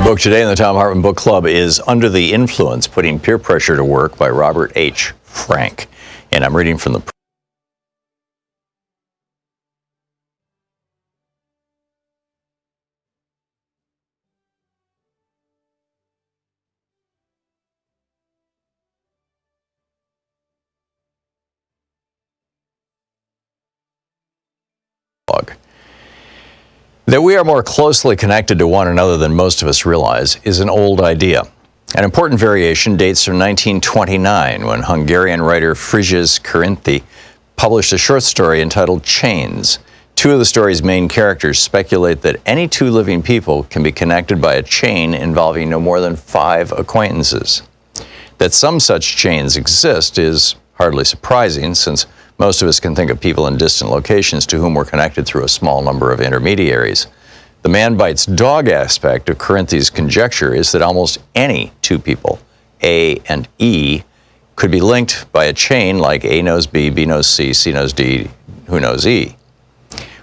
book today in the Thom Hartmann Book Club is Under the Influence, Putting Peer Pressure to Work by Robert H. Frank. And I'm reading from the blog. That we are more closely connected to one another than most of us realize is an old idea. An important variation dates from 1929, when Hungarian writer Frigyes Karinthy published a short story entitled Chains. Two of the story's main characters speculate that any two living people can be connected by a chain involving no more than 5 acquaintances. That some such chains exist is hardly surprising, since most of us can think of people in distant locations to whom we're connected through a small number of intermediaries. The man bites dog aspect of Karinthy's conjecture is that almost any two people, A and E, could be linked by a chain like A knows B, B knows C, C knows D, who knows E.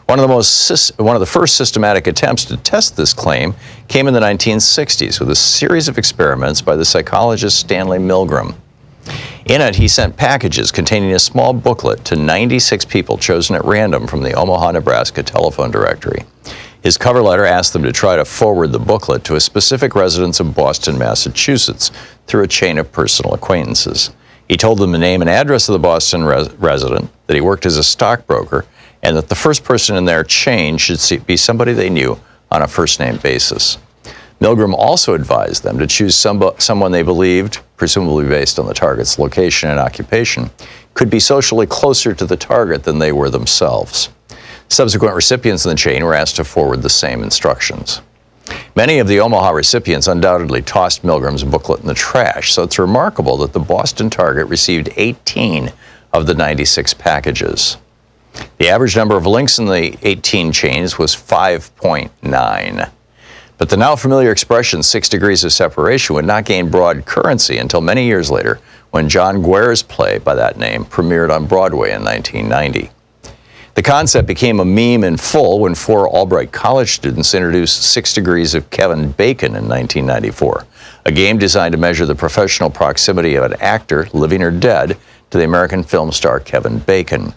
One of the first systematic attempts to test this claim came in the 1960s with a series of experiments by the psychologist Stanley Milgram. In it, he sent packages containing a small booklet to 96 people chosen at random from the Omaha, Nebraska telephone directory. His cover letter asked them to try to forward the booklet to a specific residence of Boston, Massachusetts, through a chain of personal acquaintances. He told them the name and address of the Boston resident, that he worked as a stockbroker, and that the first person in their chain should be somebody they knew on a first-name basis. Milgram also advised them to choose someone they believed, presumably based on the target's location and occupation, could be socially closer to the target than they were themselves. Subsequent recipients in the chain were asked to forward the same instructions. Many of the Omaha recipients undoubtedly tossed Milgram's booklet in the trash, so it's remarkable that the Boston target received 18 of the 96 packages. The average number of links in the 18 chains was 5.9. But the now familiar expression 6 degrees of separation would not gain broad currency until many years later, when John Guare's play by that name premiered on Broadway in 1990. The concept became a meme in full when 4 Albright College students introduced 6 Degrees of Kevin Bacon in 1994, a game designed to measure the professional proximity of an actor, living or dead, to the American film star Kevin Bacon.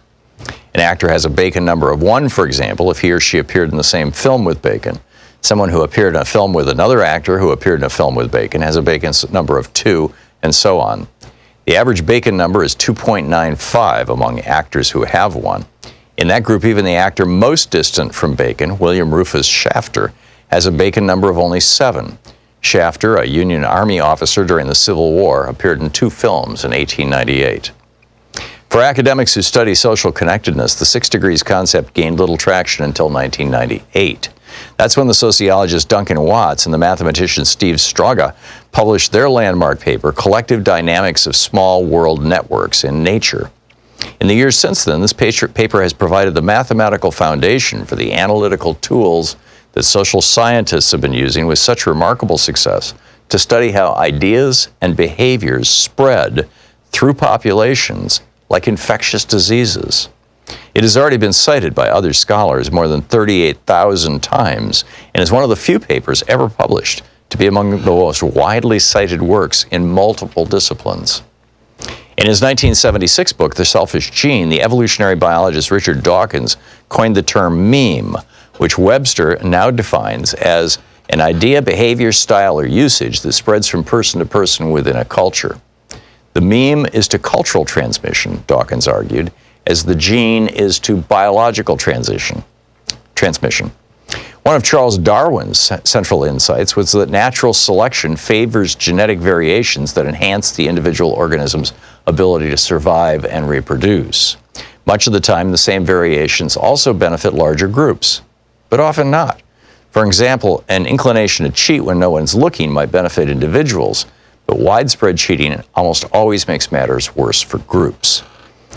An actor has a Bacon number of 1, for example, if he or she appeared in the same film with Bacon. Someone who appeared in a film with another actor who appeared in a film with Bacon has a Bacon number of 2, and so on. The average Bacon number is 2.95 among actors who have one. In that group, even the actor most distant from Bacon, William Rufus Shafter, has a Bacon number of only 7. Shafter, a Union Army officer during the Civil War, appeared in 2 films in 1898. For academics who study social connectedness, the 6 degrees concept gained little traction until 1998. That's when the sociologist Duncan Watts and the mathematician Steve Straga published their landmark paper, Collective Dynamics of Small World Networks in Nature. In the years since then, this paper has provided the mathematical foundation for the analytical tools that social scientists have been using with such remarkable success to study how ideas and behaviors spread through populations like infectious diseases. It has already been cited by other scholars more than 38,000 times and is one of the few papers ever published to be among the most widely cited works in multiple disciplines. In his 1976 book, The Selfish Gene, the evolutionary biologist Richard Dawkins coined the term meme, which Webster now defines as an idea, behavior, style, or usage that spreads from person to person within a culture. The meme is to cultural transmission, Dawkins argued, as the gene is to biological transmission. One of Charles Darwin's central insights was that natural selection favors genetic variations that enhance the individual organism's ability to survive and reproduce. Much of the time, the same variations also benefit larger groups, but often not. For example, an inclination to cheat when no one's looking might benefit individuals, but widespread cheating almost always makes matters worse for groups.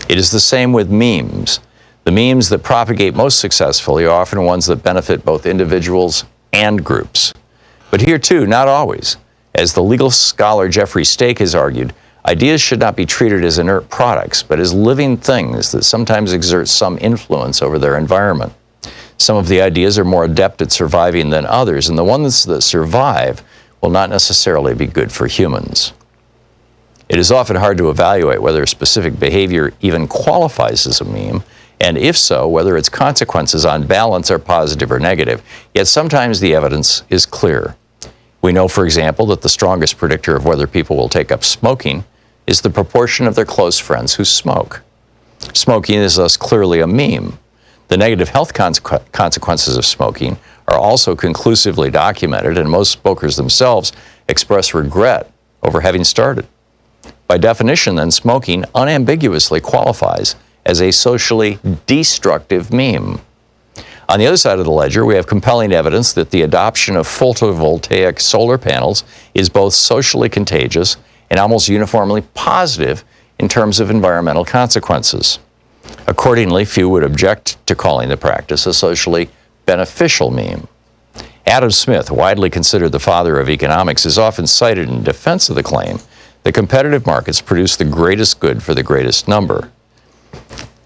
It is the same with memes. The memes that propagate most successfully are often ones that benefit both individuals and groups. But here too, not always. As the legal scholar Jeffrey Stake has argued, ideas should not be treated as inert products, but as living things that sometimes exert some influence over their environment. Some of the ideas are more adept at surviving than others, and the ones that survive will not necessarily be good for humans. It is often hard to evaluate whether a specific behavior even qualifies as a meme, and if so, whether its consequences on balance are positive or negative. Yet sometimes the evidence is clear. We know, for example, that the strongest predictor of whether people will take up smoking is the proportion of their close friends who smoke. Smoking is thus clearly a meme. The negative health consequences of smoking are also conclusively documented, and most smokers themselves express regret over having started. By definition, then, smoking unambiguously qualifies as a socially destructive meme. On the other side of the ledger, we have compelling evidence that the adoption of photovoltaic solar panels is both socially contagious and almost uniformly positive in terms of environmental consequences. Accordingly, few would object to calling the practice a socially beneficial meme. Adam Smith, widely considered the father of economics, is often cited in defense of the claim that competitive markets produce the greatest good for the greatest number.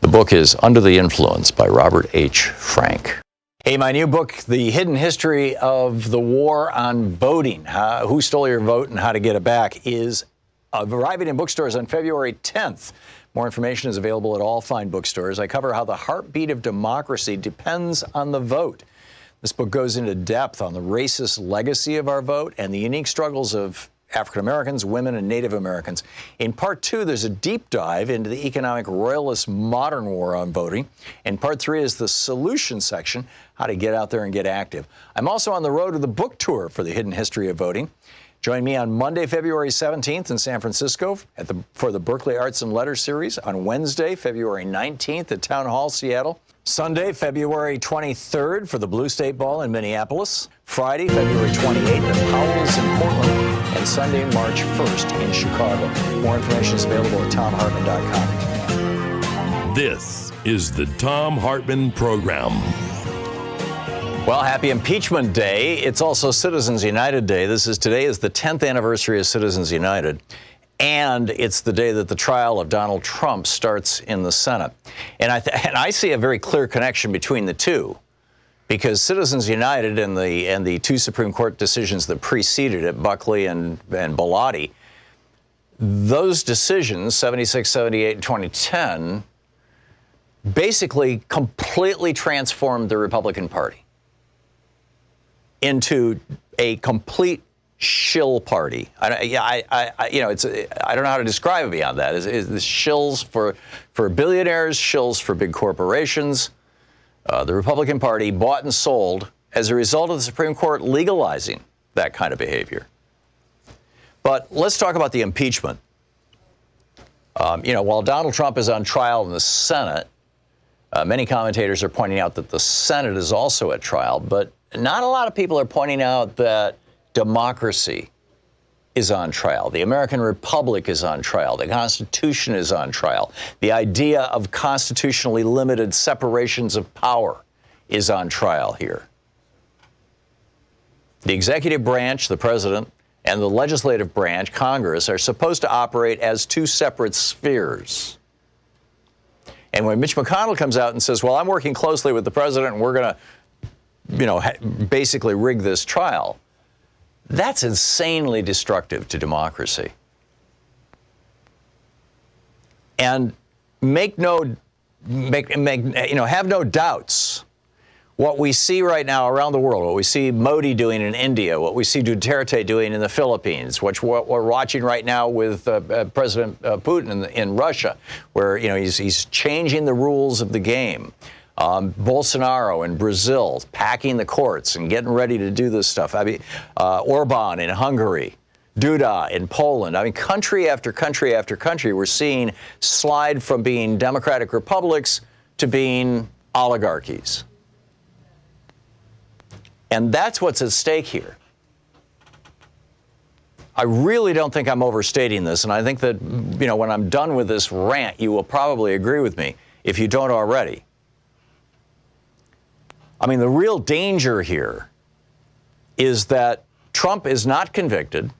The book is Under the Influence by Robert H. Frank. Hey, my new book, The Hidden History of the War on Voting, Who Stole Your Vote and How to Get It Back, is arriving in bookstores on February 10th. More information is available at all fine bookstores. I cover how the heartbeat of democracy depends on the vote. This book goes into depth on the racist legacy of our vote and the unique struggles of African Americans, women, and Native Americans. In part 2, there's a deep dive into the economic royalist modern war on voting. And part 3 is the solution section, how to get out there and get active. I'm also on the road to the book tour for The Hidden History of Voting. Join me on Monday, February 17th in San Francisco for the Berkeley Arts and Letters series, on Wednesday, February 19th at Town Hall, Seattle, Sunday, February 23rd for the Blue State Ball in Minneapolis, Friday, February 28th at Powell's in Portland, and Sunday, March 1st in Chicago. More information is available at thomhartmann.com. This is the Thom Hartmann Program. Well, happy Impeachment Day. It's also Citizens United Day. Today is the 10th anniversary of Citizens United, and it's the day that the trial of Donald Trump starts in the Senate. And I see a very clear connection between the two, because Citizens United and the two Supreme Court decisions that preceded it, Buckley and Bellotti, those decisions, 76, 78, and 2010, basically completely transformed the Republican Party into a complete shill party. I don't know how to describe it beyond that. It's shills for billionaires, shills for big corporations. The Republican Party bought and sold as a result of the Supreme Court legalizing that kind of behavior. But let's talk about the impeachment. While Donald Trump is on trial in the Senate, many commentators are pointing out that the Senate is also at trial, but not a lot of people are pointing out that democracy is on trial. The American Republic is on trial. The Constitution is on trial. The idea of constitutionally limited separations of power is on trial here. The executive branch, the president, and the legislative branch, Congress, are supposed to operate as two separate spheres. And when Mitch McConnell comes out and says, well, I'm working closely with the president and we're going to basically rig this trial, that's insanely destructive to democracy. And have no doubts. What we see right now around the world, what we see Modi doing in India, what we see Duterte doing in the Philippines, what we're watching right now with President Putin in Russia, where he's changing the rules of the game. Bolsonaro in Brazil packing the courts and getting ready to do this stuff. Orban in Hungary, Duda in Poland. Country after country after country, we're seeing slide from being democratic republics to being oligarchies. And that's what's at stake here. I really don't think I'm overstating this, and I think that, when I'm done with this rant, you will probably agree with me, if you don't already. The real danger here is that Trump is not convicted.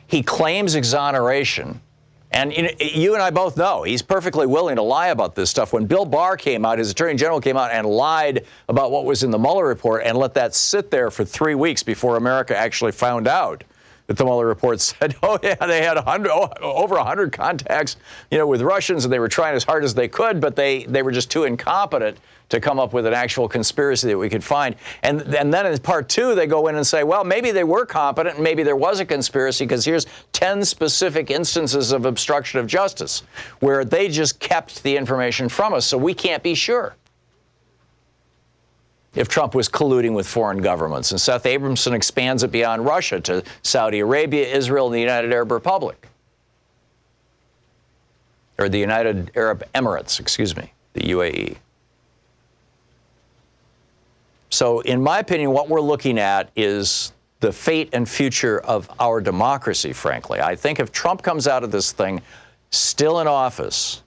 He claims exoneration. And you and I both know he's perfectly willing to lie about this stuff. When Bill Barr came out, his attorney general came out and lied about what was in the Mueller report and let that sit there for 3 weeks before America actually found out that the Mueller report said, oh yeah, they had over 100 contacts, with Russians, and they were trying as hard as they could, but they were just too incompetent to come up with an actual conspiracy that we could find. And then in part two, they go in and say, well, maybe they were competent, and maybe there was a conspiracy, because here's 10 specific instances of obstruction of justice where they just kept the information from us, so we can't be sure if Trump was colluding with foreign governments. And Seth Abramson expands it beyond Russia to Saudi Arabia, Israel, and the United Arab Republic. Or the United Arab Emirates, the UAE. So in my opinion, what we're looking at is the fate and future of our democracy, frankly. I think if Trump comes out of this thing still in office,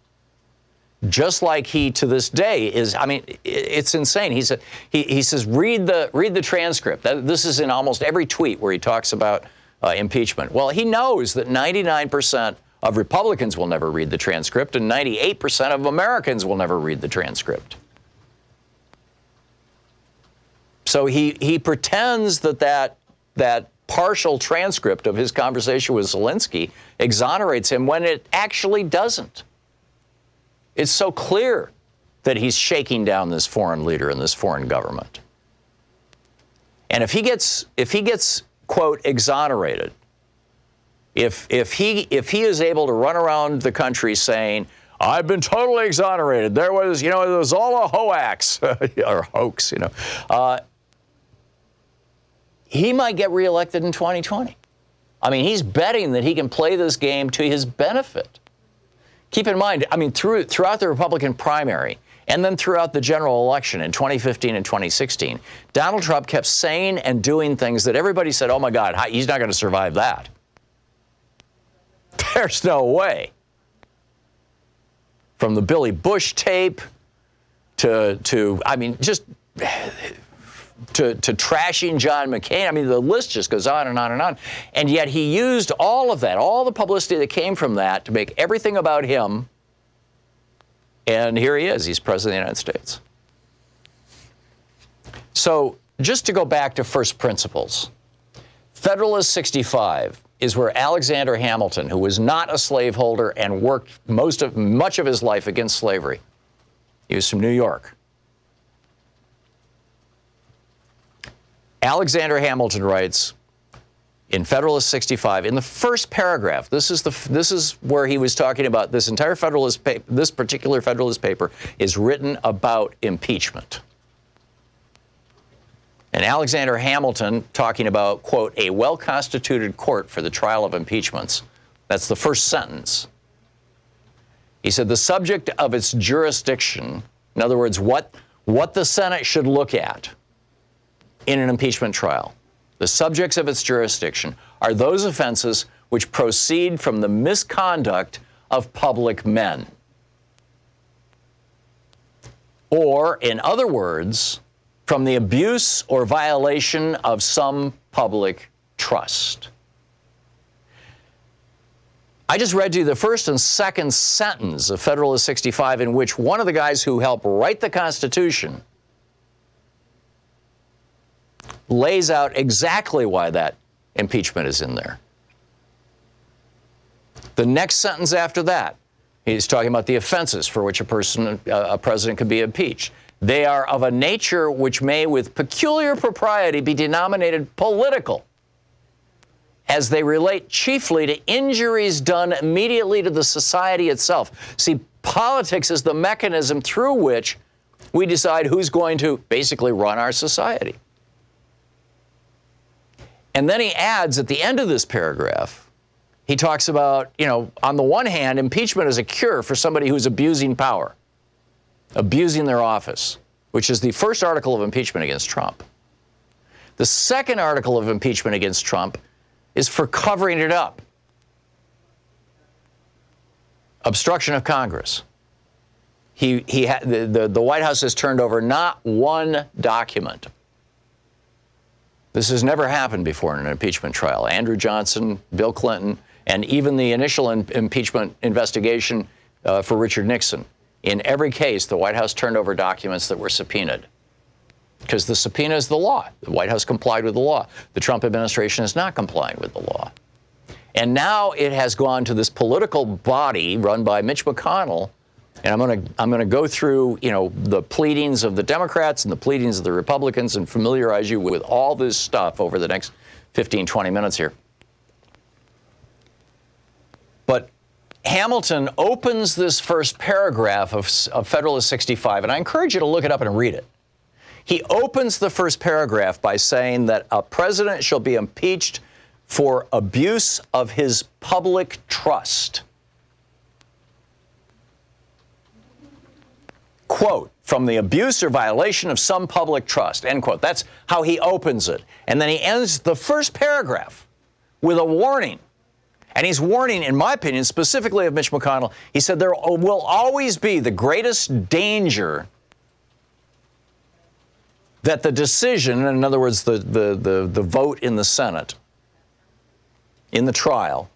just like he to this day is, it's insane. He says, read the transcript. This is in almost every tweet where he talks about impeachment. Well, he knows that 99% of Republicans will never read the transcript, and 98% of Americans will never read the transcript. So he pretends that partial transcript of his conversation with Zelensky exonerates him when it actually doesn't. It's so clear that he's shaking down this foreign leader and this foreign government. And if he gets quote exonerated, if he is able to run around the country saying, I've been totally exonerated, there was all a hoax or hoax, he might get reelected in 2020. He's betting that he can play this game to his benefit. Keep in mind, throughout the Republican primary and then throughout the general election in 2015 and 2016, Donald Trump kept saying and doing things that everybody said, oh my God, he's not going to survive that. There's no way. From the Billy Bush tape to trashing John McCain. The list just goes on and on and on. And yet he used all of that, all the publicity that came from that, to make everything about him. And here he is. He's president of the United States. So just to go back to first principles, Federalist 65 is where Alexander Hamilton, who was not a slaveholder and worked much of his life against slavery, he was from New York. Alexander Hamilton writes in Federalist 65, in the first paragraph, this is where he was talking about this entire Federalist paper. This particular Federalist paper is written about impeachment. And Alexander Hamilton talking about, quote, a well-constituted court for the trial of impeachments. That's the first sentence. He said the subject of its jurisdiction, in other words, what the Senate should look at in an impeachment trial, the subjects of its jurisdiction are those offenses which proceed from the misconduct of public men. Or, in other words, from the abuse or violation of some public trust. I just read to you the first and second sentence of Federalist 65, in which one of the guys who helped write the Constitution lays out exactly why that impeachment is in there. The next sentence after that, he's talking about the offenses for which a president could be impeached. They are of a nature which may with peculiar propriety be denominated political, as they relate chiefly to injuries done immediately to the society itself. See, politics is the mechanism through which we decide who's going to basically run our society. And then he adds at the end of this paragraph, he talks about, on the one hand, impeachment is a cure for somebody who's abusing power, abusing their office, which is the first article of impeachment against Trump. The second article of impeachment against Trump is for covering it up. Obstruction of Congress. The White House has turned over not one document. This has never happened before in an impeachment trial. Andrew Johnson, Bill Clinton, and even the initial impeachment investigation for Richard Nixon. In every case, the White House turned over documents that were subpoenaed. because the subpoena is the law. The White House complied with the law. The Trump administration is not complying with the law. And now it has gone to this political body run by Mitch McConnell. And I'm going to go through, the pleadings of the Democrats and the pleadings of the Republicans and familiarize you with all this stuff over the next 15, 20 minutes here. But Hamilton opens this first paragraph of Federalist 65, and I encourage you to look it up and read it. He opens the first paragraph by saying that a president shall be impeached for abuse of his public trust. Quote, from the abuse or violation of some public trust, end quote. That's how he opens it. And then he ends the first paragraph with a warning. And he's warning, in my opinion, specifically of Mitch McConnell. He said there will always be the greatest danger that the decision, in other words, the vote in the Senate, in the trial,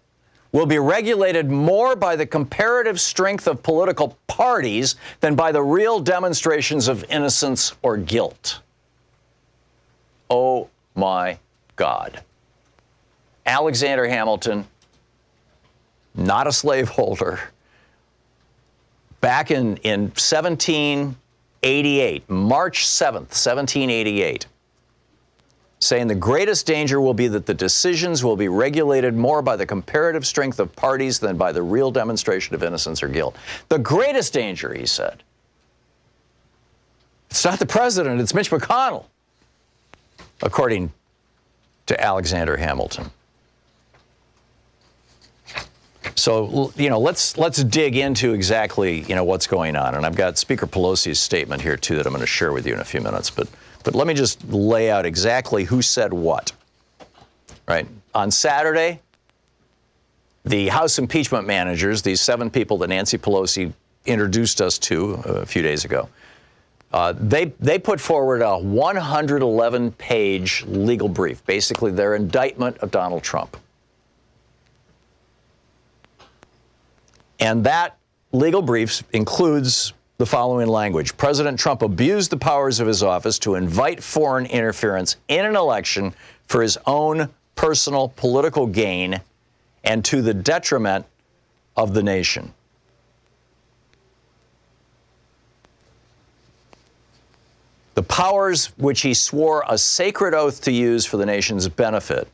will be regulated more by the comparative strength of political parties than by the real demonstrations of innocence or guilt. Oh my God. Alexander Hamilton, not a slaveholder, back in 1788, March 7th, 1788, saying the greatest danger will be that the decisions will be regulated more by the comparative strength of parties than by the real demonstration of innocence or guilt. The greatest danger, he said. It's not the president, it's Mitch McConnell, according to Alexander Hamilton. So, let's dig into exactly, what's going on. And I've got Speaker Pelosi's statement here, too, that I'm going to share with you in a few minutes. But let me just lay out exactly who said what. Right? On Saturday, the House impeachment managers, these 7 people that Nancy Pelosi introduced us to a few days ago, they put forward a 111-page legal brief, basically their indictment of Donald Trump. And that legal brief includes the following language. President Trump abused the powers of his office to invite foreign interference in an election for his own personal political gain and to the detriment of the nation. The powers which he swore a sacred oath to use for the nation's benefit.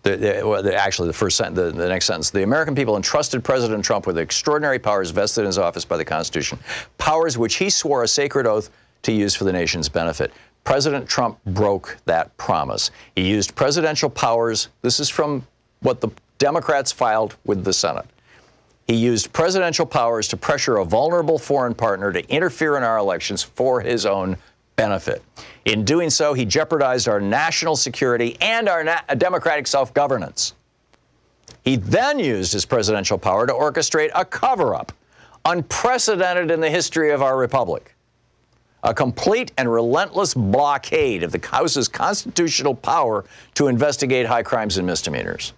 Actually, the next sentence. The American people entrusted President Trump with extraordinary powers vested in his office by the Constitution, powers which he swore a sacred oath to use for the nation's benefit. President Trump broke that promise. He used presidential powers. This is from what the Democrats filed with the Senate. He used presidential powers to pressure a vulnerable foreign partner to interfere in our elections for his own benefit. In doing so, he jeopardized our national security and our democratic self-governance. He then used his presidential power to orchestrate a cover-up, unprecedented in the history of our republic. A complete and relentless blockade of the House's constitutional power to investigate high crimes and misdemeanors.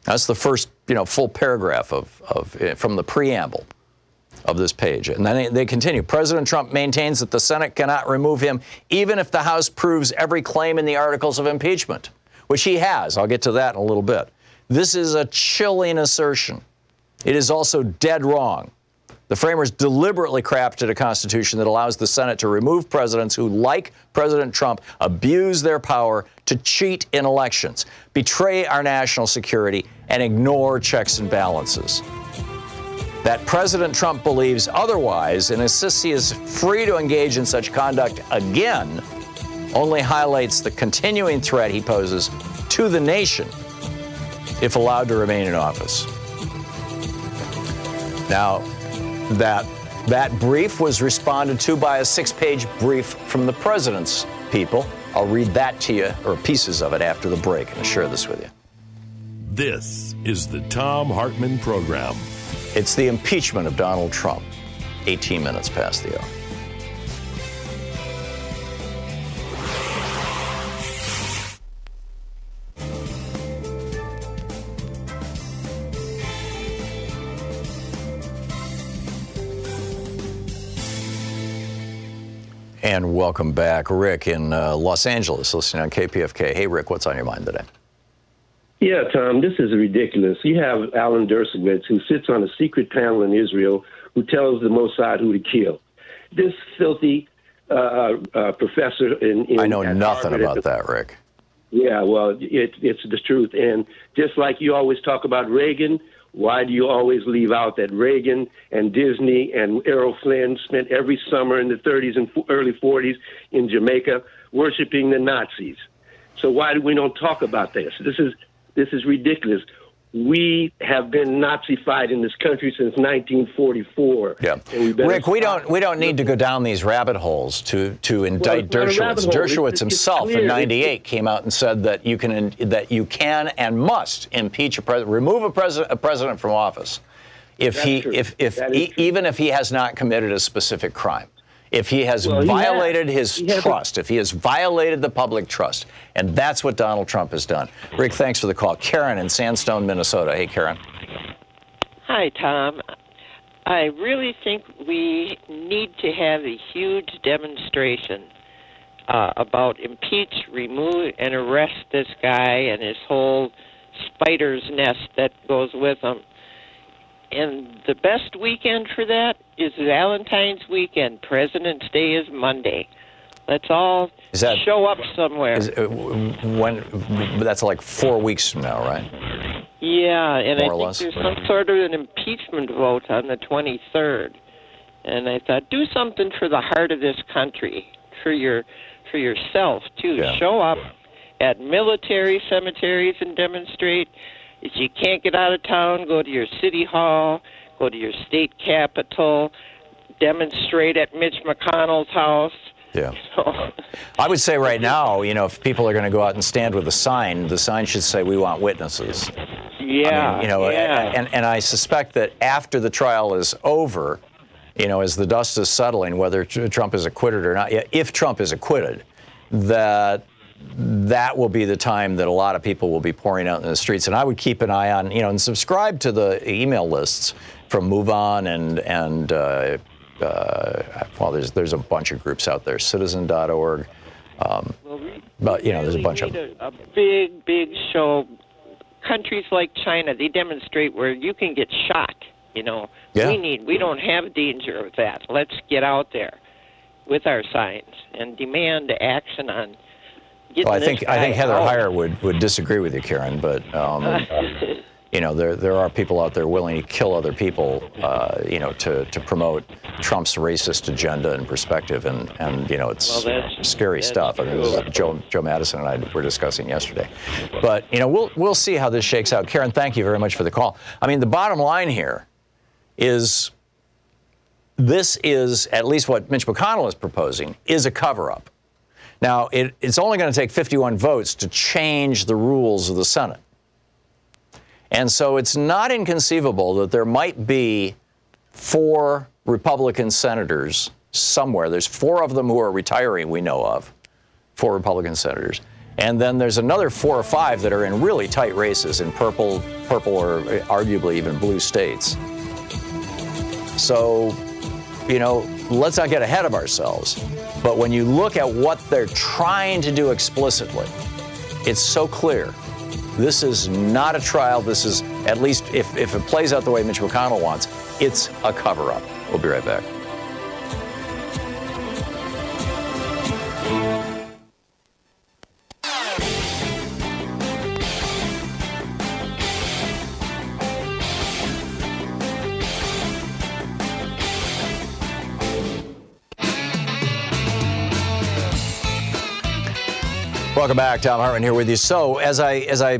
That's the first, full paragraph from the preamble of this page. And then they continue. President Trump maintains that the Senate cannot remove him even if the House proves every claim in the articles of impeachment, which he has. I'll get to that in a little bit. This is a chilling assertion. It is also dead wrong. The framers deliberately crafted a constitution that allows the Senate to remove presidents who, like President Trump, abuse their power to cheat in elections, betray our national security, and ignore checks and balances. That President Trump believes otherwise and insists he is free to engage in such conduct again only highlights the continuing threat he poses to the nation if allowed to remain in office. Now, that brief was responded to by a 6-page brief from the president's people. I'll read that to you, or pieces of it, after the break, and share this with you. This is the Thom Hartmann Program. It's the impeachment of Donald Trump, 18 minutes past the hour. And welcome back, Rick in Los Angeles, listening on KPFK. Hey, Rick, what's on your mind today? Yeah, Tom, this is ridiculous. You have Alan Dershowitz, who sits on a secret panel in Israel, who tells the Mossad who to kill. This filthy professor in I know at nothing Harvard about that, Rick. Yeah, well, it's the truth. And just like you always talk about Reagan, why do you always leave out that Reagan and Disney and Errol Flynn spent every summer in the 30s and early 40s in Jamaica worshiping the Nazis? So why do we don't talk about this? This is ridiculous. We have been Nazified in this country since 1944. Yeah, Rick, we don't need to go down these rabbit holes to indict Dershowitz. Dershowitz himself in '98 came out and said that you can and must impeach a president, remove a president from office even if he has not committed a specific crime. If he has violated his trust, if he has violated the public trust, and that's what Donald Trump has done. Rick, thanks for the call. Karen in Sandstone, Minnesota. Hey, Karen. Hi, Tom. I really think we need to have a huge demonstration about impeach, remove, and arrest this guy and his whole spider's nest that goes with him. And the best weekend for that is Valentine's weekend. President's Day is Monday. Let's all show up somewhere. That's like 4 weeks from now, right? Yeah, and More I or think less. there's some sort of an impeachment vote on the 23rd. And I thought, do something for the heart of this country, for yourself too. Yeah. Show up at military cemeteries and demonstrate. If you can't get out of town, go to your city hall, go to your state capitol, demonstrate at Mitch McConnell's house. Yeah. I would say right now, if people are going to go out and stand with a sign, the sign should say, "We want witnesses." Yeah. And I suspect that after the trial is over, as the dust is settling, whether Trump is acquitted or not, if Trump is acquitted, that will be the time that a lot of people will be pouring out in the streets. And I would keep an eye on, and subscribe to the email lists from Move On and there's a bunch of groups out there, citizen.org. But, there's a bunch of them. A big show. Countries like China, they demonstrate where you can get shot, Yeah. We don't have danger of that. Let's get out there with our signs and demand action on Well, I think Heather Heyer would disagree with you, Karen, but there are people out there willing to kill other people, to promote Trump's racist agenda and perspective, and it's scary stuff. I mean, this is Joe Madison and I were discussing yesterday, but we'll see how this shakes out. Karen, thank you very much for the call. I mean, the bottom line here is this is at least what Mitch McConnell is proposing is a cover-up. Now, it's only going to take 51 votes to change the rules of the Senate. And so it's not inconceivable that there might be 4 Republican senators somewhere. There's 4 of them who are retiring, we know of, 4 Republican senators. And then there's another 4 or 5 that are in really tight races in purple or arguably even blue states. So, let's not get ahead of ourselves. But when you look at what they're trying to do explicitly, it's so clear. This is not a trial. This is, at least if it plays out the way Mitch McConnell wants, it's a cover-up. We'll be right back. Welcome back. Thom Hartmann here with you. So, as I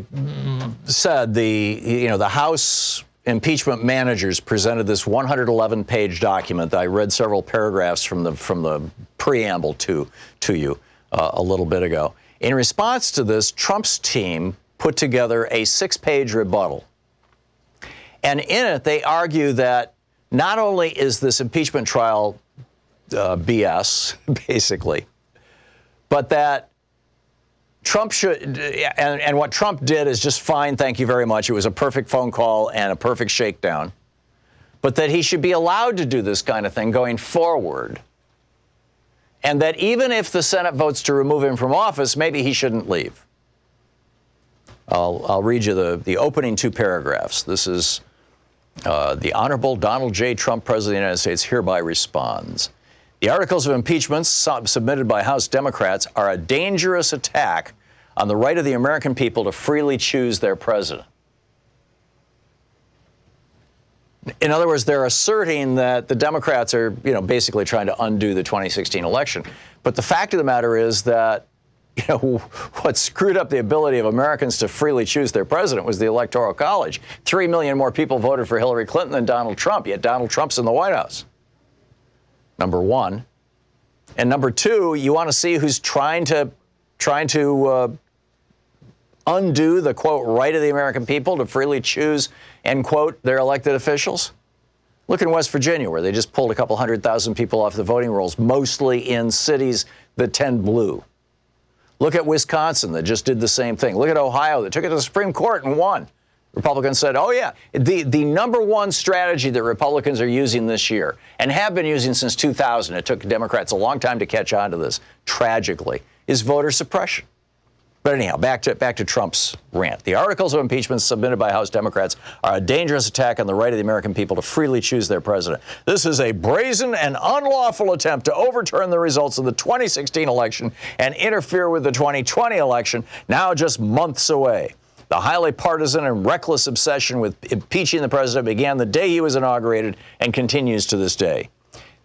said, the House impeachment managers presented this 111-page document. I read several paragraphs from the preamble to you a little bit ago. In response to this, Trump's team put together a 6-page rebuttal, and in it they argue that not only is this impeachment trial BS, basically, but that Trump should, and what Trump did is just fine, thank you very much. It was a perfect phone call and a perfect shakedown. But that he should be allowed to do this kind of thing going forward. and that even if the Senate votes to remove him from office, maybe he shouldn't leave. I'll read you the opening two paragraphs. This is the Honorable Donald J. Trump, President of the United States, hereby responds. The articles of impeachment submitted by House Democrats are a dangerous attack on the right of the American people to freely choose their president. In other words, they're asserting that the Democrats are, basically trying to undo the 2016 election. But the fact of the matter is that, what screwed up the ability of Americans to freely choose their president was the Electoral College. 3 million more people voted for Hillary Clinton than Donald Trump, yet Donald Trump's in the White House. Number one. And number two, you want to see who's trying to undo the, quote, right of the American people to freely choose, end quote, their elected officials? Look in West Virginia, where they just pulled a couple 100,000 people off the voting rolls, mostly in cities that tend blue. Look at Wisconsin, that just did the same thing. Look at Ohio, that took it to the Supreme Court and won. Republicans said, oh, yeah, the number one strategy that Republicans are using this year, and have been using since 2000, it took Democrats a long time to catch on to this, tragically, is voter suppression. But anyhow, back to Trump's rant. The articles of impeachment submitted by House Democrats are a dangerous attack on the right of the American people to freely choose their president. This is a brazen and unlawful attempt to overturn the results of the 2016 election and interfere with the 2020 election, now just months away. The highly partisan and reckless obsession with impeaching the president began the day he was inaugurated and continues to this day.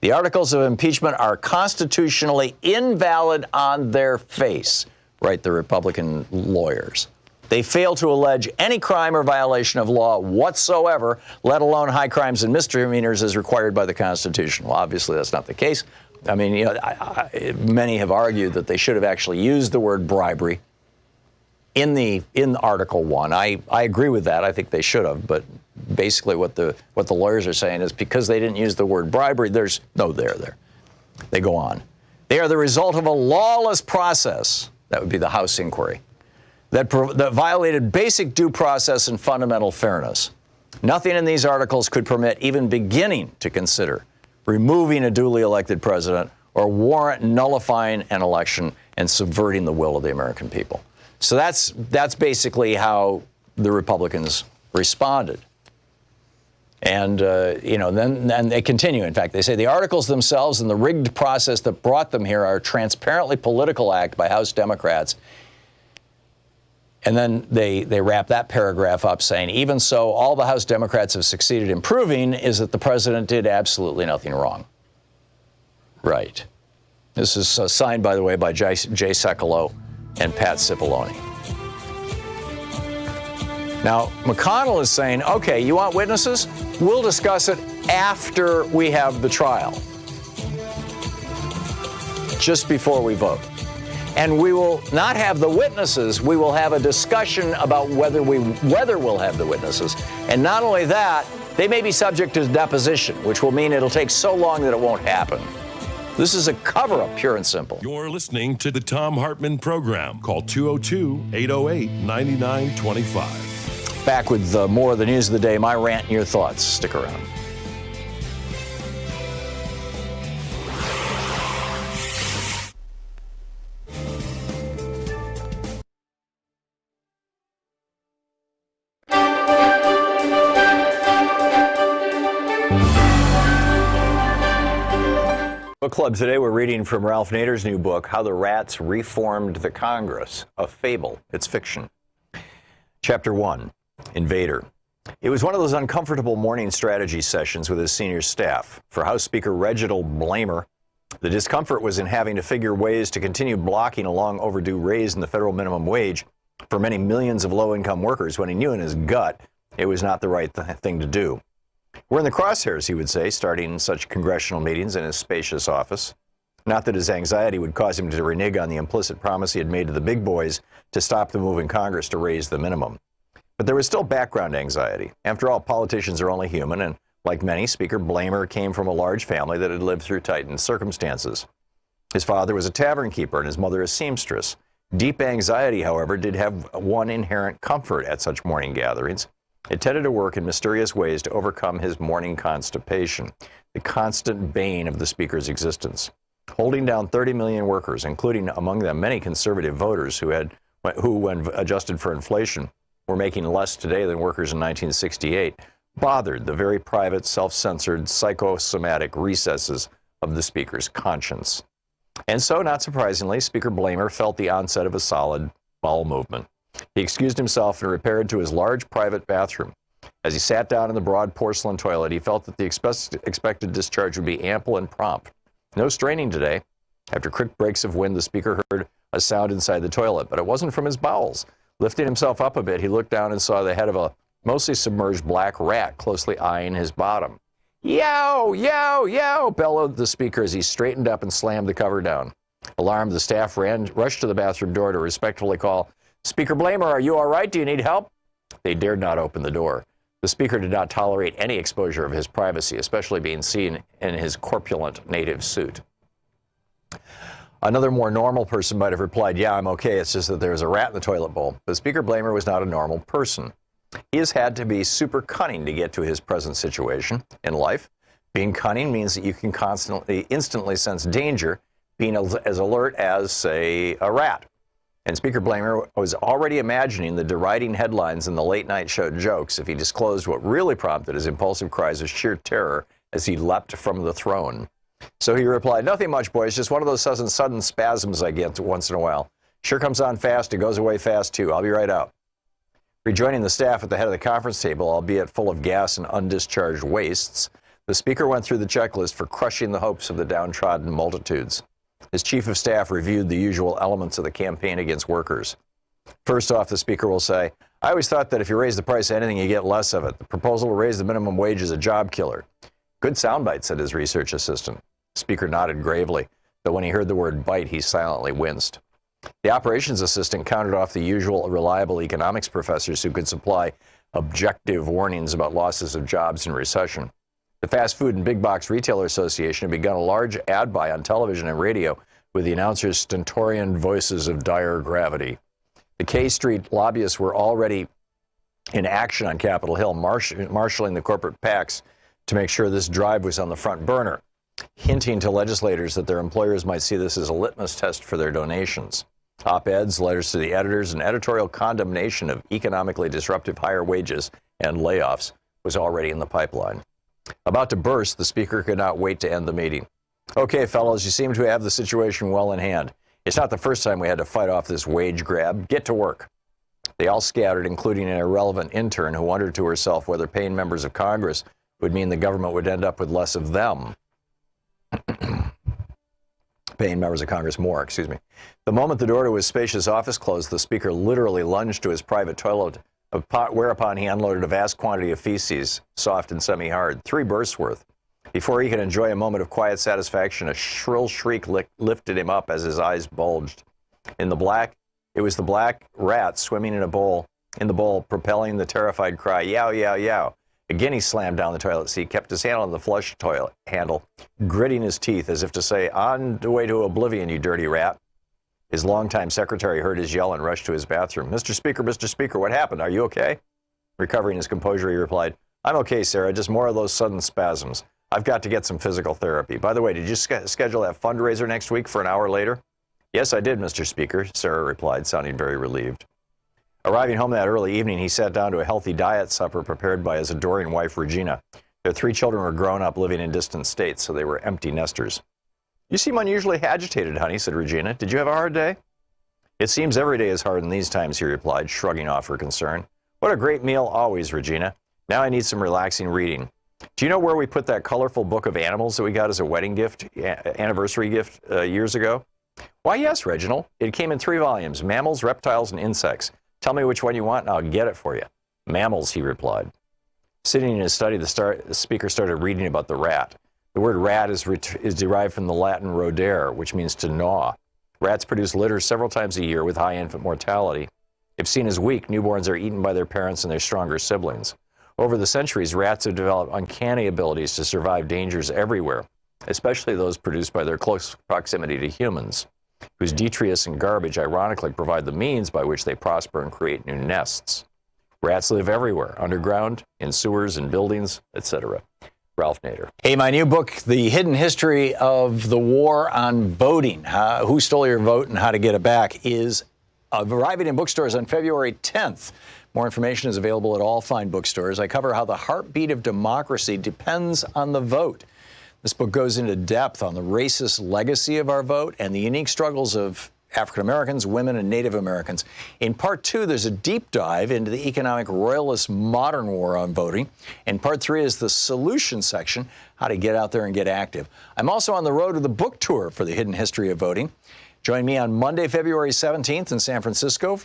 The articles of impeachment are constitutionally invalid on their face, write the Republican lawyers. They fail to allege any crime or violation of law whatsoever, let alone high crimes and misdemeanors as required by the Constitution. Well, obviously, that's not the case. I mean, many have argued that they should have actually used the word bribery in Article 1. I agree with that. I think they should have. But basically what the lawyers are saying is because they didn't use the word bribery, there's no there. They go on. They are the result of a lawless process. That would be the House inquiry, that violated basic due process and fundamental fairness. Nothing in these articles could permit even beginning to consider removing a duly elected president or warrant nullifying an election and subverting the will of the American people. So that's basically how the Republicans responded. And, then they continue. In fact, they say the articles themselves and the rigged process that brought them here are a transparently political act by House Democrats. And then they wrap that paragraph up saying, even so, all the House Democrats have succeeded in proving is that the president did absolutely nothing wrong. Right. This is signed, by the way, by Jay Sekulow and Pat Cipollone. Now, McConnell is saying, okay, you want witnesses? We'll discuss it after we have the trial, just before we vote. And we will not have the witnesses. We will have a discussion about whether we'll have the witnesses. And not only that, they may be subject to deposition, which will mean it'll take so long that it won't happen. This is a cover-up, pure and simple. You're listening to the Thom Hartmann Program. Call 202-808-9925. Back with more of the news of the day, my rant and your thoughts. Stick around. Book Club today, we're reading from Ralph Nader's new book, How the Rats Reformed the Congress, a fable. It's fiction. Chapter 1. Invader. It was one of those uncomfortable morning strategy sessions with his senior staff. For House Speaker Reginald Blamer, the discomfort was in having to figure ways to continue blocking a long overdue raise in the federal minimum wage for many millions of low-income workers when he knew in his gut it was not the right thing to do. We're in the crosshairs, he would say, starting such congressional meetings in his spacious office. Not that his anxiety would cause him to renege on the implicit promise he had made to the big boys to stop the move in Congress to raise the minimum. But there was still background anxiety. After all, politicians are only human, and like many, Speaker Blamer came from a large family that had lived through tightened circumstances. His father was a tavern keeper and his mother a seamstress. Deep anxiety, however, did have one inherent comfort at such morning gatherings. It tended to work in mysterious ways to overcome his morning constipation, the constant bane of the Speaker's existence. holding down 30 million workers, including among them many conservative voters who, when adjusted for inflation, were making less today than workers in 1968, bothered the very private, self-censored, psychosomatic recesses of the Speaker's conscience. And so, not surprisingly, Speaker Blamer felt the onset of a solid bowel movement. He excused himself and repaired to his large private bathroom. As he sat down in the broad porcelain toilet, he felt that the expected discharge would be ample and prompt. No straining today. After quick breaks of wind, the Speaker heard a sound inside the toilet, but it wasn't from his bowels. Lifting himself up a bit, he looked down and saw the head of a mostly submerged black rat closely eyeing his bottom. "Yow, yow, yow," bellowed the Speaker as he straightened up and slammed the cover down. Alarmed, the staff rushed to the bathroom door to respectfully call, "Speaker Blamer, are you all right? Do you need help?" They dared not open the door. The Speaker did not tolerate any exposure of his privacy, especially being seen in his corpulent native suit. Another more normal person might have replied, "Yeah, I'm okay, it's just that there's a rat in the toilet bowl." But Speaker Blamer was not a normal person. He has had to be super cunning to get to his present situation in life. Being cunning means that you can instantly sense danger, being as alert as, say, a rat. And Speaker Blamer was already imagining the deriding headlines in the late-night show jokes if he disclosed what really prompted his impulsive cries of sheer terror as he leapt from the throne. So he replied, "Nothing much, boys, just one of those sudden spasms I get once in a while. Sure comes on fast, it goes away fast too. I'll be right out." Rejoining the staff at the head of the conference table, albeit full of gas and undischarged wastes, the Speaker went through the checklist for crushing the hopes of the downtrodden multitudes. His chief of staff reviewed the usual elements of the campaign against workers. First off, the Speaker will say, "I always thought that if you raise the price of anything, you get less of it. The proposal to raise the minimum wage is a job killer." "Good soundbite," said his research assistant. The Speaker nodded gravely, but when he heard the word bite, he silently winced. The operations assistant counted off the usual reliable economics professors who could supply objective warnings about losses of jobs in recession. The Fast Food and Big Box Retailer Association had begun a large ad buy on television and radio with the announcers' stentorian voices of dire gravity. The K Street lobbyists were already in action on Capitol Hill, marshaling the corporate PACs to make sure this drive was on the front burner, hinting to legislators that their employers might see this as a litmus test for their donations. Op-eds, letters to the editors, and editorial condemnation of economically disruptive higher wages and layoffs was already in the pipeline. About to burst, the Speaker could not wait to end the meeting. "Okay, fellows, you seem to have the situation well in hand. It's not the first time we had to fight off this wage grab. Get to work." They all scattered, including an irrelevant intern who wondered to herself whether paying members of Congress would mean the government would end up with less of them. Paying members of Congress more, The moment the door to his spacious office closed, the Speaker literally lunged to his private toilet, whereupon he unloaded a vast quantity of feces, soft and semi-hard, 3 bursts worth. Before he could enjoy a moment of quiet satisfaction, a shrill shriek lifted him up as his eyes bulged. It was the black rat swimming in the bowl, propelling the terrified cry, "Yow, yow, yow." Again, he slammed down the toilet seat, kept his hand on the flush toilet handle, gritting his teeth as if to say, "On the way to oblivion, you dirty rat." His longtime secretary heard his yell and rushed to his bathroom. Mr. Speaker, what happened? Are you okay?" Recovering his composure, he replied, "I'm okay, Sarah, just more of those sudden spasms. I've got to get some physical therapy. By the way, did you schedule that fundraiser next week for an hour later?" "Yes, I did, Mr. Speaker," Sarah replied, sounding very relieved. Arriving home that early evening, he sat down to a healthy diet supper prepared by his adoring wife, Regina. Their 3 children were grown up, living in distant states, so they were empty nesters. "You seem unusually agitated, honey," said Regina. "Did you have a hard day?" "It seems every day is hard in these times," he replied, shrugging off her concern. "What a great meal always, Regina. Now I need some relaxing reading. Do you know where we put that colorful book of animals that we got as a wedding gift, anniversary gift, years ago?" "Why, yes, Reginald. It came in 3 volumes, mammals, reptiles, and insects. Tell me which one you want, and I'll get it for you." "Mammals," he replied. Sitting in his study, the Speaker started reading about the rat. The word rat is derived from the Latin rodere, which means to gnaw. Rats produce litter several times a year with high infant mortality. If seen as weak, newborns are eaten by their parents and their stronger siblings. Over the centuries, rats have developed uncanny abilities to survive dangers everywhere, especially those produced by their close proximity to humans, whose detritus and garbage ironically provide the means by which they prosper and create new nests. Rats live everywhere, underground, in sewers and buildings, etc. Ralph Nader. Hey, my new book, The Hidden History of the War on Voting, Who Stole Your Vote and How to Get It Back, is arriving in bookstores on February 10th. More information is available at all fine bookstores. I cover how the heartbeat of democracy depends on the vote. This book goes into depth on the racist legacy of our vote and the unique struggles of African Americans, women, and Native Americans. In part 2, there's a deep dive into the economic royalist modern war on voting. And part 3 is the solution section, how to get out there and get active. I'm also on the road to the book tour for The Hidden History of Voting. Join me on Monday, February 17th in San Francisco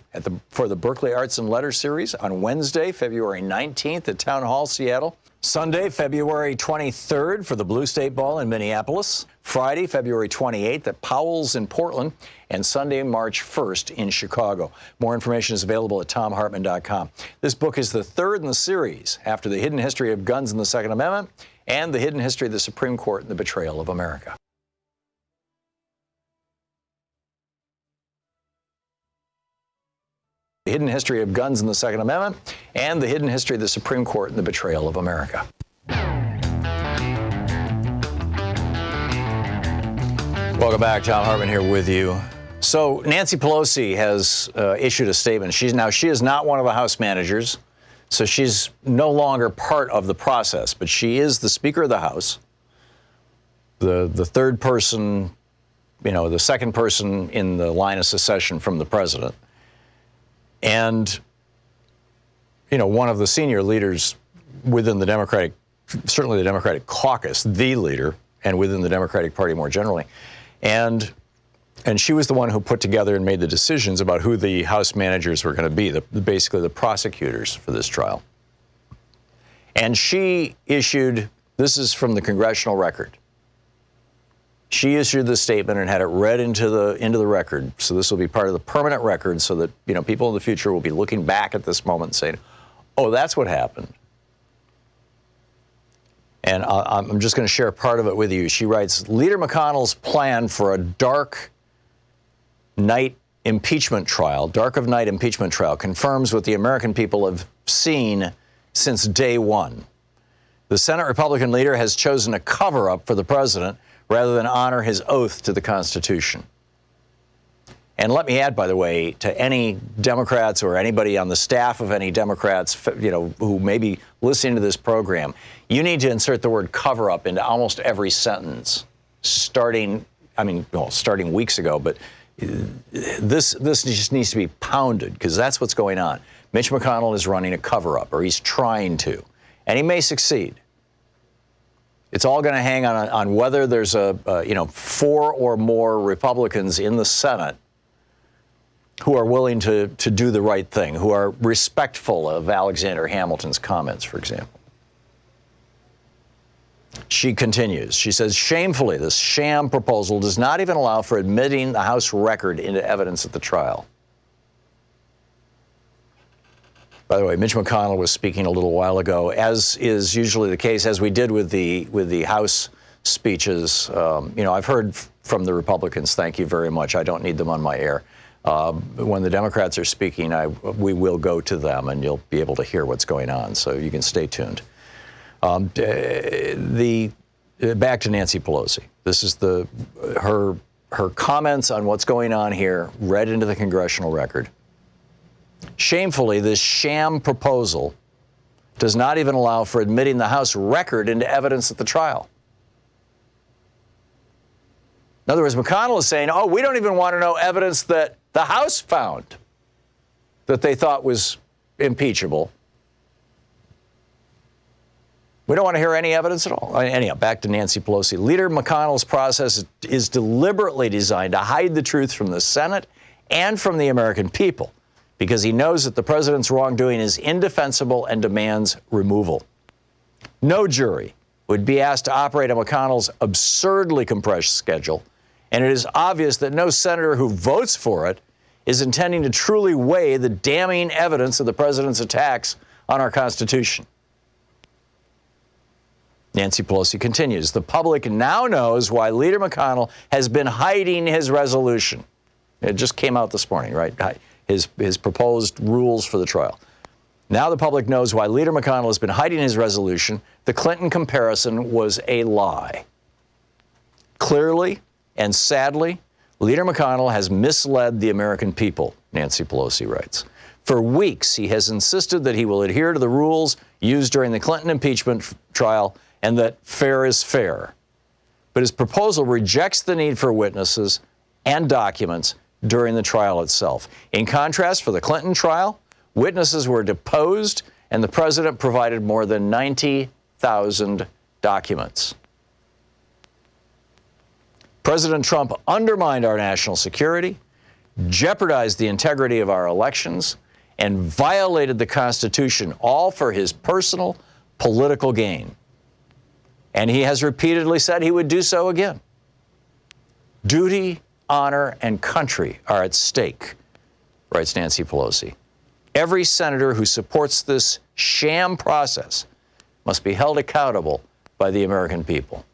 for the Berkeley Arts and Letters series, on Wednesday, February 19th at Town Hall, Seattle, Sunday, February 23rd for the Blue State Ball in Minneapolis, Friday, February 28th at Powell's in Portland, and Sunday, March 1st in Chicago. More information is available at thomhartmann.com. This book is the third in the series after The Hidden History of Guns and the Second Amendment and The Hidden History of the Supreme Court and the Betrayal of America. The Hidden History of Guns and the Second Amendment, and The Hidden History of the Supreme Court and the Betrayal of America. Welcome back. Thom Hartmann here with you. So Nancy Pelosi has issued a statement. She is not one of the House managers, so she's no longer part of the process, but she is the Speaker of the House, the third person, the second person in the line of succession from the president. And, one of the senior leaders within the Democratic, certainly the Democratic caucus, the leader, and within the Democratic Party more generally. And she was the one who put together and made the decisions about who the House managers were going to be, basically the prosecutors for this trial. And she issued, this is from the congressional record. She issued the statement and had it read into the record. So this will be part of the permanent record so that, people in the future will be looking back at this moment and saying, oh, that's what happened. And I'm just going to share part of it with you. She writes, Leader McConnell's plan for a dark of night impeachment trial confirms what the American people have seen since day one. The Senate Republican leader has chosen a cover-up for the president rather than honor his oath to the Constitution. And let me add, by the way, to any Democrats or anybody on the staff of any Democrats, who may be listening to this program, you need to insert the word cover-up into almost every sentence, starting weeks ago, but this just needs to be pounded because that's what's going on. Mitch McConnell is running a cover-up, or he's trying to, and he may succeed. It's all going to hang on whether there's 4 or more Republicans in the Senate who are willing to do the right thing, who are respectful of Alexander Hamilton's comments, for example. She continues. She says, shamefully, this sham proposal does not even allow for admitting the House record into evidence at the trial. By the way, Mitch McConnell was speaking a little while ago, as is usually the case, as we did with the House speeches. I've heard from the Republicans, thank you very much. I don't need them on my air. When the Democrats are speaking, we will go to them, and you'll be able to hear what's going on. So you can stay tuned. Back to Nancy Pelosi. This is her comments on what's going on here, read into the congressional record. Shamefully, this sham proposal does not even allow for admitting the House record into evidence at the trial. In other words, McConnell is saying, we don't even want to know evidence that the House found that they thought was impeachable. We don't want to hear any evidence at all. Anyhow, back to Nancy Pelosi. Leader McConnell's process is deliberately designed to hide the truth from the Senate and from the American people, because he knows that the president's wrongdoing is indefensible and demands removal. No jury would be asked to operate on McConnell's absurdly compressed schedule, and it is obvious that no senator who votes for it is intending to truly weigh the damning evidence of the president's attacks on our Constitution. Nancy Pelosi continues, the public now knows why Leader McConnell has been hiding his resolution. It just came out this morning, right? His proposed rules for the trial. Now the public knows why Leader McConnell has been hiding his resolution. The Clinton comparison was a lie. Clearly and sadly, Leader McConnell has misled the American people, Nancy Pelosi writes. For weeks, he has insisted that he will adhere to the rules used during the Clinton impeachment trial and that fair is fair. But his proposal rejects the need for witnesses and documents during the trial itself. In contrast, for the Clinton trial, witnesses were deposed and the president provided more than 90,000 documents. President Trump undermined our national security, jeopardized the integrity of our elections, and violated the Constitution, all for his personal political gain. And he has repeatedly said he would do so again. Duty, honor, and country are at stake, writes Nancy Pelosi. Every senator who supports this sham process must be held accountable by the American people.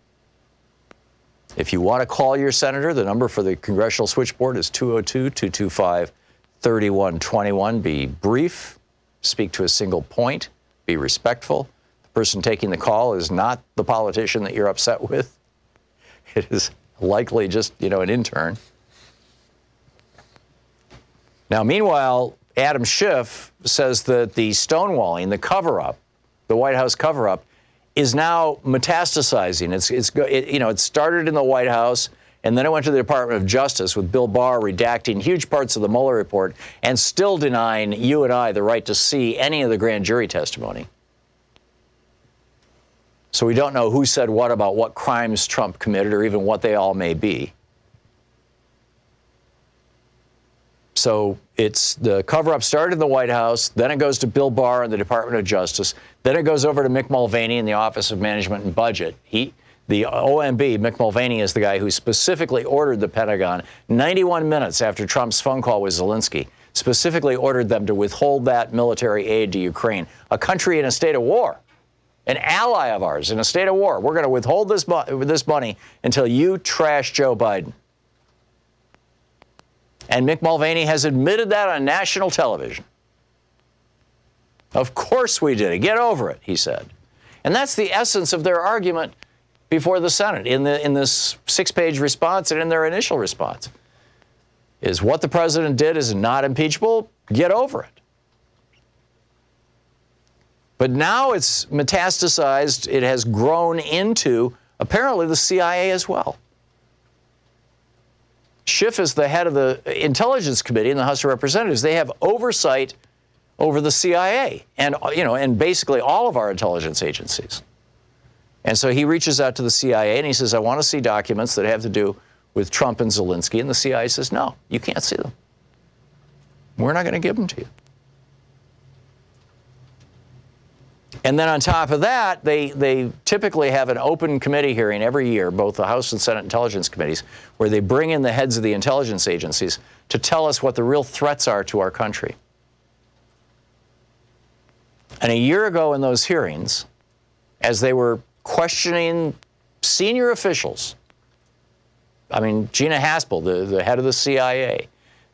If you want to call your senator, the number for the Congressional Switchboard is 202-225-3121. Be brief, speak to a single point, be respectful. The person taking the call is not the politician that you're upset with. It is likely just, an intern. Now, meanwhile, Adam Schiff says that the stonewalling, the cover-up, the White House cover-up, is now metastasizing. It started in the White House, and then it went to the Department of Justice with Bill Barr redacting huge parts of the Mueller report and still denying you and I the right to see any of the grand jury testimony. So we don't know who said what about what crimes Trump committed or even what they all may be. So it's the cover-up started in the White House, then it goes to Bill Barr and the Department of Justice, then it goes over to Mick Mulvaney in the Office of Management and Budget. The OMB, Mick Mulvaney, is the guy who specifically ordered the Pentagon, 91 minutes after Trump's phone call with Zelensky, specifically ordered them to withhold that military aid to Ukraine, a country in a state of war, an ally of ours in a state of war. We're going to withhold this money until you trash Joe Biden. And Mick Mulvaney has admitted that on national television. Of course we did it. Get over it, he said. And that's the essence of their argument before the Senate in this 6-page response and in their initial response. Is what the president did is not impeachable. Get over it. But now it's metastasized. It has grown into apparently the CIA as well. Schiff is the head of the Intelligence Committee in the House of Representatives. They have oversight over the CIA and basically all of our intelligence agencies. And so he reaches out to the CIA and he says, I want to see documents that have to do with Trump and Zelensky. And the CIA says, no, you can't see them. We're not going to give them to you. And then on top of that, they typically have an open committee hearing every year, both the House and Senate Intelligence Committees, where they bring in the heads of the intelligence agencies to tell us what the real threats are to our country. And a year ago in those hearings, as they were questioning senior officials, Gina Haspel, the head of the CIA,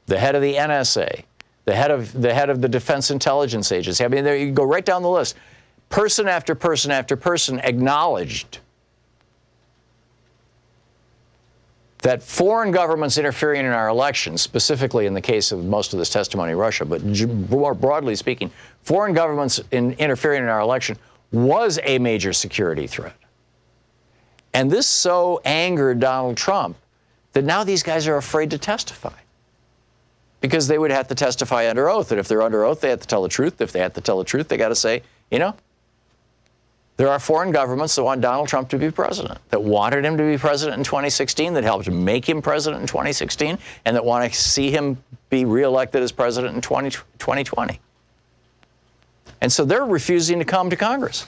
the head of the NSA, the head of the Defense Intelligence Agency, there you go right down the list. Person after person after person acknowledged that foreign governments interfering in our elections, specifically in the case of most of this testimony, Russia, but more broadly speaking, foreign governments interfering in our election was a major security threat. And this so angered Donald Trump that now these guys are afraid to testify because they would have to testify under oath. And if they're under oath, they have to tell the truth. If they have to tell the truth, they got to say, there are foreign governments that want Donald Trump to be president, that wanted him to be president in 2016, that helped make him president in 2016, and that want to see him be reelected as president in 2020. And so they're refusing to come to Congress.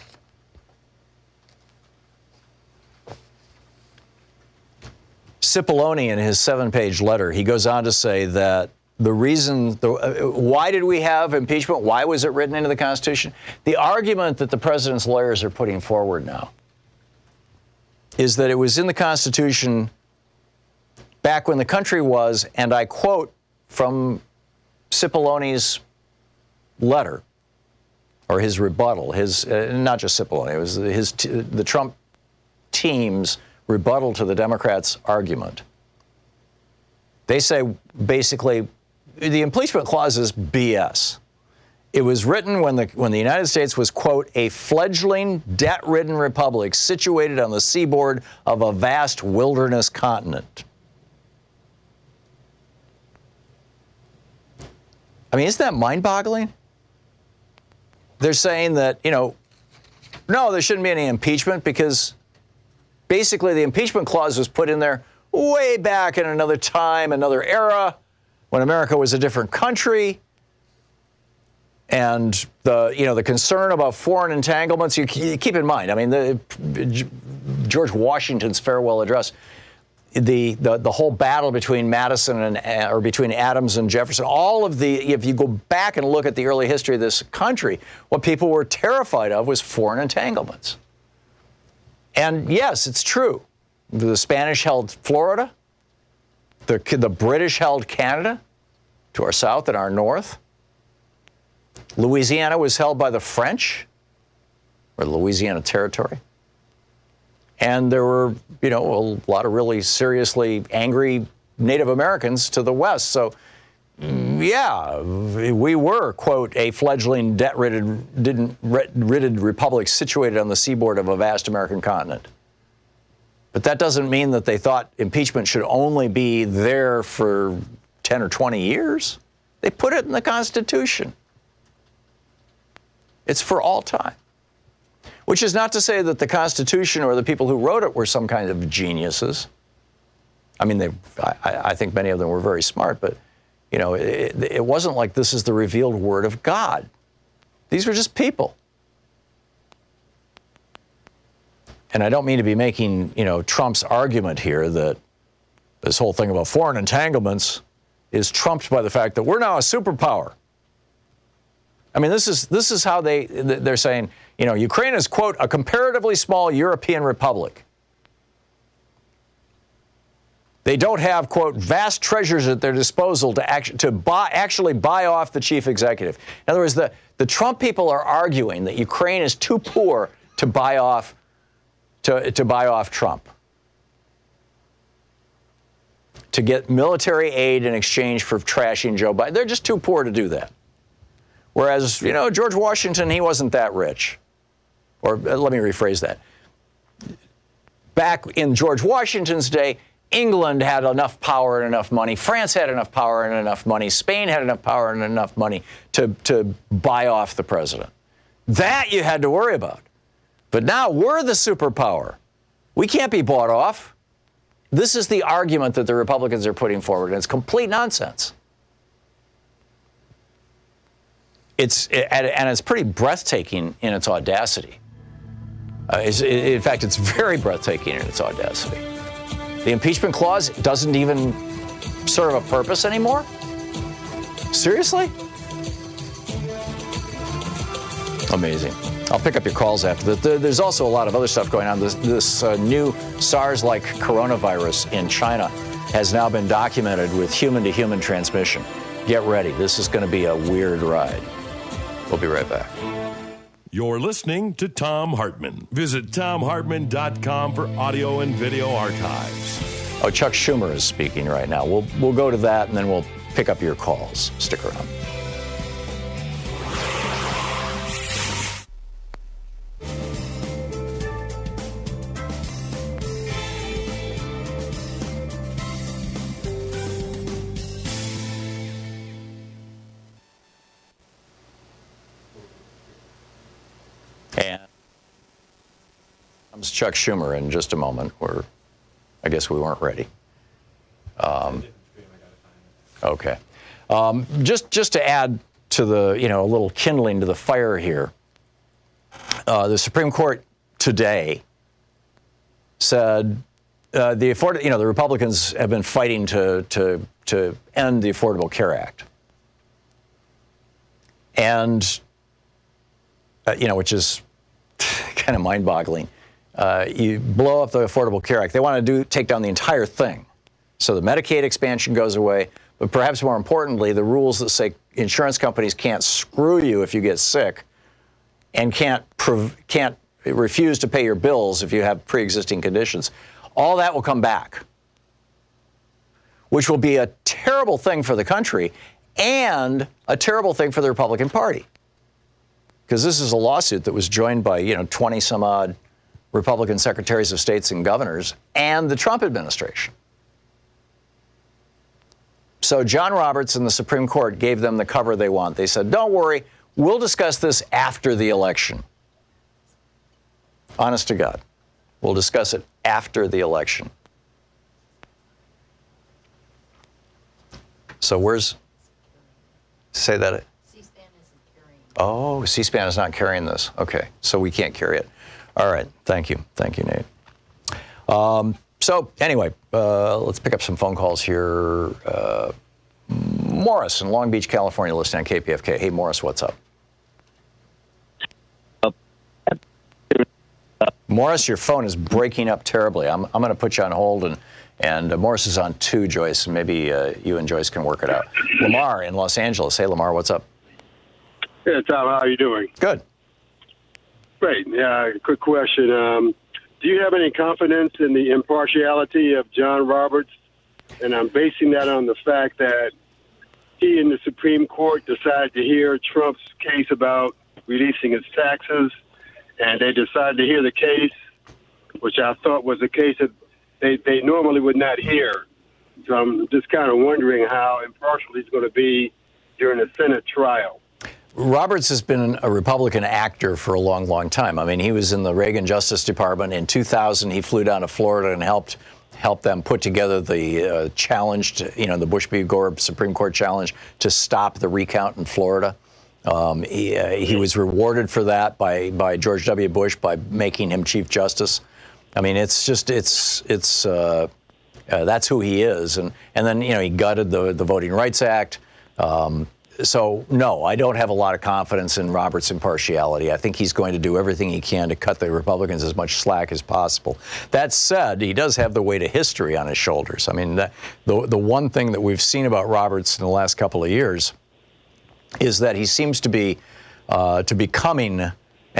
Cipollone, in his 7-page letter, he goes on to say that the reason, why did we have impeachment? Why was it written into the Constitution? The argument that the president's lawyers are putting forward now is that it was in the Constitution back when the country was, and I quote from Cipollone's letter, or his rebuttal, his not just Cipollone, it was the Trump team's rebuttal to the Democrats' argument. They say basically the impeachment clause is BS. It was written when the United States was, quote, a fledgling, debt-ridden republic situated on the seaboard of a vast wilderness continent. I mean, isn't that mind-boggling? They're saying that, no, there shouldn't be any impeachment because basically the impeachment clause was put in there way back in another time, another era, when America was a different country. And the concern about foreign entanglements, you keep in mind, I mean, George Washington's farewell address, the whole battle between between Adams and Jefferson, if you go back and look at the early history of this country, what people were terrified of was foreign entanglements. And yes, it's true. The Spanish held Florida. The British held Canada to our south and our north. Louisiana was held by the French, or the Louisiana Territory. And there were, a lot of really seriously angry Native Americans to the west. So, yeah, we were, quote, a fledgling, debt-ridden republic situated on the seaboard of a vast American continent. But that doesn't mean that they thought impeachment should only be there for 10 or 20 years. They put it in the Constitution. It's for all time. Which is not to say that the Constitution or the people who wrote it were some kind of geniuses. I mean, I think many of them were very smart, but, it wasn't like this is the revealed word of God. These were just people. And I don't mean to be making, Trump's argument here that this whole thing about foreign entanglements is trumped by the fact that we're now a superpower. I mean, this is how they're saying, Ukraine is, quote, a comparatively small European republic. They don't have, quote, vast treasures at their disposal to actually buy off the chief executive. In other words, the Trump people are arguing that Ukraine is too poor to buy off Trump, to get military aid in exchange for trashing Joe Biden. They're just too poor to do that. Whereas, George Washington, he wasn't that rich. Or let me rephrase that. Back in George Washington's day, England had enough power and enough money. France had enough power and enough money. Spain had enough power and enough money to buy off the president. That you had to worry about. But now we're the superpower. We can't be bought off. This is the argument that the Republicans are putting forward, and it's complete nonsense. It's pretty breathtaking in its audacity. In fact, it's very breathtaking in its audacity. The impeachment clause doesn't even serve a purpose anymore? Seriously? Amazing. I'll pick up your calls after that. There's also a lot of other stuff going on. This new SARS-like coronavirus in China has now been documented with human-to-human transmission. Get ready. This is going to be a weird ride. We'll be right back. You're listening to Thom Hartmann. Visit thomhartmann.com for audio and video archives. Oh, Chuck Schumer is speaking right now. We'll go to that, and then we'll pick up your calls. Stick around. And comes Chuck Schumer in just a moment. I guess we weren't ready. Okay. Just to add to the, a little kindling to the fire here. The Supreme Court today said the Republicans have been fighting to end the Affordable Care Act. And which is kind of mind-boggling. You blow up the Affordable Care Act. They want to take down the entire thing. So the Medicaid expansion goes away, but perhaps more importantly, the rules that say insurance companies can't screw you if you get sick and can't refuse to pay your bills if you have pre-existing conditions, all that will come back, which will be a terrible thing for the country and a terrible thing for the Republican Party. Because this is a lawsuit that was joined by, 20 some odd Republican secretaries of states and governors and the Trump administration. So John Roberts and the Supreme Court gave them the cover they want. They said, don't worry, we'll discuss this after the election. Honest to God, we'll discuss it after the election. So say that. C-SPAN isn't carrying it. Oh, C-SPAN is not carrying this. Okay, so we can't carry it. All right, thank you, Nate. So anyway, let's pick up some phone calls here. Morris in Long Beach, California, listening on KPFK. Hey, Morris, what's up? Morris, your phone is breaking up terribly. I'm going to put you on hold, and Morris is on 2, Joyce. Maybe you and Joyce can work it out. Lamar in Los Angeles. Hey, Lamar, what's up? Yeah, Tom, how are you doing? Good. Great. Yeah, quick question. Do you have any confidence in the impartiality of John Roberts? And I'm basing that on the fact that he and the Supreme Court decided to hear Trump's case about releasing his taxes, and they decided to hear the case, which I thought was a case that they normally would not hear. So I'm just kind of wondering how impartial he's going to be during the Senate trial. Roberts has been a Republican actor for a long, long time. I mean, he was in the Reagan Justice Department. In 2000, he flew down to Florida and helped them put together the challenge to, the Bush v. Gore Supreme Court challenge to stop the recount in Florida. He was rewarded for that by George W. Bush by making him Chief Justice. I mean, it's that's who he is. And then, he gutted the Voting Rights Act. So, no, I don't have a lot of confidence in Roberts' impartiality. I think he's going to do everything he can to cut the Republicans as much slack as possible. That said, he does have the weight of history on his shoulders. I mean, the one thing that we've seen about Roberts in the last couple of years is that he seems to be becoming an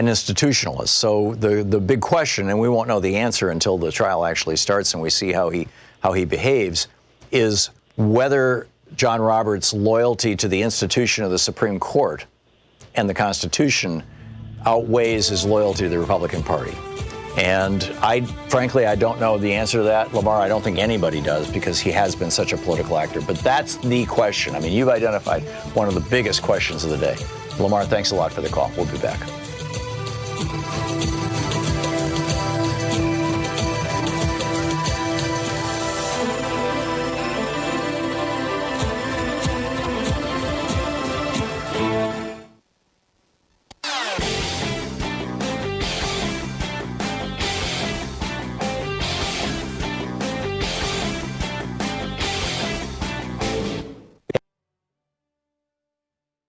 institutionalist. So the big question, and we won't know the answer until the trial actually starts and we see how he behaves, is whether John Roberts' loyalty to the institution of the Supreme Court and the Constitution outweighs his loyalty to the Republican Party. And frankly, I don't know the answer to that. Lamar, I don't think anybody does because he has been such a political actor. But that's the question. I mean, you've identified one of the biggest questions of the day. Lamar, thanks a lot for the call. We'll be back.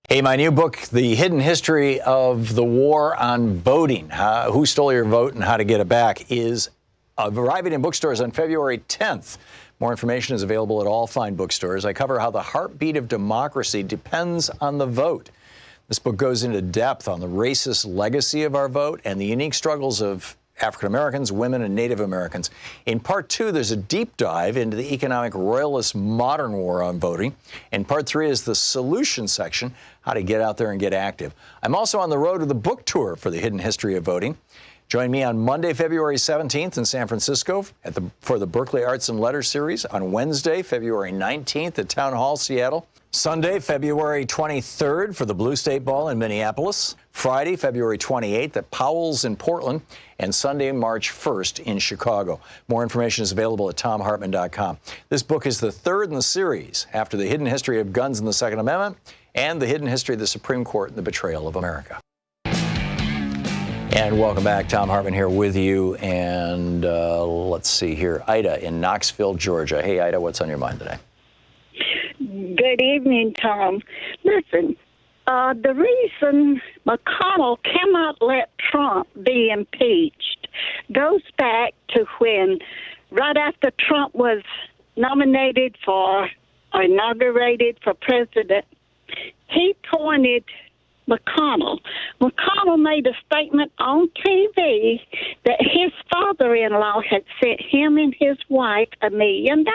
Hey, my new book, The Hidden History of the War on Voting, Who Stole Your Vote and How to Get It Back, is arriving in bookstores on February 10th. More information is available at all fine bookstores. I cover how the heartbeat of democracy depends on the vote. This book goes into depth on the racist legacy of our vote and the unique struggles of African Americans, women, and Native Americans. In part 2, there's a deep dive into the economic royalist modern war on voting. And part 3 is the solution section, how to get out there and get active. I'm also on the road to the book tour for The Hidden History of Voting. Join me on Monday, February 17th in San Francisco for the Berkeley Arts and Letters series, on Wednesday, February 19th at Town Hall, Seattle, Sunday, February 23rd for the Blue State Ball in Minneapolis, Friday, February 28th at Powell's in Portland, and Sunday, March 1st in Chicago. More information is available at thomhartmann.com. This book is the third in the series after The Hidden History of Guns and the Second Amendment and The Hidden History of the Supreme Court and the Betrayal of America. And welcome back. Thom Hartmann here with you. And let's see here. Ida in Knoxville, Georgia. Hey, Ida, what's on your mind today? Good evening, Tom. Listen, the reason McConnell cannot let Trump be impeached goes back to when, right after Trump was inaugurated for president, he pointed McConnell. McConnell made a statement on TV that his father-in-law had sent him and his wife $1 million.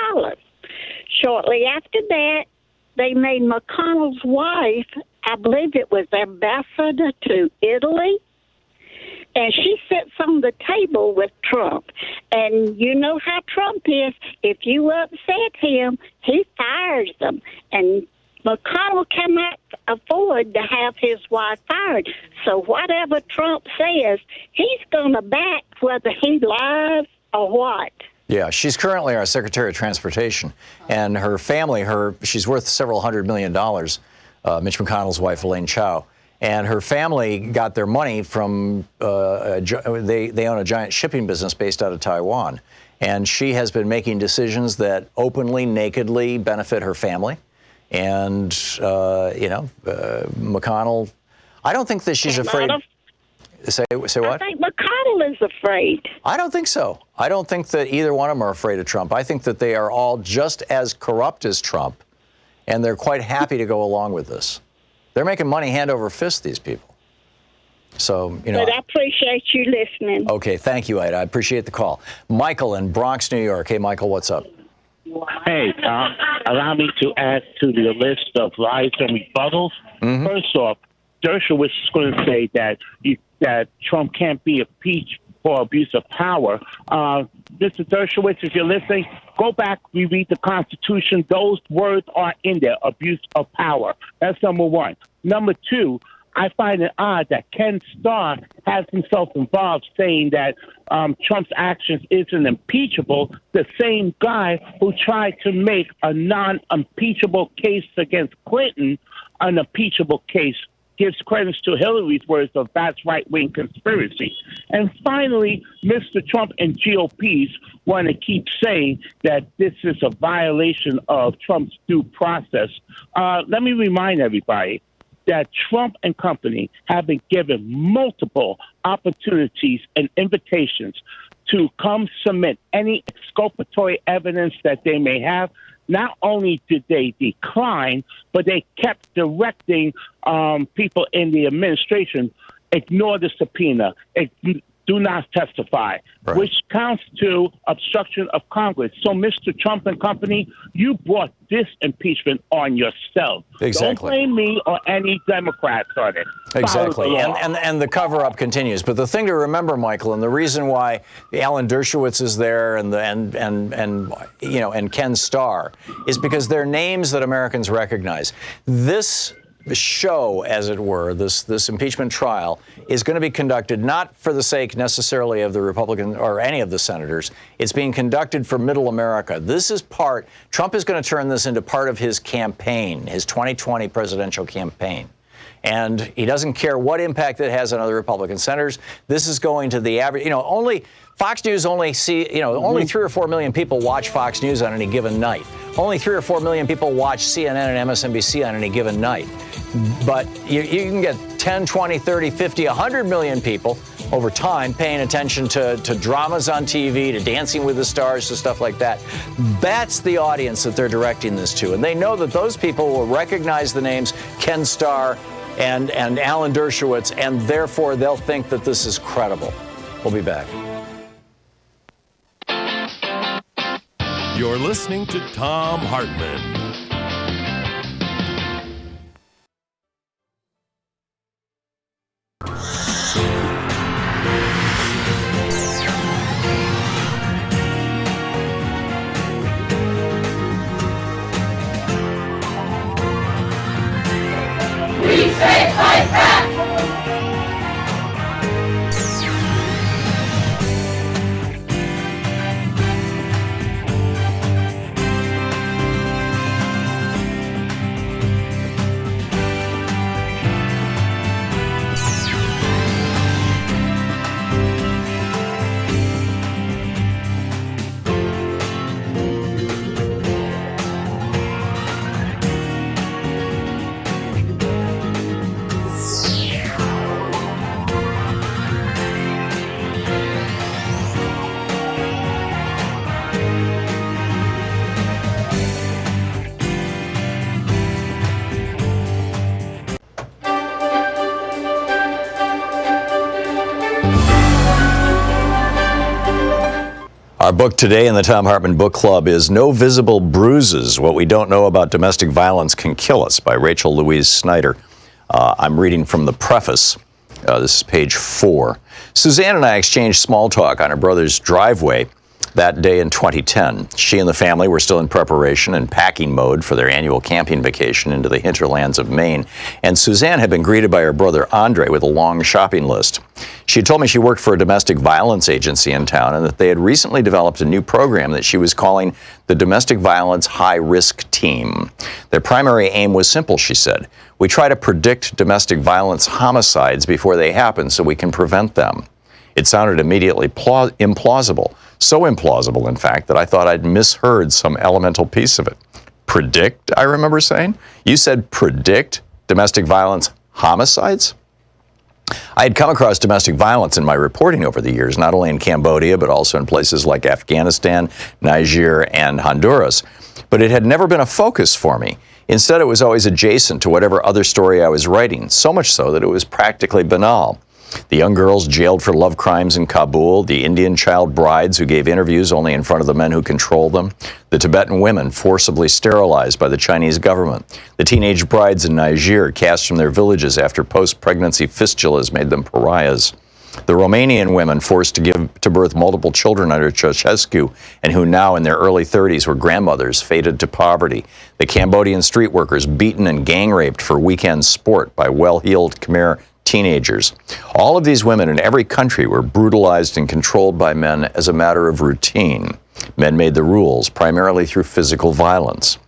Shortly after that, they made McConnell's wife, I believe it was ambassador to Italy, and she sits on the table with Trump. And you know how Trump is. If you upset him, he fires them. And McConnell cannot afford to have his wife fired. So whatever Trump says, he's going to back whether he lies or what. Yeah, she's currently our Secretary of Transportation, and her family, she's worth several $100 million, Mitch McConnell's wife, Elaine Chao, and her family got their money from, they own a giant shipping business based out of Taiwan, and she has been making decisions that openly, nakedly benefit her family, and, McConnell, I don't think that she's afraid. Say what? I think McConnell is afraid. I don't think so. I don't think that either one of them are afraid of Trump. I think that they are all just as corrupt as Trump, and they're quite happy to go along with this. They're making money hand over fist, these people. So, But I appreciate you listening. Okay, thank you, Ida. I appreciate the call. Michael in Bronx, New York. Hey, Michael, what's up? Hey, Tom, allow me to add to the list of lies and rebuttals. Mm-hmm. First off, Dershowitz is going to say that Trump can't be impeached for abuse of power. Mr. Dershowitz, if you're listening, go back, reread the Constitution. Those words are in there, abuse of power. That's number one. Number two, I find it odd that Ken Starr has himself involved saying that Trump's actions isn't impeachable, the same guy who tried to make a non-impeachable case against Clinton an impeachable case gives credence to Hillary's words of that's right-wing conspiracy. And finally, Mr. Trump and GOPs want to keep saying that this is a violation of Trump's due process. Let me remind everybody that Trump and company have been given multiple opportunities and invitations to come submit any exculpatory evidence that they may have. Not only did they decline, but they kept directing people in the administration, ignore the subpoena, do not testify, right, which counts to obstruction of Congress. So, Mr. Trump and company, you brought this impeachment on yourself. Exactly. Don't blame me or any Democrats on it. Exactly, and the cover-up continues. But the thing to remember, Michael, and the reason why Alan Dershowitz is there and Ken Starr is because they're names that Americans recognize. This show, as it were, this impeachment trial is going to be conducted not for the sake necessarily of the Republican or any of the senators. It's being conducted for middle America. This is Trump is going to turn this into part of his campaign, his 2020 presidential campaign. And he doesn't care what impact it has on other Republican senators. This is going to the average, only Fox News only 3 or 4 million people watch Fox News on any given night. Only 3 or 4 million people watch CNN and MSNBC on any given night. But you can get 10, 20, 30, 50, 100 million people over time paying attention to dramas on TV, to Dancing with the Stars, to stuff like that. That's the audience that they're directing this to. And they know that those people will recognize the names Ken Starr and Alan Dershowitz, and therefore they'll think that this is credible. We'll be back. You're listening to Thom Hartmann. We say fight back! Our book today in the Thom Hartmann Book Club is No Visible Bruises, What We Don't Know About Domestic Violence Can Kill Us by Rachel Louise Snyder. I'm reading from the preface. This is page 4. Suzanne and I exchanged small talk on her brother's driveway that day in 2010. She and the family were still in preparation and packing mode for their annual camping vacation into the hinterlands of Maine, and Suzanne had been greeted by her brother Andre with a long shopping list. She had told me she worked for a domestic violence agency in town and that they had recently developed a new program that she was calling the Domestic Violence High Risk Team. Their primary aim was simple, she said. We try to predict domestic violence homicides before they happen so we can prevent them. It sounded immediately implausible. So implausible, in fact, that I thought I'd misheard some elemental piece of it. Predict, I remember saying? You said predict domestic violence homicides? I had come across domestic violence in my reporting over the years, not only in Cambodia, but also in places like Afghanistan, Niger, and Honduras. But it had never been a focus for me. Instead, it was always adjacent to whatever other story I was writing, so much so that it was practically banal. The young girls jailed for love crimes in Kabul, the Indian child brides who gave interviews only in front of the men who controlled them, the Tibetan women forcibly sterilized by the Chinese government, the teenage brides in Niger cast from their villages after post-pregnancy fistulas made them pariahs, the Romanian women forced to give to birth multiple children under Ceausescu and who now in their early 30s were grandmothers fated to poverty, the Cambodian street workers beaten and gang-raped for weekend sport by well-heeled Khmer teenagers. All of these women in every country were brutalized and controlled by men as a matter of routine. Men made the rules, primarily through physical violence.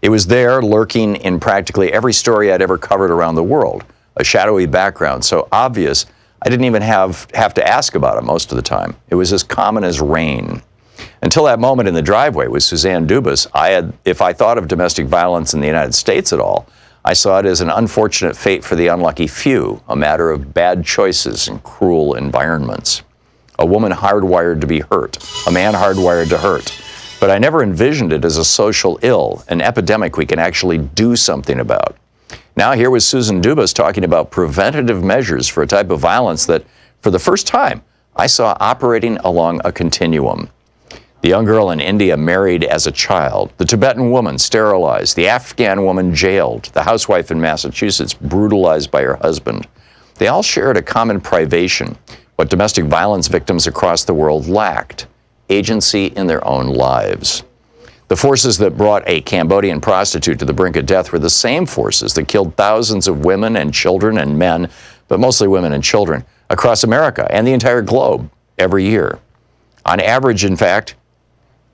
It was there, lurking in practically every story I'd ever covered around the world, a shadowy background so obvious I didn't even have to ask about it most of the time. It was as common as rain. Until that moment in the driveway with Suzanne Dubas, if I thought of domestic violence in the United States at all, I saw it as an unfortunate fate for the unlucky few, a matter of bad choices and cruel environments. A woman hardwired to be hurt, a man hardwired to hurt. But I never envisioned it as a social ill, an epidemic we can actually do something about. Now here was Susan Dubas talking about preventative measures for a type of violence that, for the first time, I saw operating along a continuum. The young girl in India married as a child, the Tibetan woman sterilized, the Afghan woman jailed, the housewife in Massachusetts brutalized by her husband. They all shared a common privation, what domestic violence victims across the world lacked, agency in their own lives. The forces that brought a Cambodian prostitute to the brink of death were the same forces that killed thousands of women and children and men, but mostly women and children, across America and the entire globe every year. An average, in fact,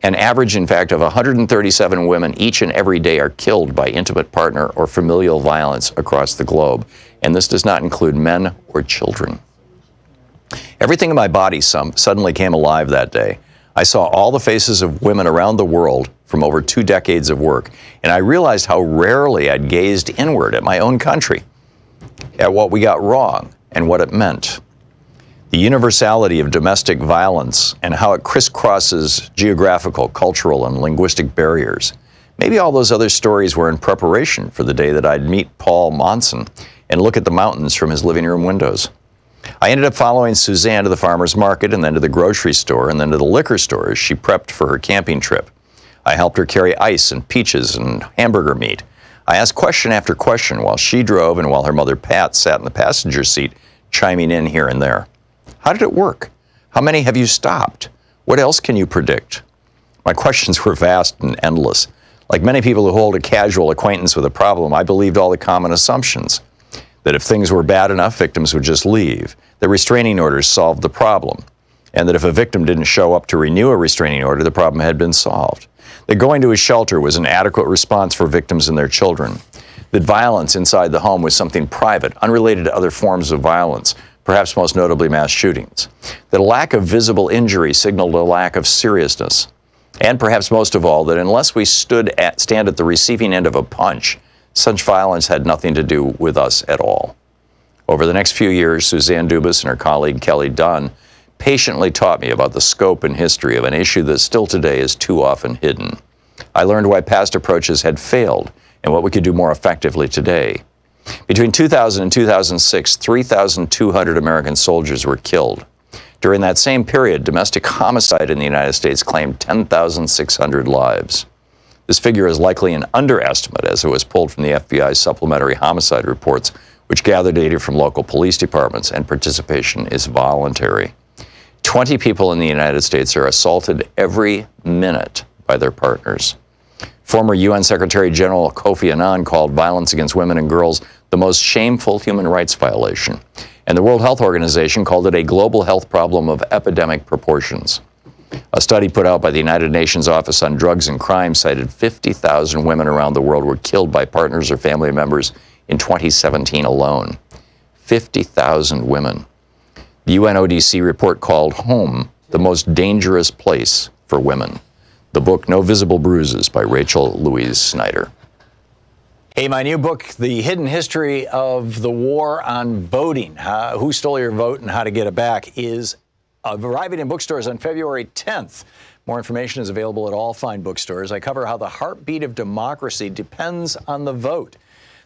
of 137 women each and every day are killed by intimate partner or familial violence across the globe, and this does not include men or children. Everything in my body suddenly came alive that day. I saw all the faces of women around the world from over 2 decades of work, and I realized how rarely I'd gazed inward at my own country, at what we got wrong and what it meant. The universality of domestic violence and how it crisscrosses geographical, cultural, and linguistic barriers. Maybe all those other stories were in preparation for the day that I'd meet Paul Monson and look at the mountains from his living room windows. I ended up following Suzanne to the farmer's market and then to the grocery store and then to the liquor store as she prepped for her camping trip. I helped her carry ice and peaches and hamburger meat. I asked question after question while she drove and while her mother Pat sat in the passenger seat, chiming in here and there. How did it work? How many have you stopped? What else can you predict? My questions were vast and endless. Like many people who hold a casual acquaintance with a problem, I believed all the common assumptions. That if things were bad enough, victims would just leave. That restraining orders solved the problem. And that if a victim didn't show up to renew a restraining order, the problem had been solved. That going to a shelter was an adequate response for victims and their children. That violence inside the home was something private, unrelated to other forms of violence, perhaps most notably mass shootings. That a lack of visible injury signaled a lack of seriousness. And perhaps most of all, that unless we stand at the receiving end of a punch, such violence had nothing to do with us at all. Over the next few years, Suzanne Dubas and her colleague Kelly Dunn patiently taught me about the scope and history of an issue that still today is too often hidden. I learned why past approaches had failed and what we could do more effectively today. Between 2000 and 2006, 3,200 American soldiers were killed. During that same period, domestic homicide in the United States claimed 10,600 lives. This figure is likely an underestimate, as it was pulled from the FBI's supplementary homicide reports, which gather data from local police departments, and participation is voluntary. 20 people in the United States are assaulted every minute by their partners. Former UN Secretary General Kofi Annan called violence against women and girls the most shameful human rights violation, and the World Health Organization called it a global health problem of epidemic proportions. A study put out by the United Nations Office on Drugs and Crime cited 50,000 women around the world were killed by partners or family members in 2017 alone. 50,000 women. The UNODC report called Home the most dangerous place for women. The book No Visible Bruises by Rachel Louise Snyder. Hey, my new book, The Hidden History of the War on Voting, Who Stole Your Vote and How to Get It Back, is arriving in bookstores on February 10th. More information is available at all fine bookstores. I cover how the heartbeat of democracy depends on the vote.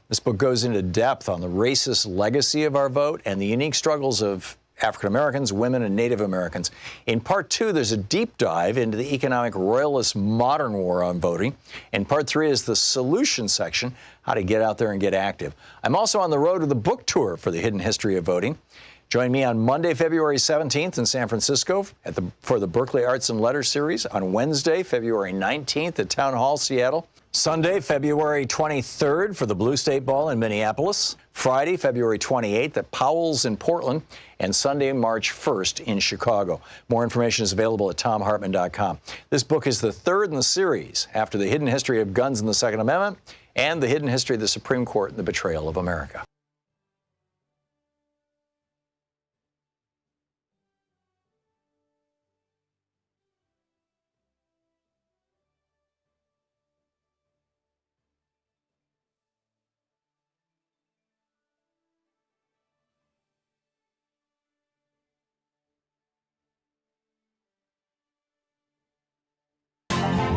This book goes into depth on the racist legacy of our vote and the unique struggles of African Americans, women, and Native Americans. In part 2, there's a deep dive into the economic royalist modern war on voting. And part 3 is the solution section, how to get out there and get active. I'm also on the road to the book tour for The Hidden History of Voting. Join me on Monday, February 17th in San Francisco for the Berkeley Arts and Letters series. On Wednesday, February 19th at Town Hall, Seattle. Sunday, February 23rd for the Blue State Ball in Minneapolis. Friday, February 28th at Powell's in Portland. And Sunday, March 1st in Chicago. More information is available at thomhartmann.com. This book is the third in the series after The Hidden History of Guns and the Second Amendment and The Hidden History of the Supreme Court and the Betrayal of America.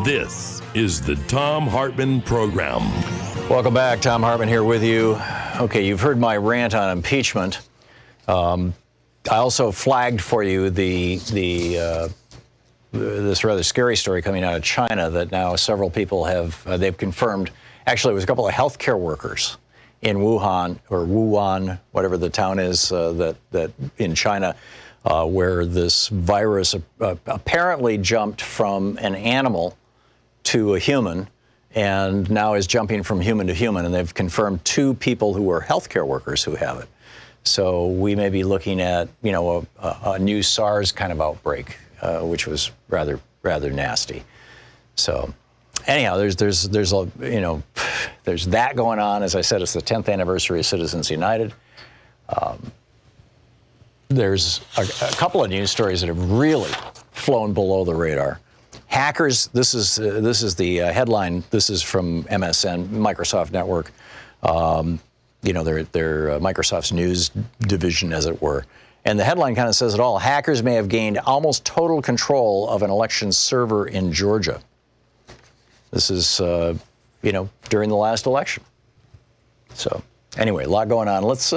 This is the Thom Hartmann Program. Welcome back. Thom Hartmann here with you. Okay, you've heard my rant on impeachment. I also flagged for you this rather scary story coming out of China that now several people they've confirmed. Actually, it was a couple of healthcare workers in Wuhan, or Wuhan, whatever the town is that in China, where this virus apparently jumped from an animal to a human, and now is jumping from human to human, and they've confirmed 2 people who are healthcare workers who have it. So we may be looking at, a new SARS kind of outbreak, which was rather nasty. So anyhow, there's that going on. As I said, it's the 10th anniversary of Citizens United. There's a couple of news stories that have really flown below the radar. Hackers, this is the headline. This is from MSN, Microsoft Network, their Microsoft's news division, as it were. And the headline kind of says it all. Hackers may have gained almost total control of an election server in Georgia. This is, during the last election. So anyway, a lot going on. Let's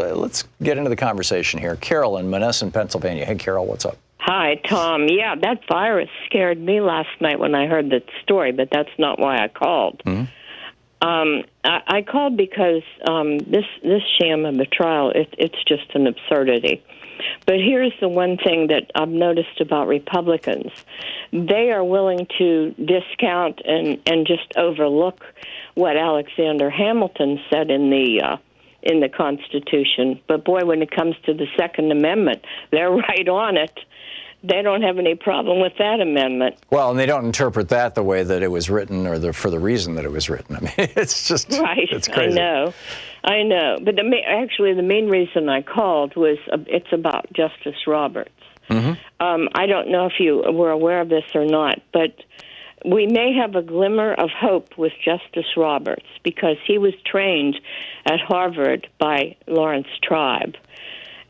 get into the conversation here. Carol in Monessen, Pennsylvania. Hey, Carol, what's up? Hi, Tom. Yeah, that virus scared me last night when I heard that story, but that's not why I called. Mm-hmm. I called because this sham of a trial, it's just an absurdity. But here's the one thing that I've noticed about Republicans. They are willing to discount and just overlook what Alexander Hamilton said in the Constitution. But boy, when it comes to the Second Amendment, they're right on it. They don't have any problem with that amendment. Well, and they don't interpret that the way that it was written, or for the reason that it was written. I mean, it's just right. It's crazy. I know. But the main reason I called was it's about Justice Roberts. Mm-hmm. I don't know if you were aware of this or not, but we may have a glimmer of hope with Justice Roberts because he was trained at Harvard by Lawrence Tribe,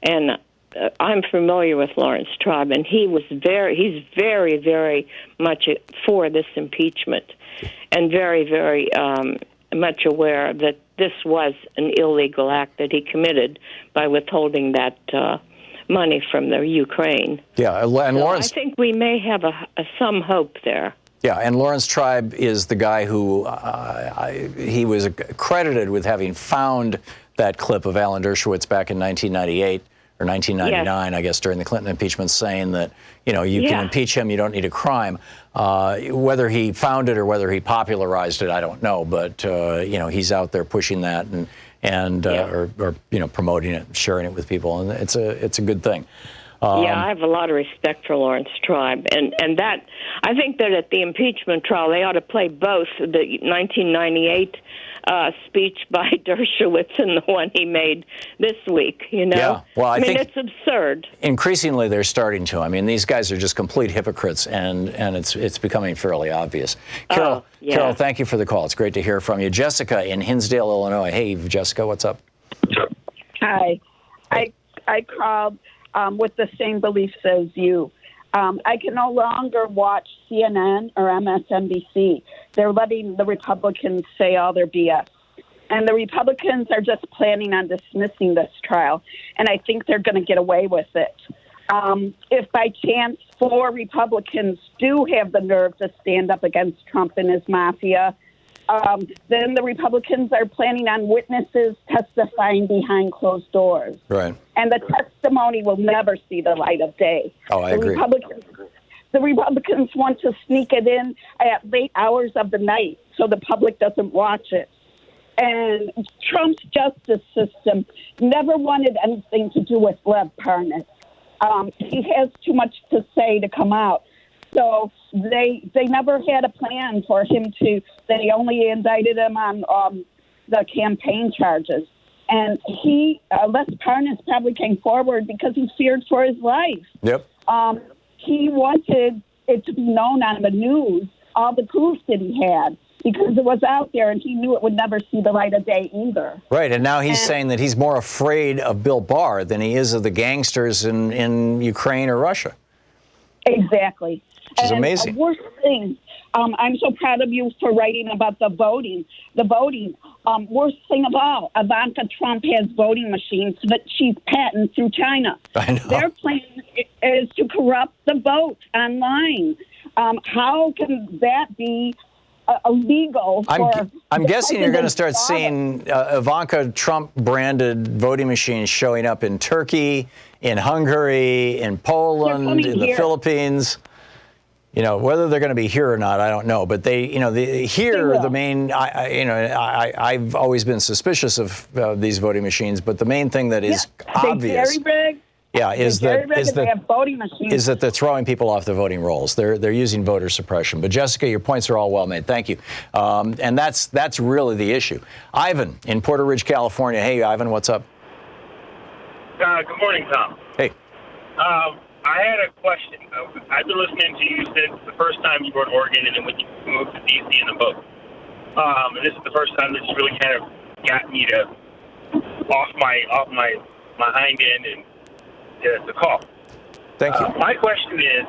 and I'm familiar with Lawrence Tribe, and he's very, very much for this impeachment, and very, very much aware that this was an illegal act that he committed by withholding that money from the Ukraine. Yeah, and So Lawrence. I think we may have some hope there. Yeah, and Lawrence Tribe is the guy who he was credited with having found that clip of Alan Dershowitz back in 1998 or 1999, yes. I guess, during the Clinton impeachment, saying that, you know, you can impeach him, you don't need a crime. Whether he found it or whether he popularized it, I don't know. But, you know, he's out there pushing that and or you know, promoting it, sharing it with people. And it's a good thing. Yeah, I have a lot of respect for Lawrence Tribe, and that I think that at the impeachment trial they ought to play both the 1998 speech by Dershowitz and the one he made this week. You know, yeah. Well, I mean, think it's absurd. Increasingly, they're starting to. I mean, these guys are just complete hypocrites, and it's becoming fairly obvious. Carol, Carol, thank you for the call. It's great to hear from you. Jessica in Hinsdale, Illinois. Hey, Jessica, what's up? Hi, I called. With the same beliefs as you. I can no longer watch CNN or MSNBC. They're letting the Republicans say all their BS. And the Republicans are just planning on dismissing this trial. And I think they're going to get away with it. If by chance 4 Republicans do have the nerve to stand up against Trump and his mafia, then the Republicans are planning on witnesses testifying behind closed doors. Right. And the testimony will never see the light of day. Oh, I agree. The Republicans want to sneak it in at late hours of the night so the public doesn't watch it. And Trump's justice system never wanted anything to do with Lev Parnas. He has too much to say to come out. So they never had a plan for him to. They only indicted him on the campaign charges, and Les Parnas probably came forward because he feared for his life. Yep. He wanted it to be known on the news all the proof that he had because it was out there, and he knew it would never see the light of day either. Right, and now he's saying that he's more afraid of Bill Barr than he is of the gangsters in Ukraine or Russia. Exactly. Which is amazing. The worst thing, I'm so proud of you for writing about the voting. Worst thing of all, Ivanka Trump has voting machines that she's patented through China. I know. Their plan is to corrupt the vote online. How can that be illegal? I'm guessing you're going to start seeing Ivanka Trump-branded voting machines showing up in Turkey, in Hungary, in Poland, in the Philippines. You know, whether they're going to be here or not, I don't know. But the main, I've always been suspicious of these voting machines. But the main thing that is obvious, is that they're throwing people off the voting rolls. They're using voter suppression. But Jessica, your points are all well made. Thank you. And that's really the issue. Ivan in Porter Ridge, California. Hey, Ivan, what's up? Good morning, Tom. Hey. I had a question. I've been listening to you since the first time you were in Oregon and then when you moved to D.C. in the boat. And this is the first time that's really kind of got me to off my hind end and to call. Thank you. My question is,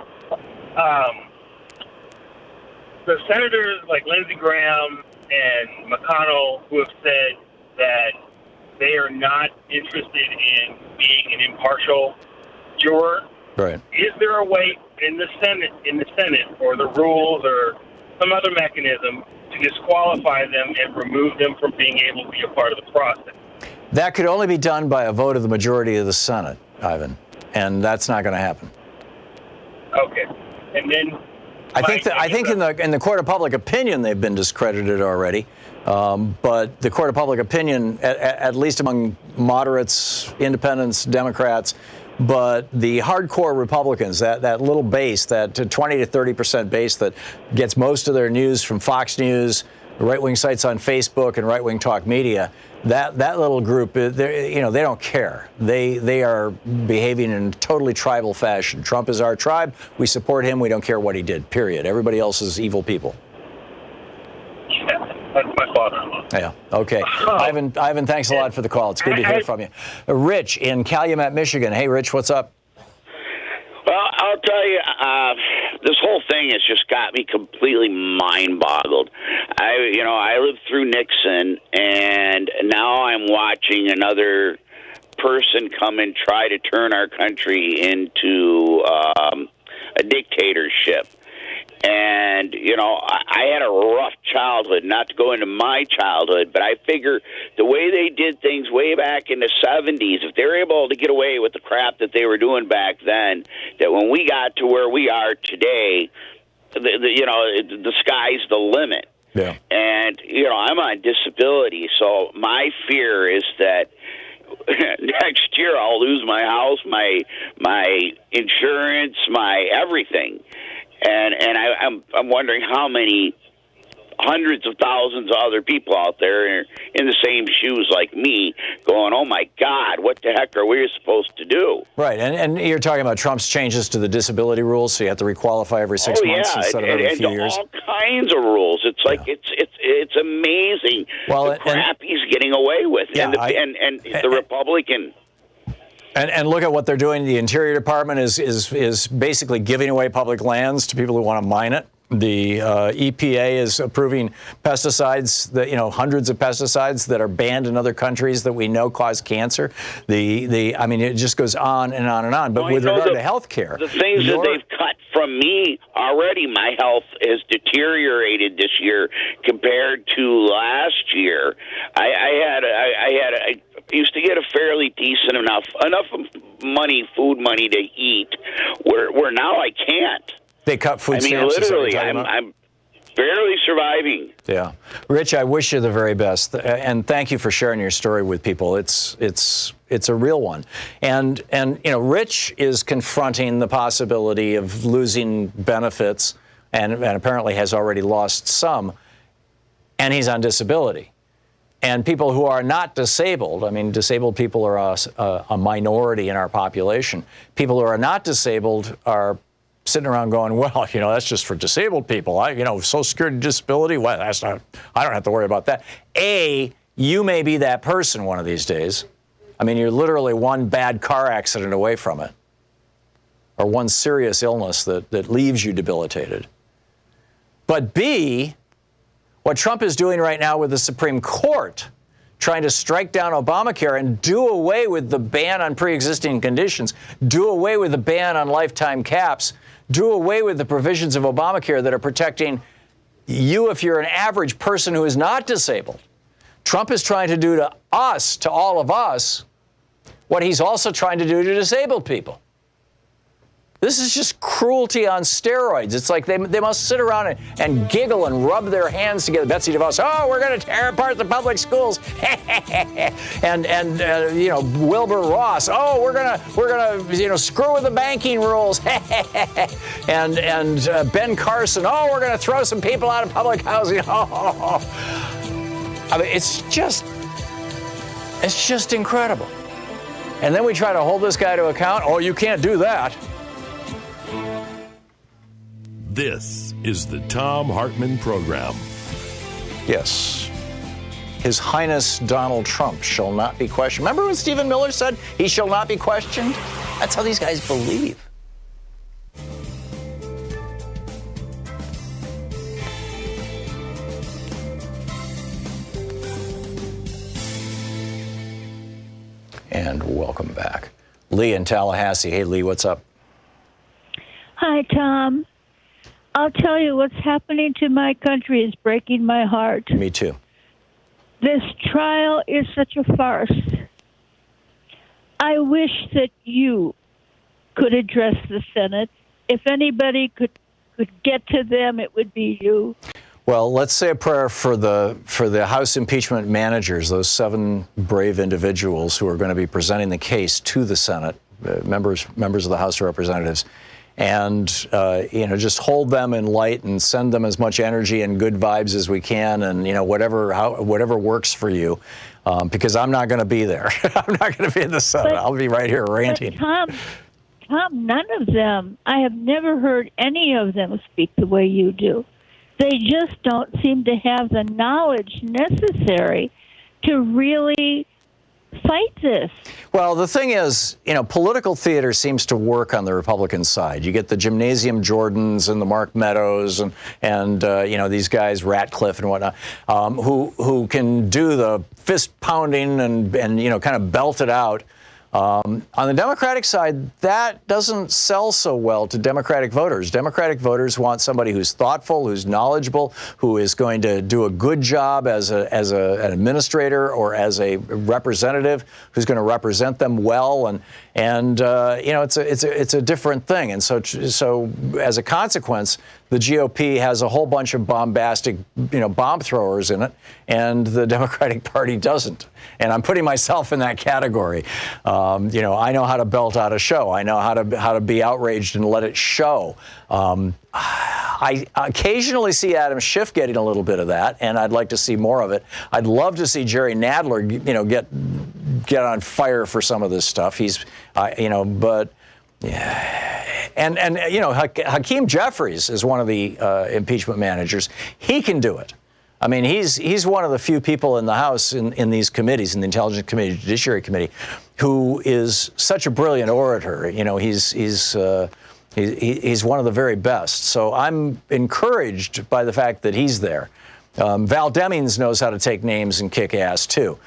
the senators like Lindsey Graham and McConnell who have said that they are not interested in being an impartial juror. Right. Is there a way in the Senate, or the rules, or some other mechanism to disqualify them and remove them from being able to be a part of the process? That could only be done by a vote of the majority of the Senate, Ivan, and that's not going to happen. Okay, and then I think in the court of public opinion they've been discredited already, but the court of public opinion, at least among moderates, independents, Democrats. But the hardcore Republicans, that little base, that 20 to 30% base that gets most of their news from Fox News, right-wing sites on Facebook, and right-wing talk media, that little group, they don't care. They are behaving in totally tribal fashion. Trump is our tribe. We support him. We don't care what he did, period. Everybody else is evil people. That's my father-in-law. Yeah, okay. Ivan, thanks a lot for the call. It's good to hear from you. Rich in Calumet, Michigan. Hey, Rich, what's up? Well, I'll tell you, this whole thing has just got me completely mind-boggled. I lived through Nixon, and now I'm watching another person come and try to turn our country into a dictatorship. And, you know, I had a rough childhood, not to go into my childhood, but I figure the way they did things way back in the 70s, if they're able to get away with the crap that they were doing back then, that when we got to where we are today, the sky's the limit. Yeah. And, you know, I'm on disability, so my fear is that next year I'll lose my house, my insurance, my everything. And I'm wondering how many hundreds of thousands of other people out there are in the same shoes like me going, oh, my God, what the heck are we supposed to do? Right, and you're talking about Trump's changes to the disability rules, so you have to requalify every 6 months instead of every few years. All kinds of rules. It's like it's amazing the crap he's getting away with. Yeah, and the Republican... And look at what they're doing. The Interior Department is basically giving away public lands to people who want to mine it. The EPA is approving pesticides, hundreds of pesticides that are banned in other countries that we know cause cancer. I mean, it just goes on and on and on. But with regard to health care, the things that they've cut from me already, my health has deteriorated this year compared to last year. I used to get a fairly decent enough money, food money to eat, where now I can't. They cut food stamps. Literally, I'm barely surviving. Yeah, Rich, I wish you the very best, and thank you for sharing your story with people. It's a real one, and Rich is confronting the possibility of losing benefits, and apparently has already lost some, and he's on disability. And people who are not disabled, I mean, disabled people are a minority in our population. People who are not disabled are sitting around going, well, that's just for disabled people. Social Security disability, well, I don't have to worry about that. You may be that person one of these days. I mean, you're literally one bad car accident away from it, or one serious illness that leaves you debilitated. But B, what Trump is doing right now with the Supreme Court, trying to strike down Obamacare and do away with the ban on pre-existing conditions, do away with the ban on lifetime caps, do away with the provisions of Obamacare that are protecting you if you're an average person who is not disabled. Trump is trying to do to us, to all of us, what he's also trying to do to disabled people. This is just cruelty on steroids. It's like they must sit around and giggle and rub their hands together. Betsy DeVos, oh, we're going to tear apart the public schools. and Wilbur Ross, oh, we're gonna screw with the banking rules. and Ben Carson, oh, we're going to throw some people out of public housing. I mean, it's just incredible. And then we try to hold this guy to account. Oh, you can't do that. This is the Thom Hartmann Program. Yes. His Highness Donald Trump shall not be questioned. Remember when Stephen Miller said he shall not be questioned? That's how these guys believe. And welcome back. Lee in Tallahassee. Hey, Lee, what's up? Hi, Tom. I'll tell you, what's happening to my country is breaking my heart. Me too. This trial is such a farce. I wish that you could address the Senate. If anybody could get to them, it would be you. Well, let's say a prayer for the House impeachment managers, those 7 brave individuals who are going to be presenting the case to the Senate, members of the House of Representatives. And, just hold them in light and send them as much energy and good vibes as we can, and, whatever works for you, because I'm not going to be there. I'm not going to be in the Senate. I'll be right here ranting. Tom, none of them, I have never heard any of them speak the way you do. They just don't seem to have the knowledge necessary to really fight this. Well, the thing is, political theater seems to work on the Republican side. You get the Gymnasium Jordans and the Mark Meadows and these guys, Ratcliffe and whatnot, who can do the fist pounding and kind of belt it out. On the Democratic side, that doesn't sell so well to Democratic voters. Democratic voters want somebody who's thoughtful, who's knowledgeable, who is going to do a good job as an administrator or as a representative, who's going to represent them well. And it's a different thing. And so as a consequence, the GOP has a whole bunch of bombastic, bomb throwers in it, and the Democratic Party doesn't. And I'm putting myself in that category. I know how to belt out a show. I know how to be outraged and let it show. I occasionally see Adam Schiff getting a little bit of that, and I'd like to see more of it. I'd love to see Jerry Nadler, get on fire for some of this stuff. Hakeem Jeffries is one of the impeachment managers. He can do it. I mean, he's one of the few people in the House in these committees, in the Intelligence Committee, Judiciary Committee, who is such a brilliant orator. He's one of the very best. So I'm encouraged by the fact that he's there. Val Demings knows how to take names and kick ass too.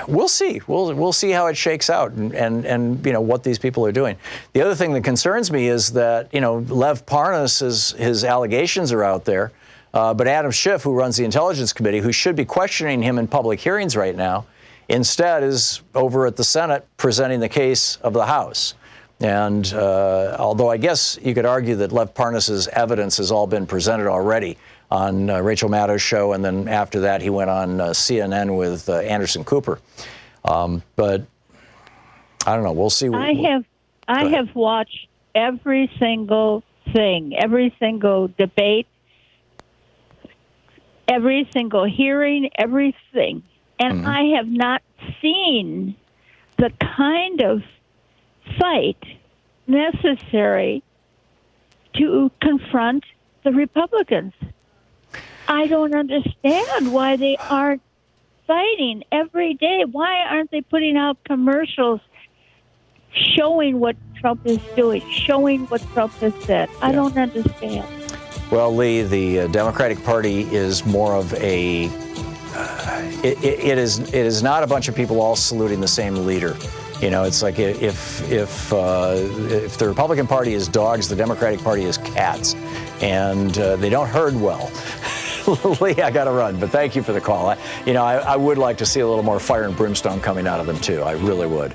We'll see. We'll see how it shakes out and what these people are doing. The other thing that concerns me is that Lev Parnas, his allegations are out there. But Adam Schiff, who runs the Intelligence Committee, who should be questioning him in public hearings right now, instead is over at the Senate presenting the case of the House. And although I guess you could argue that Lev Parnas's evidence has all been presented already on Rachel Maddow's show, and then after that he went on CNN with Anderson Cooper. But I don't know. We'll see. I have watched every single thing, every single debate, every single hearing, everything. And I have not seen the kind of fight necessary to confront the Republicans. I don't understand why they aren't fighting every day. Why aren't they putting out commercials showing what Trump is doing, showing what Trump has said? I don't understand. Well, Lee, the Democratic Party is more of a. It is not a bunch of people all saluting the same leader. It's like if the Republican Party is dogs, the Democratic Party is cats, and they don't herd well. Lee, I got to run, but thank you for the call. I would like to see a little more fire and brimstone coming out of them too. I really would.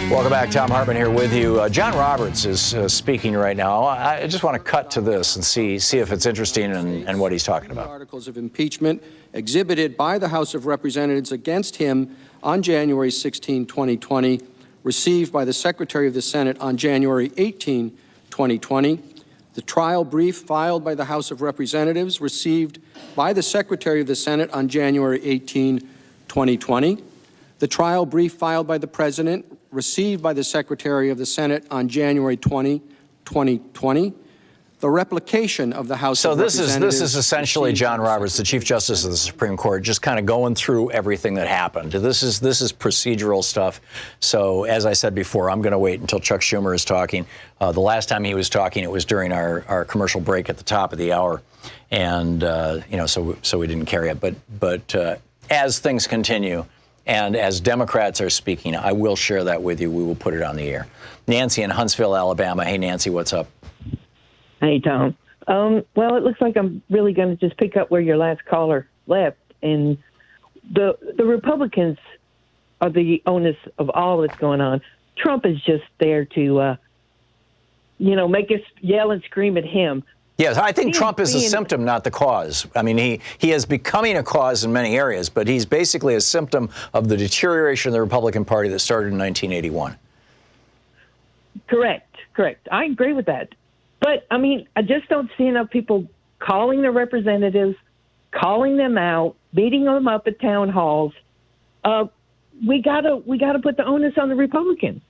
Welcome back. Thom Hartmann here with you. John Roberts is speaking right now. I just want to cut to this and see if it's interesting and what he's talking about. Articles of impeachment exhibited by the House of Representatives against him on January 16, 2020, received by the Secretary of the Senate on January 18, 2020. The trial brief filed by the House of Representatives received by the Secretary of the Senate on January 18, 2020. The trial brief filed by the President received by the Secretary of the Senate on January 20, 2020. The replication of the House of Representatives. So this is essentially John Roberts, the Chief Justice of the Supreme Court, just kind of going through everything that happened. This is procedural stuff. So as I said before, I'm going to wait until Chuck Schumer is talking. The last time he was talking, it was during our commercial break at the top of the hour, and so we didn't carry it. But as things continue. And as Democrats are speaking, I will share that with you. We will put it on the air. Nancy in Huntsville, Alabama. Hey, Nancy, what's up? Hey, Tom. Well, it looks like I'm really going to just pick up where your last caller left. And the Republicans are the onus of all that's going on. Trump is just there to, make us yell and scream at him. Yes, I think Trump is a symptom, not the cause. I mean, he is becoming a cause in many areas, but he's basically a symptom of the deterioration of the Republican Party that started in 1981. Correct. I agree with that. But, I mean, I just don't see enough people calling their representatives, calling them out, beating them up at town halls. We gotta put the onus on the Republicans.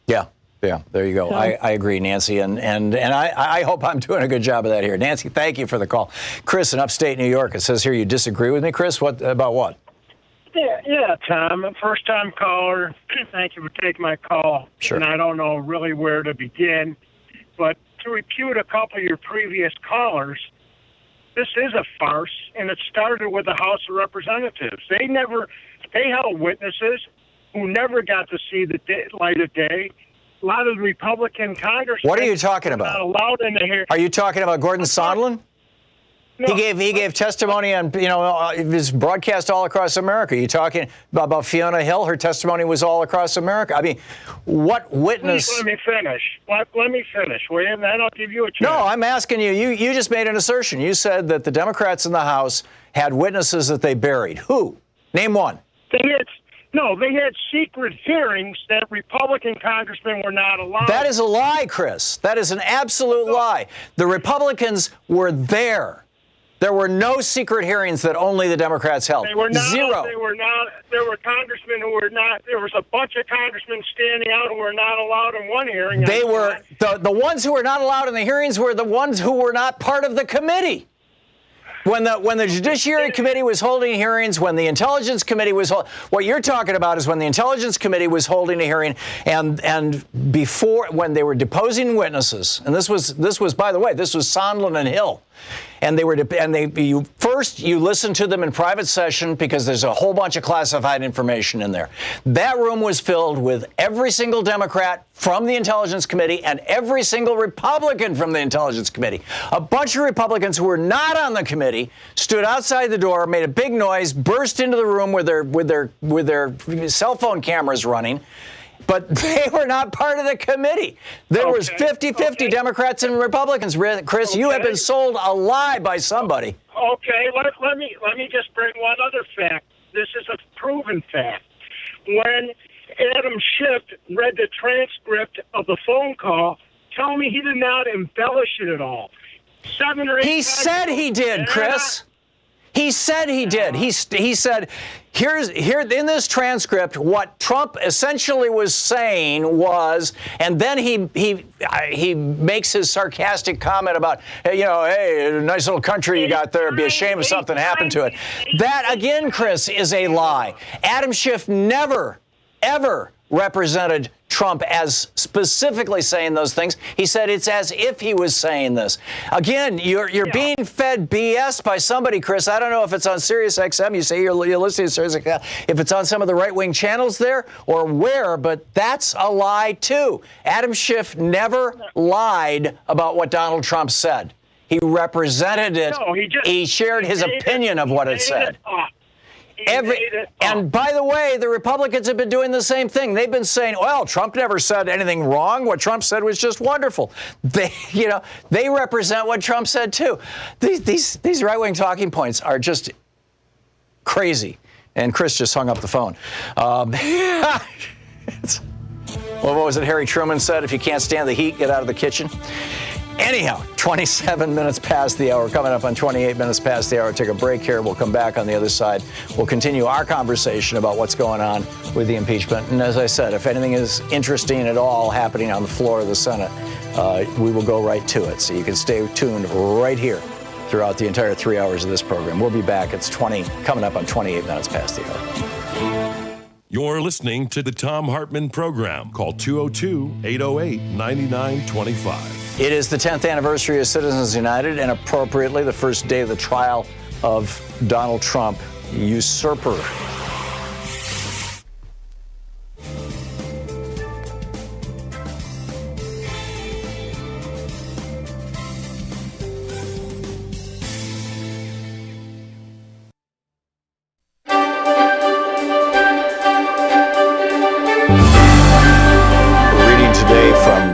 Yeah, there you go. So, I agree, Nancy, and I hope I'm doing a good job of that here. Nancy, thank you for the call. Chris in upstate New York, it says here you disagree with me, Chris. What about what? There, Yeah, Tom, first-time caller. Thank you for taking my call. Sure. And I don't know really where to begin, but to refute a couple of your previous callers, this is a farce, and it started with the House of Representatives. They held witnesses who never got to see the light of day. A lot of the Republican Congress. What are you talking about? Not allowed in the hearing. Are you talking about Gordon Sondland? No. He gave testimony on, his broadcast all across America. You talking about Fiona Hill? Her testimony was all across America. I mean, what witness? Please let me finish. Let me finish, will you? And then I'll give you a chance. No, I'm asking you. You just made an assertion. You said that the Democrats in the House had witnesses that they buried. Who? Name one. They had secret hearings that Republican congressmen were not allowed. That is a lie, Chris. That is an absolute lie. The Republicans were there. There were no secret hearings that only the Democrats held. They were not. Zero. They were not. There were congressmen who were not. There was a bunch of congressmen standing out who were not allowed in one hearing. They were the ones who were not allowed in the hearings were the ones who were not part of the committee. When the Judiciary Committee was holding hearings, when the Intelligence Committee was what you're talking about is when the Intelligence Committee was holding a hearing, and before when they were deposing witnesses, and this was by the way, this was Sondland and Hill. And you listen to them in private session because there's a whole bunch of classified information in there. That room was filled with every single Democrat from the Intelligence Committee and every single Republican from the Intelligence Committee. A bunch of Republicans who were not on the committee stood outside the door, made a big noise, burst into the room with their cell phone cameras running. But they were not part of the committee. There was 50-50 Democrats and Republicans. Chris, you have been sold a lie by somebody. Okay, let me just bring one other fact. This is a proven fact. When Adam Schiff read the transcript of the phone call, tell me he did not embellish it at all. 7 or 8 He said he did, Chris. He said he did. He said, here in this transcript, what Trump essentially was saying was, and then he makes his sarcastic comment about, hey, nice little country you got there. It'd be a shame if something happened to it. That again, Chris, is a lie. Adam Schiff never, ever represented Trump as specifically saying those things. He said it's as if he was saying this. Again, you're being fed BS by somebody, Chris. I don't know if it's on Sirius XM. You say you're listening to Sirius XM. If it's on some of the right-wing channels there or where, but that's a lie too. Adam Schiff never lied about what Donald Trump said. He represented it. No, he shared his opinion of what it said. And by the way, the Republicans have been doing the same thing. They've been saying, well, Trump never said anything wrong. What Trump said was just wonderful. They represent what Trump said too. These right-wing talking points are just crazy. And Chris just hung up the phone. What was it Harry Truman said? If you can't stand the heat, get out of the kitchen. Anyhow, 27 minutes past the hour, coming up on 28 minutes past the hour. Take a break here. We'll come back on the other side. We'll continue our conversation about what's going on with the impeachment. And as I said, if anything is interesting at all happening on the floor of the Senate, we will go right to it. So you can stay tuned right here throughout the entire 3 hours of this program. We'll be back. It's coming up on 28 minutes past the hour. You're listening to the Thom Hartmann Program. Call 202-808-9925. It is the 10th anniversary of Citizens United, and appropriately, the first day of the trial of Donald Trump, usurper.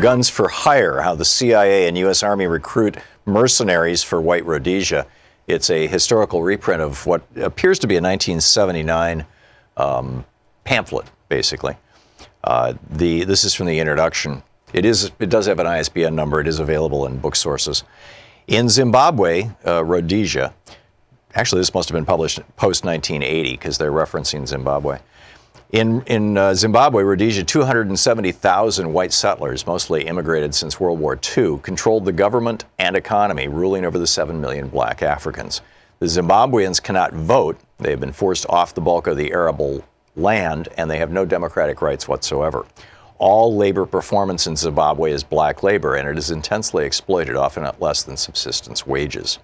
Guns for Hire, how the CIA and U.S. Army recruit mercenaries for white Rhodesia. It's a historical reprint of what appears to be a 1979 pamphlet, basically. This is from the introduction. It does have an ISBN number. It is available in book sources. In Zimbabwe, Rhodesia, actually this must have been published post-1980 because they're referencing Zimbabwe. In Zimbabwe, Rhodesia, 270,000 white settlers, mostly immigrated since World War II, controlled the government and economy, ruling over the 7 million black Africans. The Zimbabweans cannot vote, They have been forced off the bulk of the arable land, and they have no democratic rights whatsoever. All labor performance in Zimbabwe is black labor, and it is intensely exploited, often at less than subsistence wages.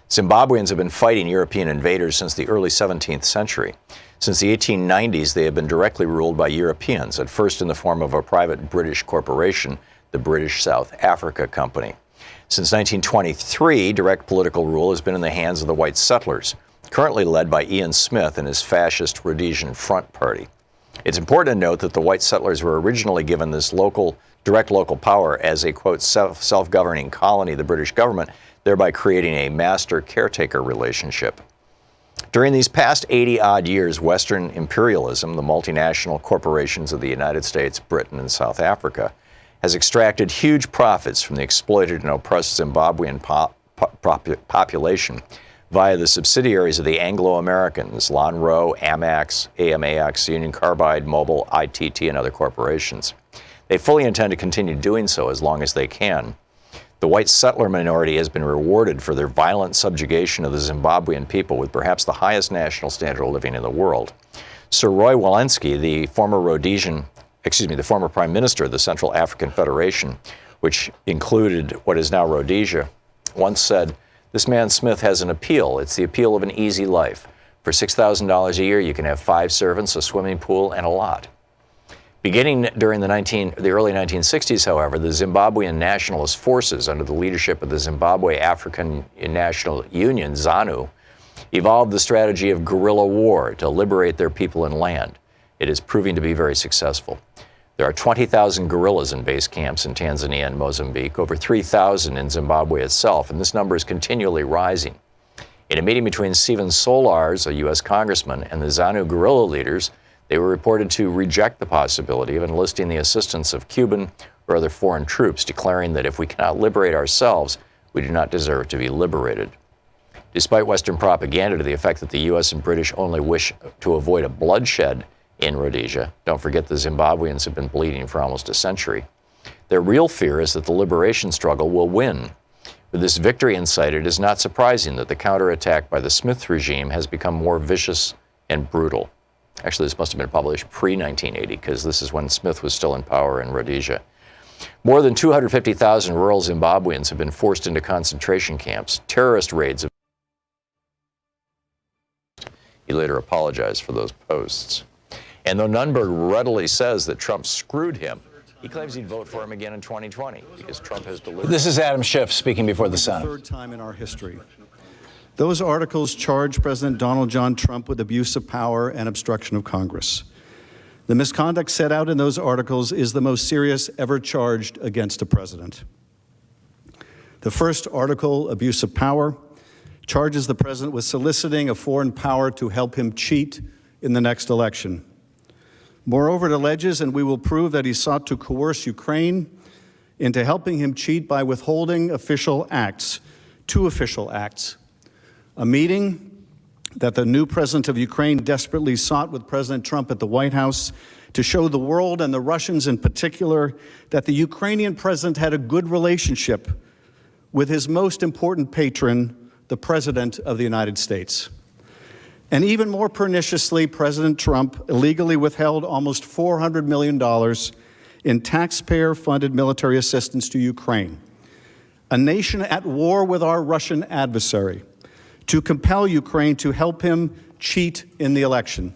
Zimbabweans have been fighting European invaders since the early 17th century. Since the 1890s, they have been directly ruled by Europeans, at first in the form of a private British corporation, the British South Africa Company. Since 1923, direct political rule has been in the hands of the white settlers, currently led by Ian Smith and his fascist Rhodesian Front Party. It's important to note that the white settlers were originally given this direct local power as a, quote, self-governing colony of the British government, thereby creating a master-caretaker relationship. During these past 80-odd years, Western imperialism, the multinational corporations of the United States, Britain, and South Africa, has extracted huge profits from the exploited and oppressed Zimbabwean population via the subsidiaries of the Anglo-Americans, Lonrho, Amax, AMAX, Union Carbide, Mobil, ITT, and other corporations. They fully intend to continue doing so as long as they can. The white settler minority has been rewarded for their violent subjugation of the Zimbabwean people with perhaps the highest national standard of living in the world. Sir Roy Walensky, the former Prime Minister of the Central African Federation, which included what is now Rhodesia, once said, "This man Smith has an appeal. It's the appeal of an easy life. For $6,000 a year, you can have 5 servants, a swimming pool, and a lot." Beginning during the early 1960s, however, the Zimbabwean nationalist forces, under the leadership of the Zimbabwe African National Union, ZANU, evolved the strategy of guerrilla war to liberate their people and land. It is proving to be very successful. There are 20,000 guerrillas in base camps in Tanzania and Mozambique, over 3,000 in Zimbabwe itself, and this number is continually rising. In a meeting between Stephen Solars, a U.S. congressman, and the ZANU guerrilla leaders, they were reported to reject the possibility of enlisting the assistance of Cuban or other foreign troops, declaring that if we cannot liberate ourselves, we do not deserve to be liberated. Despite Western propaganda to the effect that the U.S. and British only wish to avoid a bloodshed in Rhodesia, don't forget the Zimbabweans have been bleeding for almost a century, their real fear is that the liberation struggle will win. With this victory in sight, it is not surprising that the counterattack by the Smith regime has become more vicious and brutal. Actually, this must have been published pre-1980, because this is when Smith was still in power in Rhodesia. More than 250,000 rural Zimbabweans have been forced into concentration camps. Terrorist raids have... He later apologized for those posts. And though Nunberg readily says that Trump screwed him, he claims he'd vote for him again in 2020 because Trump has delivered. This is Adam Schiff speaking before the Senate. The third time in our history. Those articles charge President Donald John Trump with abuse of power and obstruction of Congress. The misconduct set out in those articles is the most serious ever charged against a president. The first article, abuse of power, charges the president with soliciting a foreign power to help him cheat in the next election. Moreover, it alleges, and we will prove, that he sought to coerce Ukraine into helping him cheat by withholding official acts, 2 official acts. A meeting that the new president of Ukraine desperately sought with President Trump at the White House to show the world, and the Russians in particular, that the Ukrainian president had a good relationship with his most important patron, the President of the United States. And even more perniciously, President Trump illegally withheld almost $400 million in taxpayer-funded military assistance to Ukraine, a nation at war with our Russian adversary, to compel Ukraine to help him cheat in the election.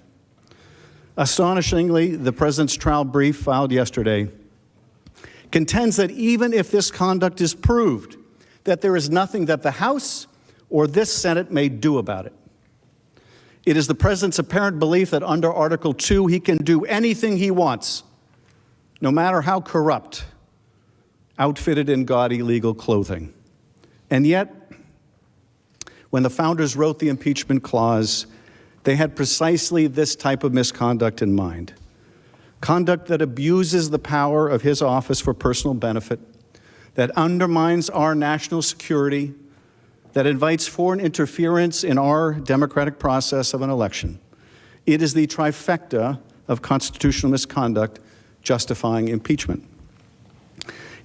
Astonishingly, the president's trial brief filed yesterday contends that even if this conduct is proved, that there is nothing that the House or this Senate may do about it. It is the president's apparent belief that under Article 2, he can do anything he wants, no matter how corrupt, outfitted in gaudy legal clothing. And yet, when the founders wrote the impeachment clause, they had precisely this type of misconduct in mind. Conduct that abuses the power of his office for personal benefit, that undermines our national security, that invites foreign interference in our democratic process of an election. It is the trifecta of constitutional misconduct justifying impeachment.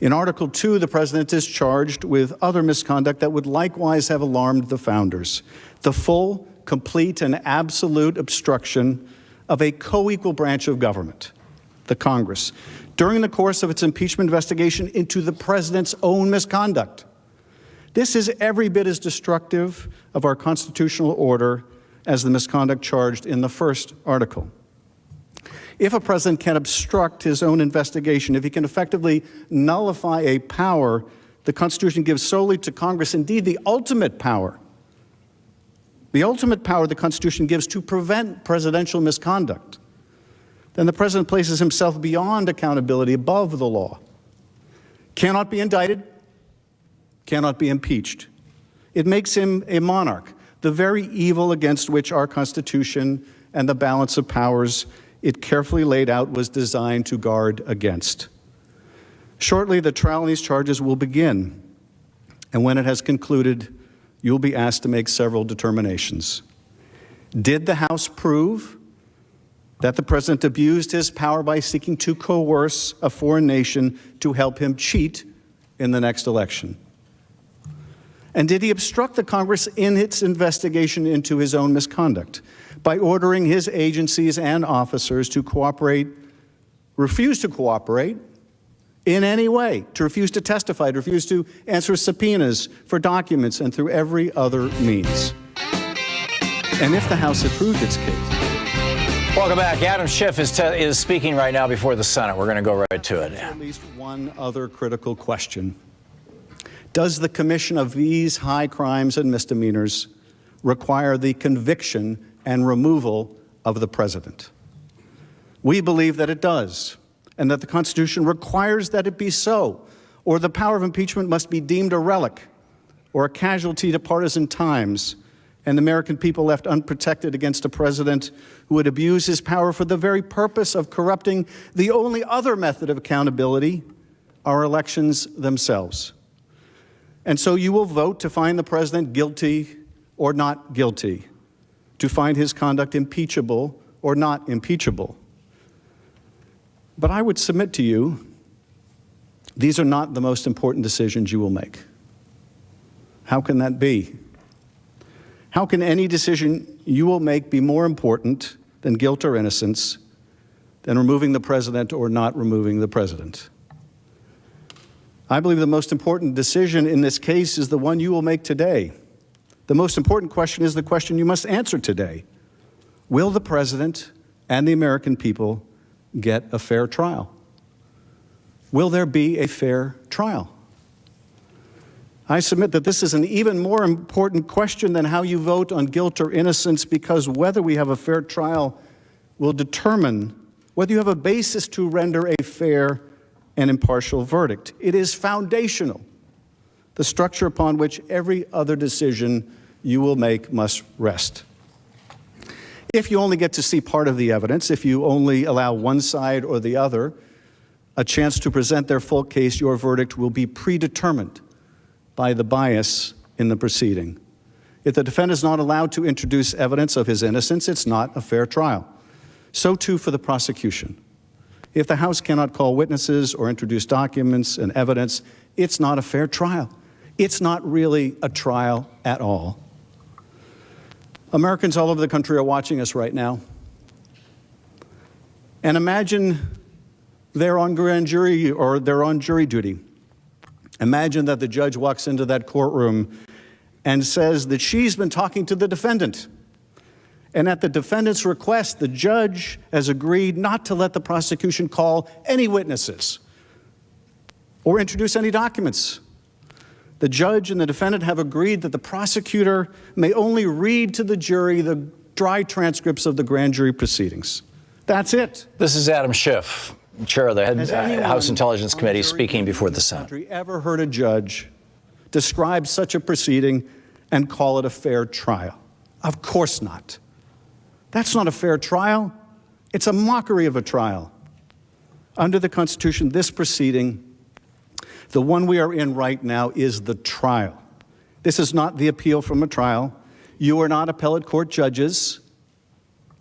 In Article 2, the president is charged with other misconduct that would likewise have alarmed the founders. The full complete, and absolute obstruction of a co-equal branch of government, the Congress, during the course of its impeachment investigation into the president's own misconduct. This is every bit as destructive of our constitutional order as the misconduct charged in the first article. If a president can obstruct his own investigation, if he can effectively nullify a power the Constitution gives solely to Congress, indeed the ultimate power the Constitution gives to prevent presidential misconduct, then the president places himself beyond accountability, above the law, cannot be indicted, cannot be impeached. It makes him a monarch, the very evil against which our Constitution and the balance of powers it carefully laid out was designed to guard against. Shortly, the trial on these charges will begin, and when it has concluded, you'll be asked to make several determinations. Did the House prove that the president abused his power by seeking to coerce a foreign nation to help him cheat in the next election? And did he obstruct the Congress in its investigation into his own misconduct by ordering his agencies and officers to refuse to cooperate in any way, to refuse to testify, to refuse to answer subpoenas for documents, and through every other means? And if the House had proved its case. Welcome back. Adam Schiff is speaking right now before the Senate. We're going to go right to it. At least one other critical question. Does the commission of these high crimes and misdemeanors require the conviction and removal of the president? We believe that it does, and that the Constitution requires that it be so, or the power of impeachment must be deemed a relic or a casualty to partisan times, and the American people left unprotected against a president who would abuse his power for the very purpose of corrupting the only other method of accountability, our elections themselves. And so you will vote to find the president guilty or not guilty, to find his conduct impeachable or not impeachable. But I would submit to you, these are not the most important decisions you will make. How can that be? How can any decision you will make be more important than guilt or innocence, than removing the president or not removing the president? I believe the most important decision in this case is the one you will make today. The most important question is the question you must answer today. Will the president and the American people get a fair trial? Will there be a fair trial? I submit that this is an even more important question than how you vote on guilt or innocence, because whether we have a fair trial will determine whether you have a basis to render a fair and impartial verdict. It is foundational, the structure upon which every other decision you will make must rest. If you only get to see part of the evidence, if you only allow one side or the other a chance to present their full case, your verdict will be predetermined by the bias in the proceeding. If the defendant is not allowed to introduce evidence of his innocence, it's not a fair trial. So too for the prosecution. If the House cannot call witnesses or introduce documents and evidence, it's not a fair trial. It's not really a trial at all. Americans all over the country are watching us right now. And imagine they're on grand jury or they're on jury duty. Imagine that the judge walks into that courtroom and says that she's been talking to the defendant. And at the defendant's request, the judge has agreed not to let the prosecution call any witnesses or introduce any documents. The judge and the defendant have agreed that the prosecutor may only read to the jury the dry transcripts of the grand jury proceedings. That's it. This is Adam Schiff, chair of the House Intelligence Committee, speaking before the Senate. Ever heard a judge describe such a proceeding and call it a fair trial? Of course not. That's not a fair trial. It's a mockery of a trial. Under the Constitution, this proceeding, the one we are in right now, is the trial. This is not the appeal from a trial. You are not appellate court judges.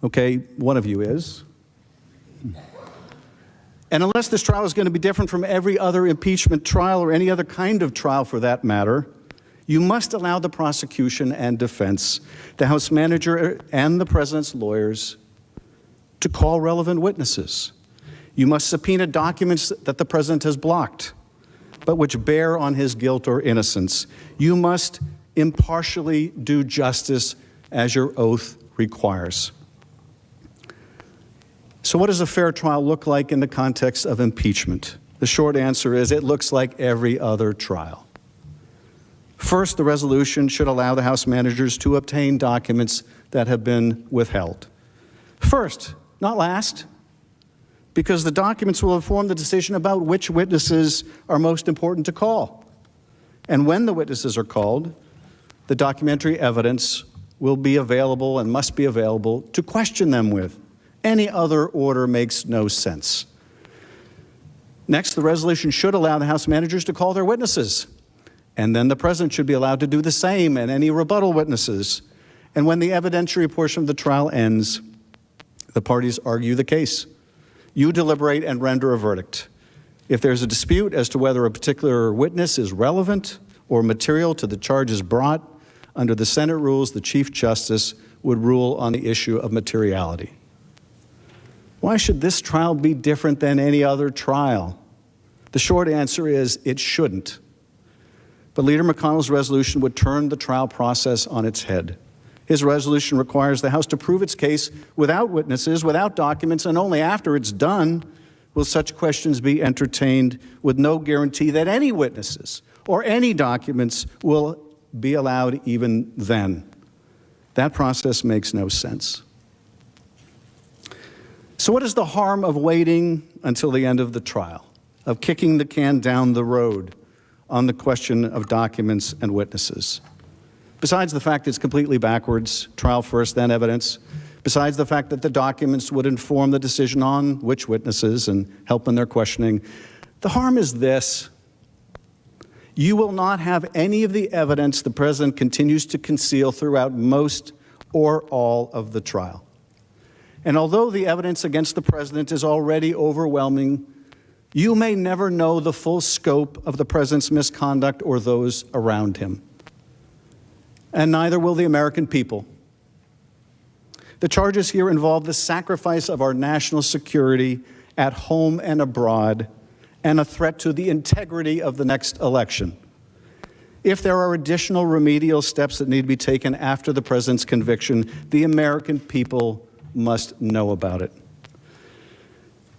Okay, one of you is. And unless this trial is going to be different from every other impeachment trial or any other kind of trial for that matter, You must allow the prosecution and defense, the House manager and the president's lawyers to call relevant witnesses. You must subpoena documents that the president has blocked, but which bear on his guilt or innocence. You must impartially do justice as your oath requires. So what does a fair trial look like in the context of impeachment? The short answer is it looks like every other trial. First, the resolution should allow the House managers to obtain documents that have been withheld. First, not last, because the documents will inform the decision about which witnesses are most important to call. And when the witnesses are called, the documentary evidence will be available and must be available to question them with. Any other order makes no sense. Next, the resolution should allow the House managers to call their witnesses. And then the president should be allowed to do the same and any rebuttal witnesses. And when the evidentiary portion of the trial ends, the parties argue the case. You deliberate and render a verdict. If there's a dispute as to whether a particular witness is relevant or material to the charges brought, under the Senate rules, the Chief Justice would rule on the issue of materiality. Why should this trial be different than any other trial? The short answer is it shouldn't. But Leader McConnell's resolution would turn the trial process on its head. His resolution requires the House to prove its case without witnesses, without documents, and only after it's done will such questions be entertained with no guarantee that any witnesses or any documents will be allowed even then. That process makes no sense. So what is the harm of waiting until the end of the trial, of kicking the can down the road on the question of documents and witnesses? Besides the fact it's completely backwards, trial first, then evidence, besides the fact that the documents would inform the decision on which witnesses and help in their questioning, the harm is this. You will not have any of the evidence the president continues to conceal throughout most or all of the trial. And although the evidence against the president is already overwhelming, you may never know the full scope of the president's misconduct or those around him. And neither will the American people. The charges here involve the sacrifice of our national security at home and abroad, and a threat to the integrity of the next election. If there are additional remedial steps that need to be taken after the president's conviction, the American people must know about it.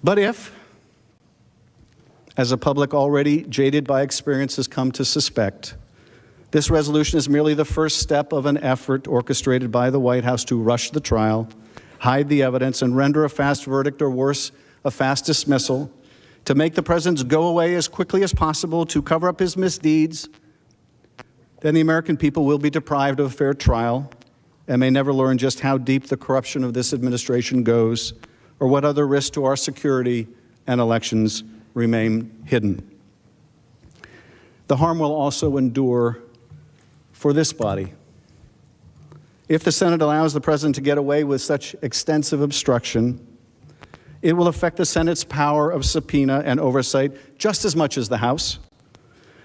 But if, as a public already jaded by experience has come to suspect, this resolution is merely the first step of an effort orchestrated by the White House to rush the trial, hide the evidence, and render a fast verdict, or worse, a fast dismissal, to make the president go away as quickly as possible to cover up his misdeeds, then the American people will be deprived of a fair trial and may never learn just how deep the corruption of this administration goes or what other risks to our security and elections remain hidden. The harm will also endure for this body. If the Senate allows the president to get away with such extensive obstruction, it will affect the Senate's power of subpoena and oversight just as much as the House.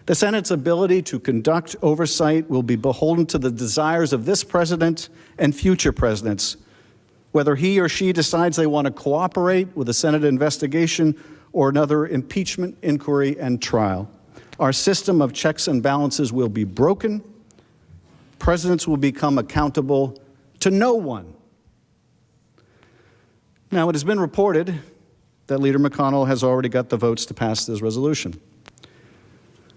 The Senate's ability to conduct oversight will be beholden to the desires of this president and future presidents, whether he or she decides they want to cooperate with a Senate investigation or another impeachment inquiry and trial. Our system of checks and balances will be broken. Presidents will become accountable to no one. Now, it has been reported that Leader McConnell has already got the votes to pass this resolution,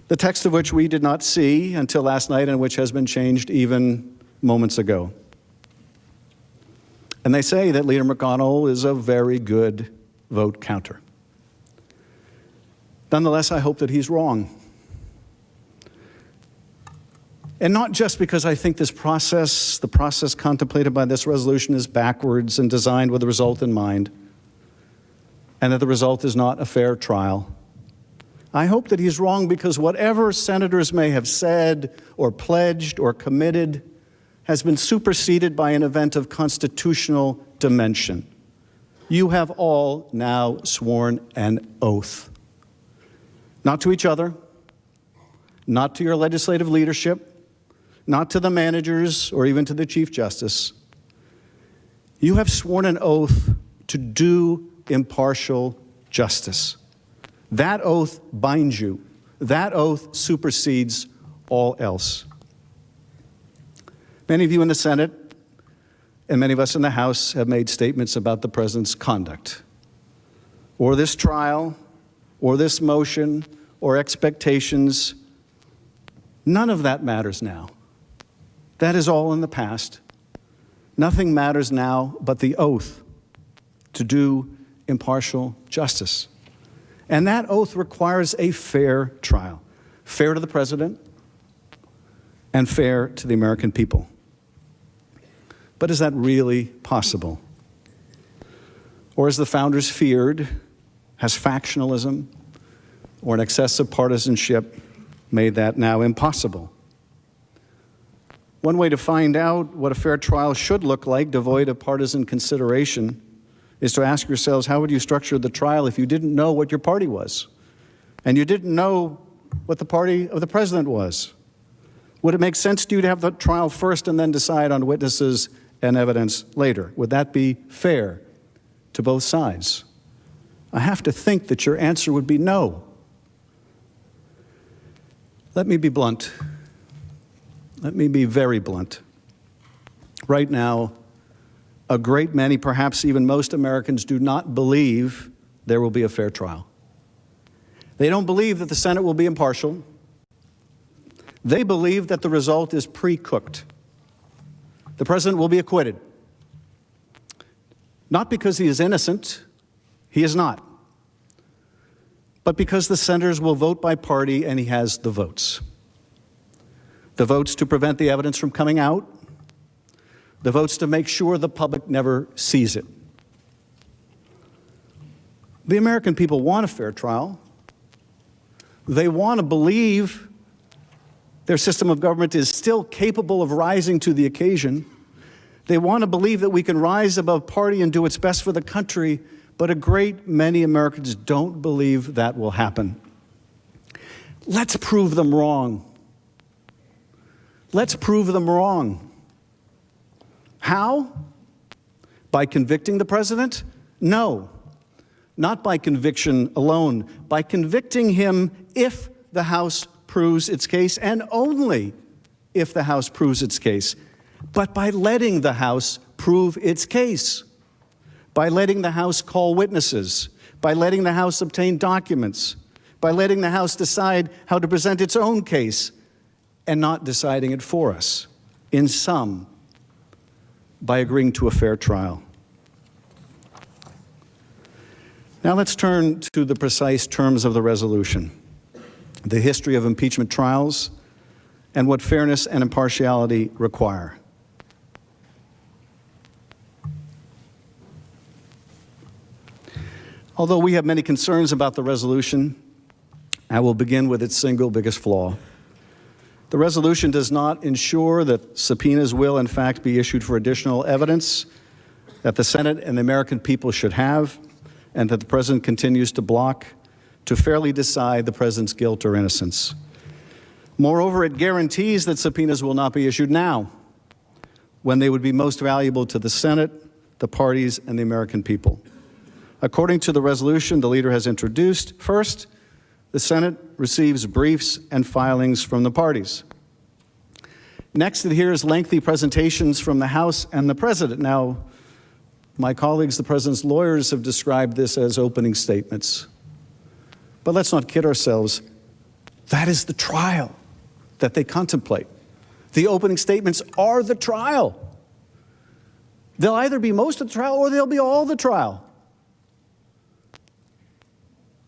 the text of which we did not see until last night and which has been changed even moments ago. And they say that Leader McConnell is a very good vote counter. Nonetheless, I hope that he's wrong. And not just because I think this process, the process contemplated by this resolution, is backwards and designed with the result in mind, and that the result is not a fair trial. I hope that he's wrong because whatever senators may have said or pledged or committed has been superseded by an event of constitutional dimension. You have all now sworn an oath. Not to each other, not to your legislative leadership, not to the managers or even to the Chief Justice. You have sworn an oath to do impartial justice. That oath binds you. That oath supersedes all else. Many of you in the Senate and many of us in the House have made statements about the president's conduct, or this trial, or this motion, or expectations. None of that matters now. That is all in the past. Nothing matters now but the oath to do impartial justice. And that oath requires a fair trial, fair to the president and fair to the American people. But is that really possible? Or as the founders feared, has factionalism or an excessive partisanship made that now impossible? One way to find out what a fair trial should look like, devoid of partisan consideration, is to ask yourselves, how would you structure the trial if you didn't know what your party was? And you didn't know what the party of the president was? Would it make sense to you to have the trial first and then decide on witnesses and evidence later? Would that be fair to both sides? I have to think that your answer would be no. Let me be blunt. Let me be very blunt. Right now, a great many, perhaps even most Americans, do not believe there will be a fair trial. They don't believe that the Senate will be impartial. They believe that the result is pre-cooked. The president will be acquitted. Not because he is innocent, he is not, but because the senators will vote by party and he has the votes. The votes to prevent the evidence from coming out, the votes to make sure the public never sees it. The American people want a fair trial. They want to believe their system of government is still capable of rising to the occasion. They want to believe that we can rise above party and do what's best for the country, but a great many Americans don't believe that will happen. Let's prove them wrong. Let's prove them wrong. How? By convicting the president? No, not by conviction alone. By convicting him if the House proves its case, and only if the House proves its case. But by letting the House prove its case, by letting the House call witnesses, by letting the House obtain documents, by letting the House decide how to present its own case, and not deciding it for us. In sum, by agreeing to a fair trial. Now let's turn to the precise terms of the resolution, the history of impeachment trials, and what fairness and impartiality require. Although we have many concerns about the resolution, I will begin with its single biggest flaw. The resolution does not ensure that subpoenas will, in fact, be issued for additional evidence that the Senate and the American people should have, and that the President continues to block to fairly decide the President's guilt or innocence. Moreover, it guarantees that subpoenas will not be issued now, when they would be most valuable to the Senate, the parties, and the American people. According to the resolution the leader has introduced, first, the Senate receives briefs and filings from the parties. Next, it hears lengthy presentations from the House and the President. Now, my colleagues, the President's lawyers, have described this as opening statements. But let's not kid ourselves. That is the trial that they contemplate. The opening statements are the trial. They'll either be most of the trial or they'll be all the trial.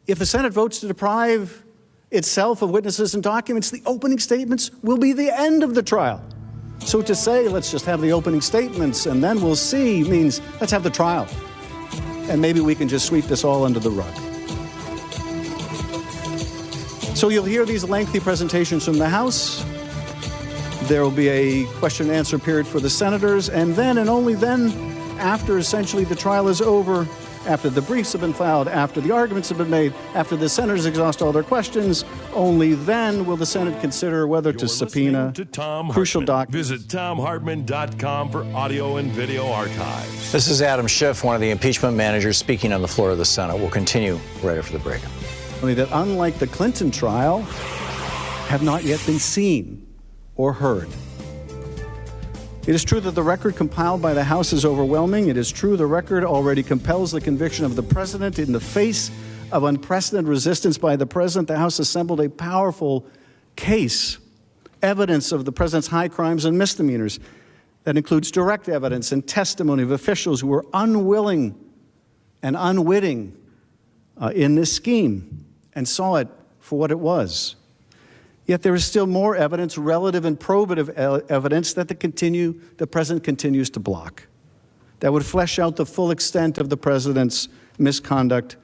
If the Senate votes to deprive itself of witnesses and documents, the opening statements will be the end of the trial. So to say, let's just have the opening statements and then we'll see, means let's have the trial. And maybe we can just sweep this all under the rug. So you'll hear these lengthy presentations from the House. There will be a question and answer period for the senators, and then and only then, after essentially the trial is over, after the briefs have been filed, after the arguments have been made, after the senators exhaust all their questions. Only then will the Senate consider whether to subpoena crucial documents. Visit ThomHartmann.com for audio and video archives. This is Adam Schiff, one of the impeachment managers, speaking on the floor of the Senate. We'll continue right after the break. Only that, unlike the Clinton trial, have not yet been seen or heard. It is true that the record compiled by the House is overwhelming. It is true the record already compels the conviction of the president. In the face of unprecedented resistance by the president, the House assembled a powerful case, evidence of the president's high crimes and misdemeanors that includes direct evidence and testimony of officials who were unwilling and unwitting in this scheme and saw it for what it was. Yet there is still more evidence, relative and probative evidence, that the president continues to block, that would flesh out the full extent of the president's misconduct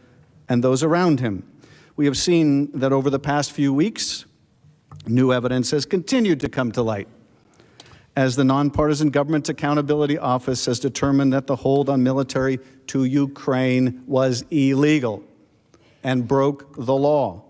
and those around him. We have seen that over the past few weeks, new evidence has continued to come to light, as the Nonpartisan Government Accountability Office has determined that the hold on military to Ukraine was illegal and broke the law.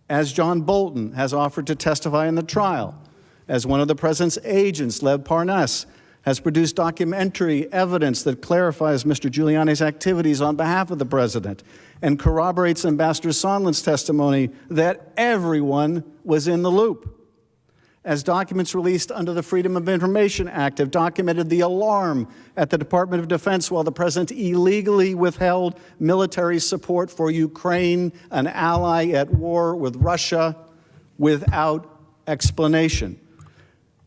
As John Bolton has offered to testify in the trial, as one of the president's agents, Lev Parnas, has produced documentary evidence that clarifies Mr. Giuliani's activities on behalf of the president and corroborates Ambassador Sondland's testimony that everyone was in the loop. As documents released under the Freedom of Information Act have documented the alarm at the Department of Defense while the president illegally withheld military support for Ukraine, an ally at war with Russia, without explanation.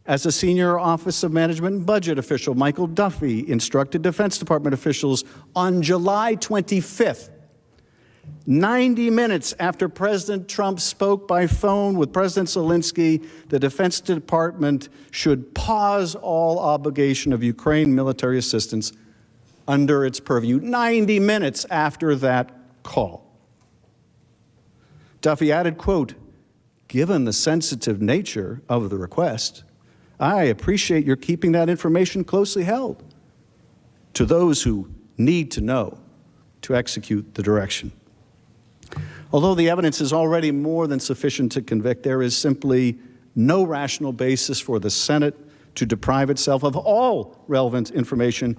As a senior Office of Management and Budget official, Michael Duffy instructed Defense Department officials on July 25th, 90 minutes after President Trump spoke by phone with President Zelensky, the Defense Department should pause all obligation of Ukraine military assistance under its purview. 90 minutes after that call. Duffy added, quote, "Given the sensitive nature of the request, I appreciate your keeping that information closely held to those who need to know to execute the direction." Although the evidence is already more than sufficient to convict, there is simply no rational basis for the Senate to deprive itself of all relevant information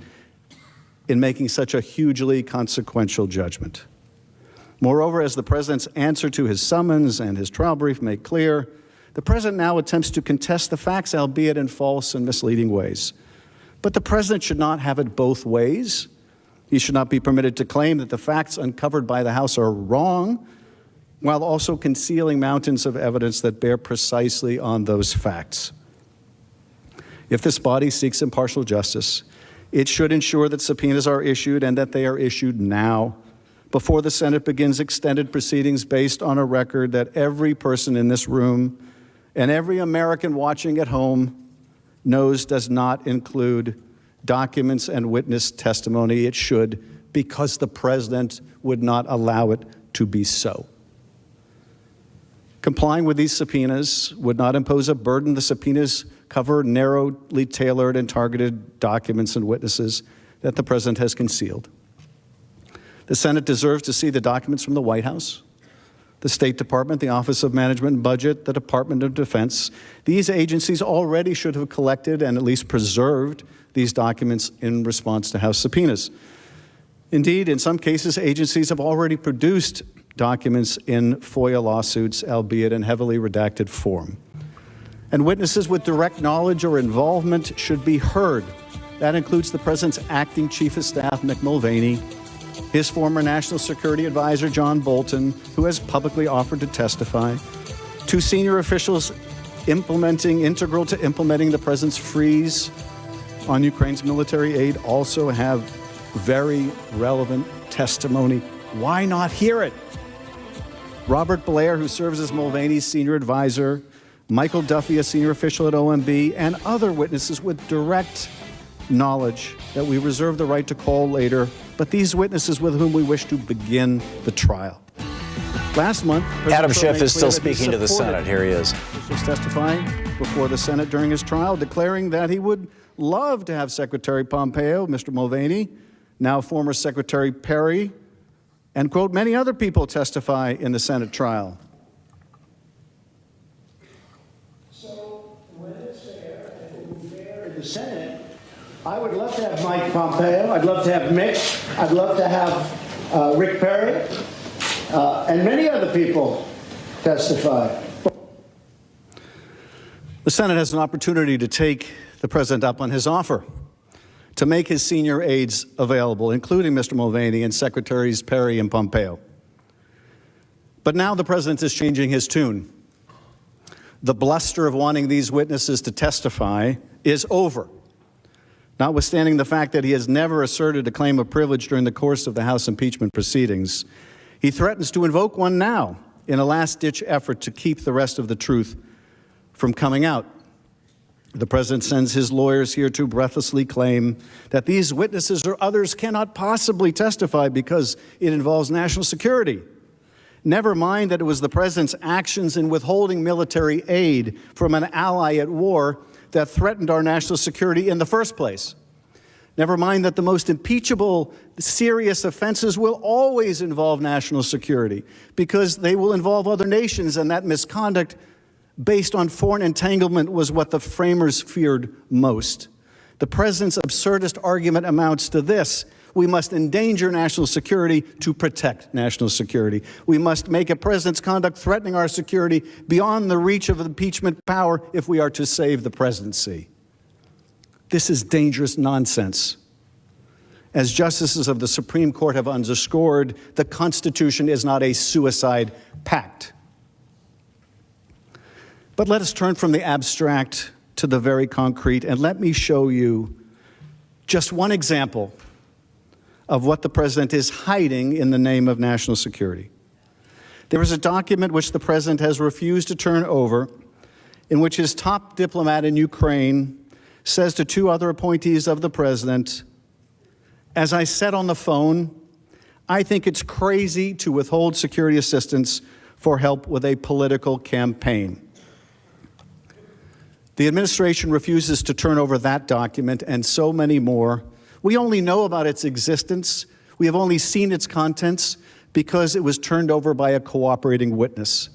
in making such a hugely consequential judgment. Moreover, as the president's answer to his summons and his trial brief make clear, the president now attempts to contest the facts, albeit in false and misleading ways. But the president should not have it both ways. He should not be permitted to claim that the facts uncovered by the House are wrong, while also concealing mountains of evidence that bear precisely on those facts. If this body seeks impartial justice, it should ensure that subpoenas are issued and that they are issued now, before the Senate begins extended proceedings based on a record that every person in this room and every American watching at home knows does not include documents and witness testimony. It should, because the president would not allow it to be so. Complying with these subpoenas would not impose a burden. The subpoenas cover narrowly tailored and targeted documents and witnesses that the president has concealed. The Senate deserves to see the documents from the White House, the State Department, the Office of Management and Budget, the Department of Defense. These agencies already should have collected and at least preserved these documents in response to House subpoenas. Indeed, in some cases, agencies have already produced documents in FOIA lawsuits, albeit in heavily redacted form. And witnesses with direct knowledge or involvement should be heard. That includes the president's acting chief of staff, Mick Mulvaney, his former national security advisor, John Bolton, who has publicly offered to testify, two senior officials integral to implementing the president's freeze on Ukraine's military aid also have very relevant testimony. Why not hear it? Robert Blair, who serves as Mulvaney's senior advisor, Michael Duffy, a senior official at OMB, and other witnesses with direct knowledge that we reserve the right to call later, but these witnesses with whom we wish to begin the trial. Last month, Adam Schiff is still speaking to the Senate. Here he is. He was testifying before the Senate during his trial, declaring that he would love to have Secretary Pompeo, Mr. Mulvaney, now former Secretary Perry, And, quote, many other people testify in the Senate trial. So, when it's fair, if it would be fair in the Senate, I would love to have Mike Pompeo, I'd love to have Mitch, I'd love to have Rick Perry, and many other people testify. The Senate has an opportunity to take the president up on his offer to make his senior aides available, including Mr. Mulvaney and Secretaries Perry and Pompeo. But now the president is changing his tune. The bluster of wanting these witnesses to testify is over, notwithstanding the fact that he has never asserted a claim of privilege during the course of the House impeachment proceedings. He threatens to invoke one now in a last-ditch effort to keep the rest of the truth from coming out. The president sends his lawyers here to breathlessly claim that these witnesses or others cannot possibly testify because it involves national security. Never mind that it was the president's actions in withholding military aid from an ally at war that threatened our national security in the first place. Never mind that the most impeachable, serious offenses will always involve national security because they will involve other nations, and that misconduct based on foreign entanglement was what the framers feared most. The president's absurdist argument amounts to this: we must endanger national security to protect national security. We must make a president's conduct threatening our security beyond the reach of impeachment power if we are to save the presidency. This is dangerous nonsense. As justices of the Supreme Court have underscored, the Constitution is not a suicide pact. But let us turn from the abstract to the very concrete, and let me show you just one example of what the president is hiding in the name of national security. There is a document which the president has refused to turn over, in which his top diplomat in Ukraine says to two other appointees of the president, "As I said on the phone, I think it's crazy to withhold security assistance for help with a political campaign." The administration refuses to turn over that document and so many more. We only know about its existence. We have only seen its contents because it was turned over by a cooperating witness.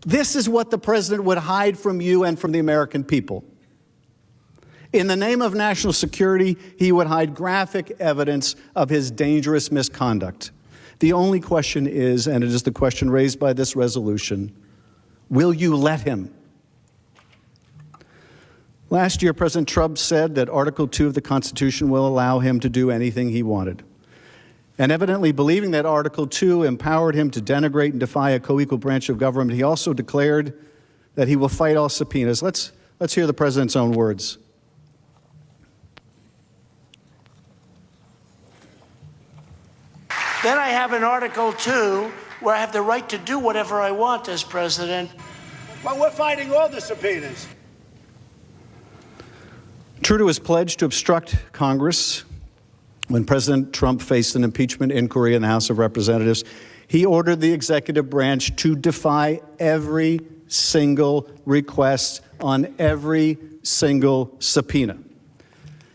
This is what the president would hide from you and from the American people. In the name of national security, he would hide graphic evidence of his dangerous misconduct. The only question is, and it is the question raised by this resolution, will you let him? Last year, President Trump said that Article 2 of the Constitution will allow him to do anything he wanted. And evidently believing that Article 2 empowered him to denigrate and defy a co-equal branch of government, he also declared that he will fight all subpoenas. Let's hear the president's own words. Then I have an Article 2 where I have the right to do whatever I want as president. Well, we're fighting all the subpoenas. True to his pledge to obstruct Congress, when President Trump faced an impeachment inquiry in the House of Representatives, he ordered the executive branch to defy every single request on every single subpoena.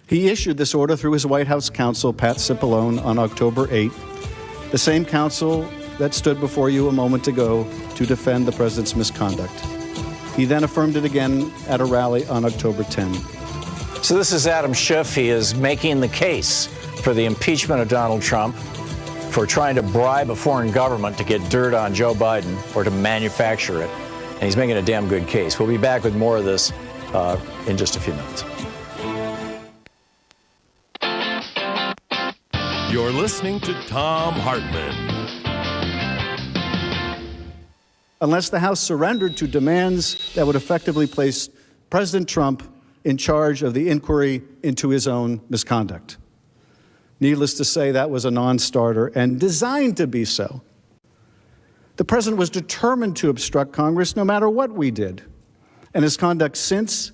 He issued this order through his White House counsel, Pat Cipollone, on October 8, the same counsel that stood before you a moment ago to defend the president's misconduct. He then affirmed it again at a rally on October 10. So this is Adam Schiff. He is making the case for the impeachment of Donald Trump for trying to bribe a foreign government to get dirt on Joe Biden or to manufacture it. And he's making a damn good case. We'll be back with more of this in just a few minutes. You're listening to Thom Hartmann. Unless the House surrendered to demands that would effectively place President Trump in charge of the inquiry into his own misconduct. Needless to say, that was a non-starter and designed to be so. The president was determined to obstruct Congress no matter what we did. And his conduct since,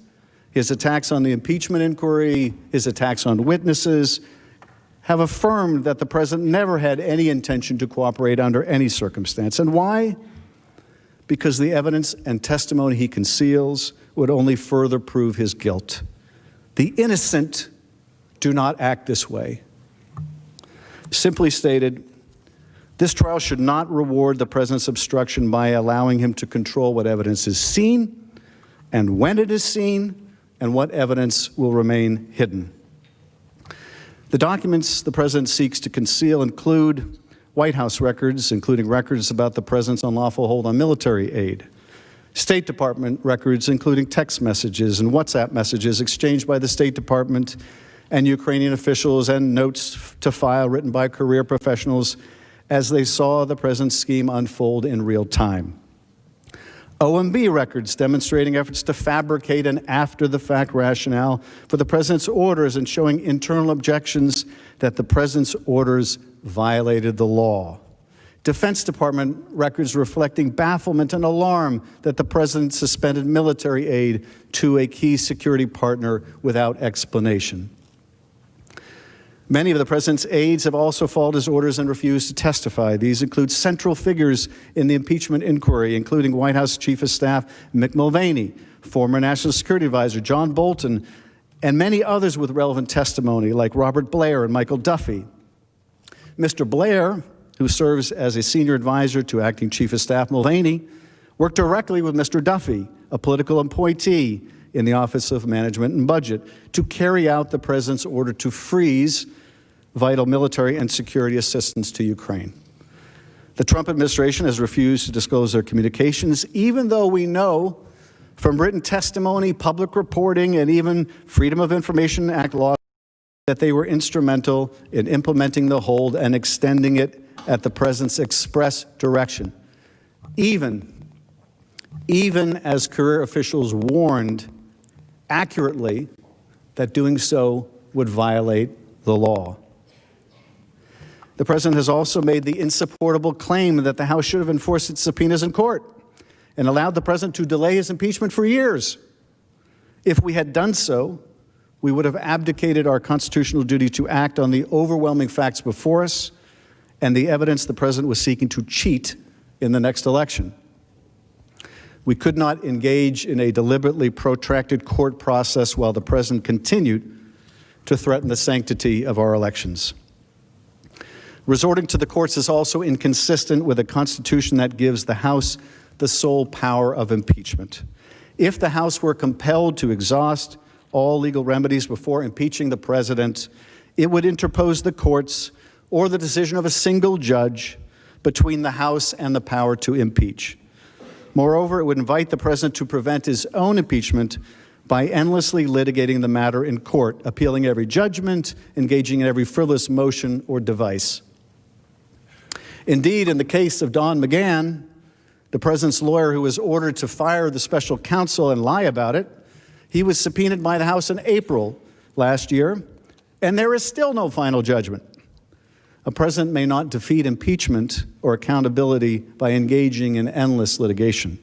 his attacks on the impeachment inquiry, his attacks on witnesses, have affirmed that the president never had any intention to cooperate under any circumstance. And why? Because the evidence and testimony he conceals would only further prove his guilt. The innocent do not act this way. Simply stated, This trial should not reward the president's obstruction by allowing him to control what evidence is seen and when it is seen and what evidence will remain hidden. The documents the president seeks to conceal include White House records, including records about the president's unlawful hold on military aid, State Department records, including text messages and WhatsApp messages exchanged by the State Department and Ukrainian officials, and notes to file written by career professionals as they saw the president's scheme unfold in real time. OMB records demonstrating efforts to fabricate an after-the-fact rationale for the president's orders and showing internal objections that the president's orders violated the law. Defense Department records reflecting bafflement and alarm that the president suspended military aid to a key security partner without explanation. Many of the president's aides have also followed his orders and refused to testify. These include central figures in the impeachment inquiry, including White House Chief of Staff Mick Mulvaney, former National Security Advisor John Bolton, and many others with relevant testimony, like Robert Blair and Michael Duffy. Mr. Blair, who serves as a senior advisor to Acting Chief of Staff Mulvaney, worked directly with Mr. Duffy, a political appointee in the Office of Management and Budget, to carry out the president's order to freeze vital military and security assistance to Ukraine. The Trump administration has refused to disclose their communications, even though we know from written testimony, public reporting, and even Freedom of Information Act law that they were instrumental in implementing the hold and extending it at the president's express direction, even as career officials warned accurately that doing so would violate the law. The president has also made the insupportable claim that the House should have enforced its subpoenas in court and allowed the president to delay his impeachment for years. If we had done so, we would have abdicated our constitutional duty to act on the overwhelming facts before us and the evidence the president was seeking to cheat in the next election. We could not engage in a deliberately protracted court process while the president continued to threaten the sanctity of our elections. Resorting to the courts is also inconsistent with a constitution that gives the House the sole power of impeachment. If the House were compelled to exhaust all legal remedies before impeaching the president, it would interpose the courts or the decision of a single judge between the House and the power to impeach. Moreover, it would invite the president to prevent his own impeachment by endlessly litigating the matter in court, appealing every judgment, engaging in every frivolous motion or device. Indeed, in the case of Don McGahn, the president's lawyer who was ordered to fire the special counsel and lie about it, he was subpoenaed by the House in April last year, and there is still no final judgment. A president may not defeat impeachment or accountability by engaging in endless litigation.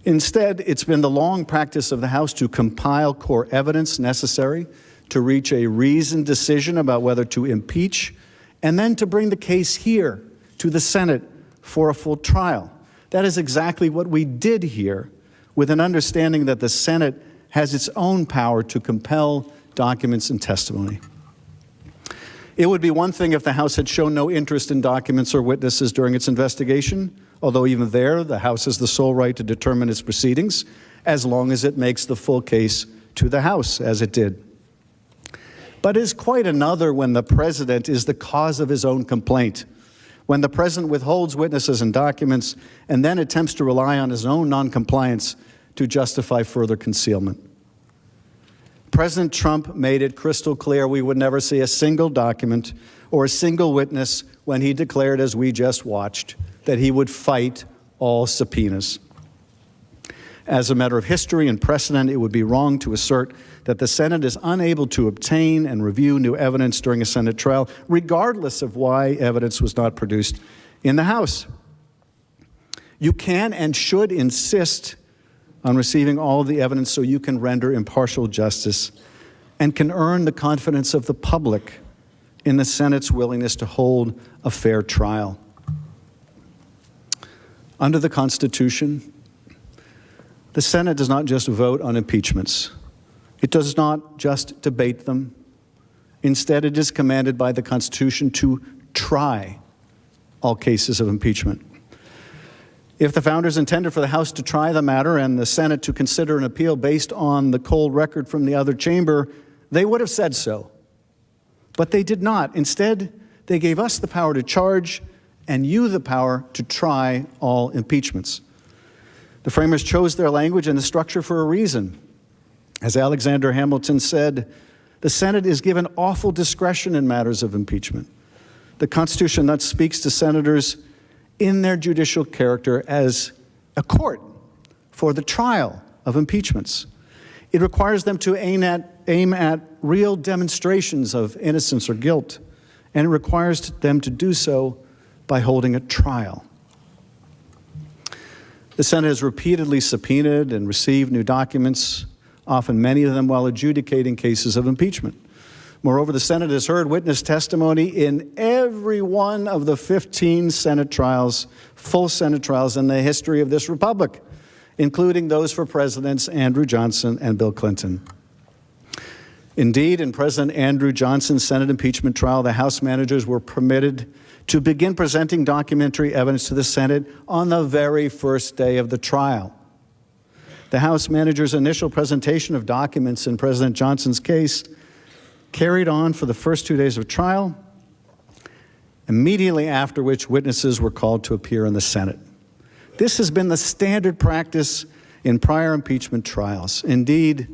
Instead, it's been the long practice of the House to compile core evidence necessary to reach a reasoned decision about whether to impeach, and then to bring the case here to the Senate for a full trial. That is exactly what we did here, with an understanding that the Senate has its own power to compel documents and testimony. It would be one thing if the House had shown no interest in documents or witnesses during its investigation, although even there, the House has the sole right to determine its proceedings, as long as it makes the full case to the House, as it did. But it is quite another when the president is the cause of his own complaint, when the president withholds witnesses and documents and then attempts to rely on his own noncompliance to justify further concealment. President Trump made it crystal clear we would never see a single document or a single witness when he declared, as we just watched, that he would fight all subpoenas. As a matter of history and precedent, it would be wrong to assert that the Senate is unable to obtain and review new evidence during a Senate trial, regardless of why evidence was not produced in the House. You can and should insist on receiving all the evidence so you can render impartial justice and can earn the confidence of the public in the Senate's willingness to hold a fair trial. Under the Constitution, the Senate does not just vote on impeachments. It does not just debate them. Instead, it is commanded by the Constitution to try all cases of impeachment. If the founders intended for the House to try the matter and the Senate to consider an appeal based on the cold record from the other chamber, they would have said so. But they did not. Instead, they gave us the power to charge and you the power to try all impeachments. The framers chose their language and the structure for a reason. As Alexander Hamilton said, the Senate is given awful discretion in matters of impeachment. The Constitution thus speaks to senators in their judicial character as a court for the trial of impeachments. It requires them to aim at real demonstrations of innocence or guilt, and it requires them to do so by holding a trial. The Senate has repeatedly subpoenaed and received new documents, often many of them while adjudicating cases of impeachment. Moreover, the Senate has heard witness testimony in every one of the 15 Senate trials, full Senate trials in the history of this republic, including those for Presidents Andrew Johnson and Bill Clinton. Indeed, in President Andrew Johnson's Senate impeachment trial, the House managers were permitted to begin presenting documentary evidence to the Senate on the very first day of the trial. The House managers' initial presentation of documents in President Johnson's case carried on for the first 2 days of trial, immediately after which witnesses were called to appear in the Senate. This has been the standard practice in prior impeachment trials. Indeed,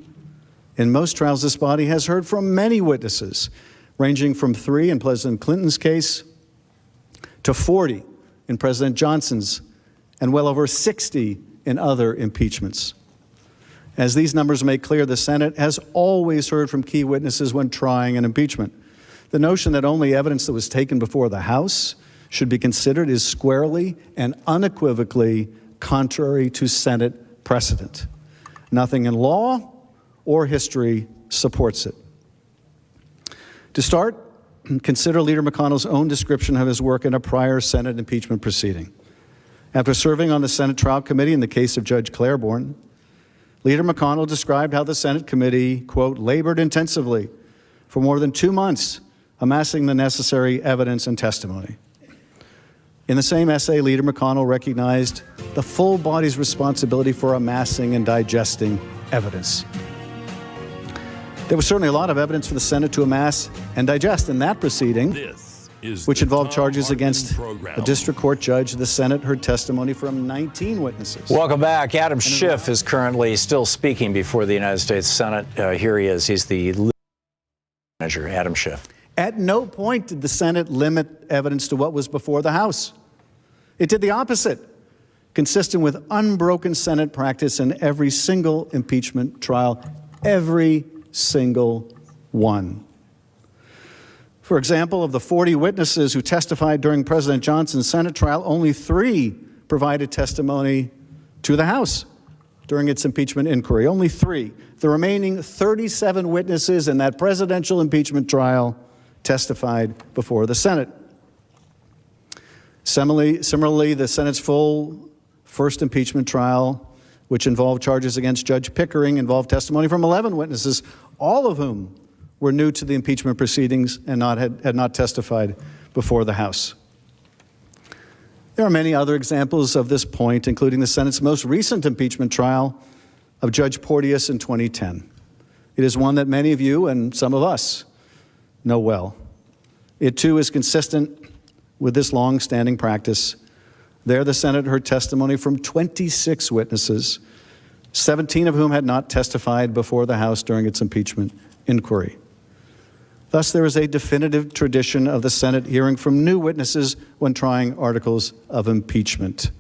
in most trials, this body has heard from many witnesses, ranging from 3 in President Clinton's case to 40 in President Johnson's, and well over 60 in other impeachments. As these numbers make clear, the Senate has always heard from key witnesses when trying an impeachment. The notion that only evidence that was taken before the House should be considered is squarely and unequivocally contrary to Senate precedent. Nothing in law or history supports it. To start, consider Leader McConnell's own description of his work in a prior Senate impeachment proceeding. After serving on the Senate Trial Committee in the case of Judge Claiborne, Leader McConnell described how the Senate committee, quote, labored intensively for more than 2 months, amassing the necessary evidence and testimony. In the same essay, Leader McConnell recognized the full body's responsibility for amassing and digesting evidence. There was certainly a lot of evidence for the Senate to amass and digest in that proceeding, which involved charges against a district court judge. The Senate heard testimony from 19 witnesses. Welcome back. Adam Schiff is currently still speaking before the United States Senate. Here he is. He's the lead manager, Adam Schiff. At no point did the Senate limit evidence to what was before the House. It did the opposite, consistent with unbroken Senate practice in every single impeachment trial, every single one. For example, of the 40 witnesses who testified during President Johnson's Senate trial, only 3 provided testimony to the House during its impeachment inquiry. Only 3. The remaining 37 witnesses in that presidential impeachment trial testified before the Senate. Similarly, the Senate's full first impeachment trial, which involved charges against Judge Pickering, involved testimony from 11 witnesses, all of whom were new to the impeachment proceedings and had not testified before the House. There are many other examples of this point, including the Senate's most recent impeachment trial of Judge Porteous in 2010. It is one that many of you and some of us know well. It, too, is consistent with this long-standing practice. There, the Senate heard testimony from 26 witnesses, 17 of whom had not testified before the House during its impeachment inquiry. Thus, there is a definitive tradition of the Senate hearing from new witnesses when trying articles of impeachment.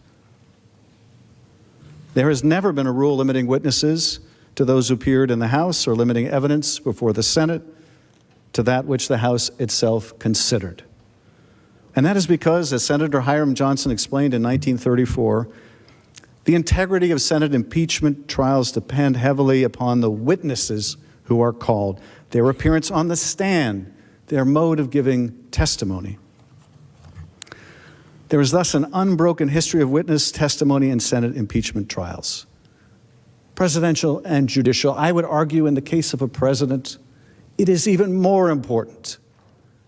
There has never been a rule limiting witnesses to those who appeared in the House or limiting evidence before the Senate to that which the House itself considered. And that is because, as Senator Hiram Johnson explained in 1934, the integrity of Senate impeachment trials depend heavily upon the witnesses who are called, their appearance on the stand, their mode of giving testimony. There is thus an unbroken history of witness testimony in Senate impeachment trials, presidential and judicial. I would argue in the case of a president, it is even more important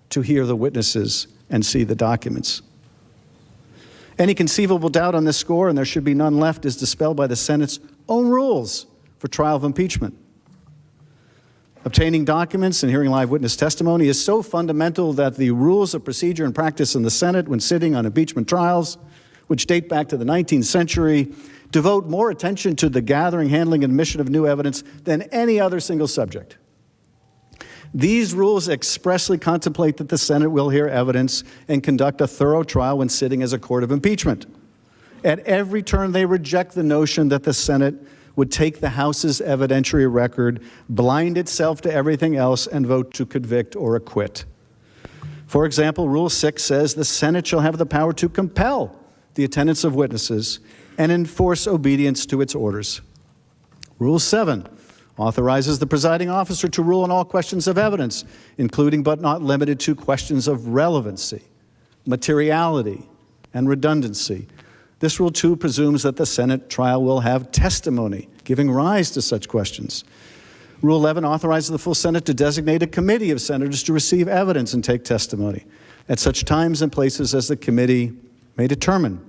to hear the witnesses and see the documents. Any conceivable doubt on this score, and there should be none left, is dispelled by the Senate's own rules for trial of impeachment. Obtaining documents and hearing live witness testimony is so fundamental that the rules of procedure and practice in the Senate when sitting on impeachment trials, which date back to the 19th century, devote more attention to the gathering, handling, and admission of new evidence than any other single subject. These rules expressly contemplate that the Senate will hear evidence and conduct a thorough trial when sitting as a court of impeachment. At every turn, they reject the notion that the Senate would take the House's evidentiary record, blind itself to everything else, and vote to convict or acquit. For example, Rule 6 says the Senate shall have the power to compel the attendance of witnesses and enforce obedience to its orders. Rule 7 authorizes the presiding officer to rule on all questions of evidence, including but not limited to questions of relevancy, materiality, and redundancy. This rule, too, presumes that the Senate trial will have testimony, giving rise to such questions. Rule 11 authorizes the full Senate to designate a committee of senators to receive evidence and take testimony at such times and places as the committee may determine.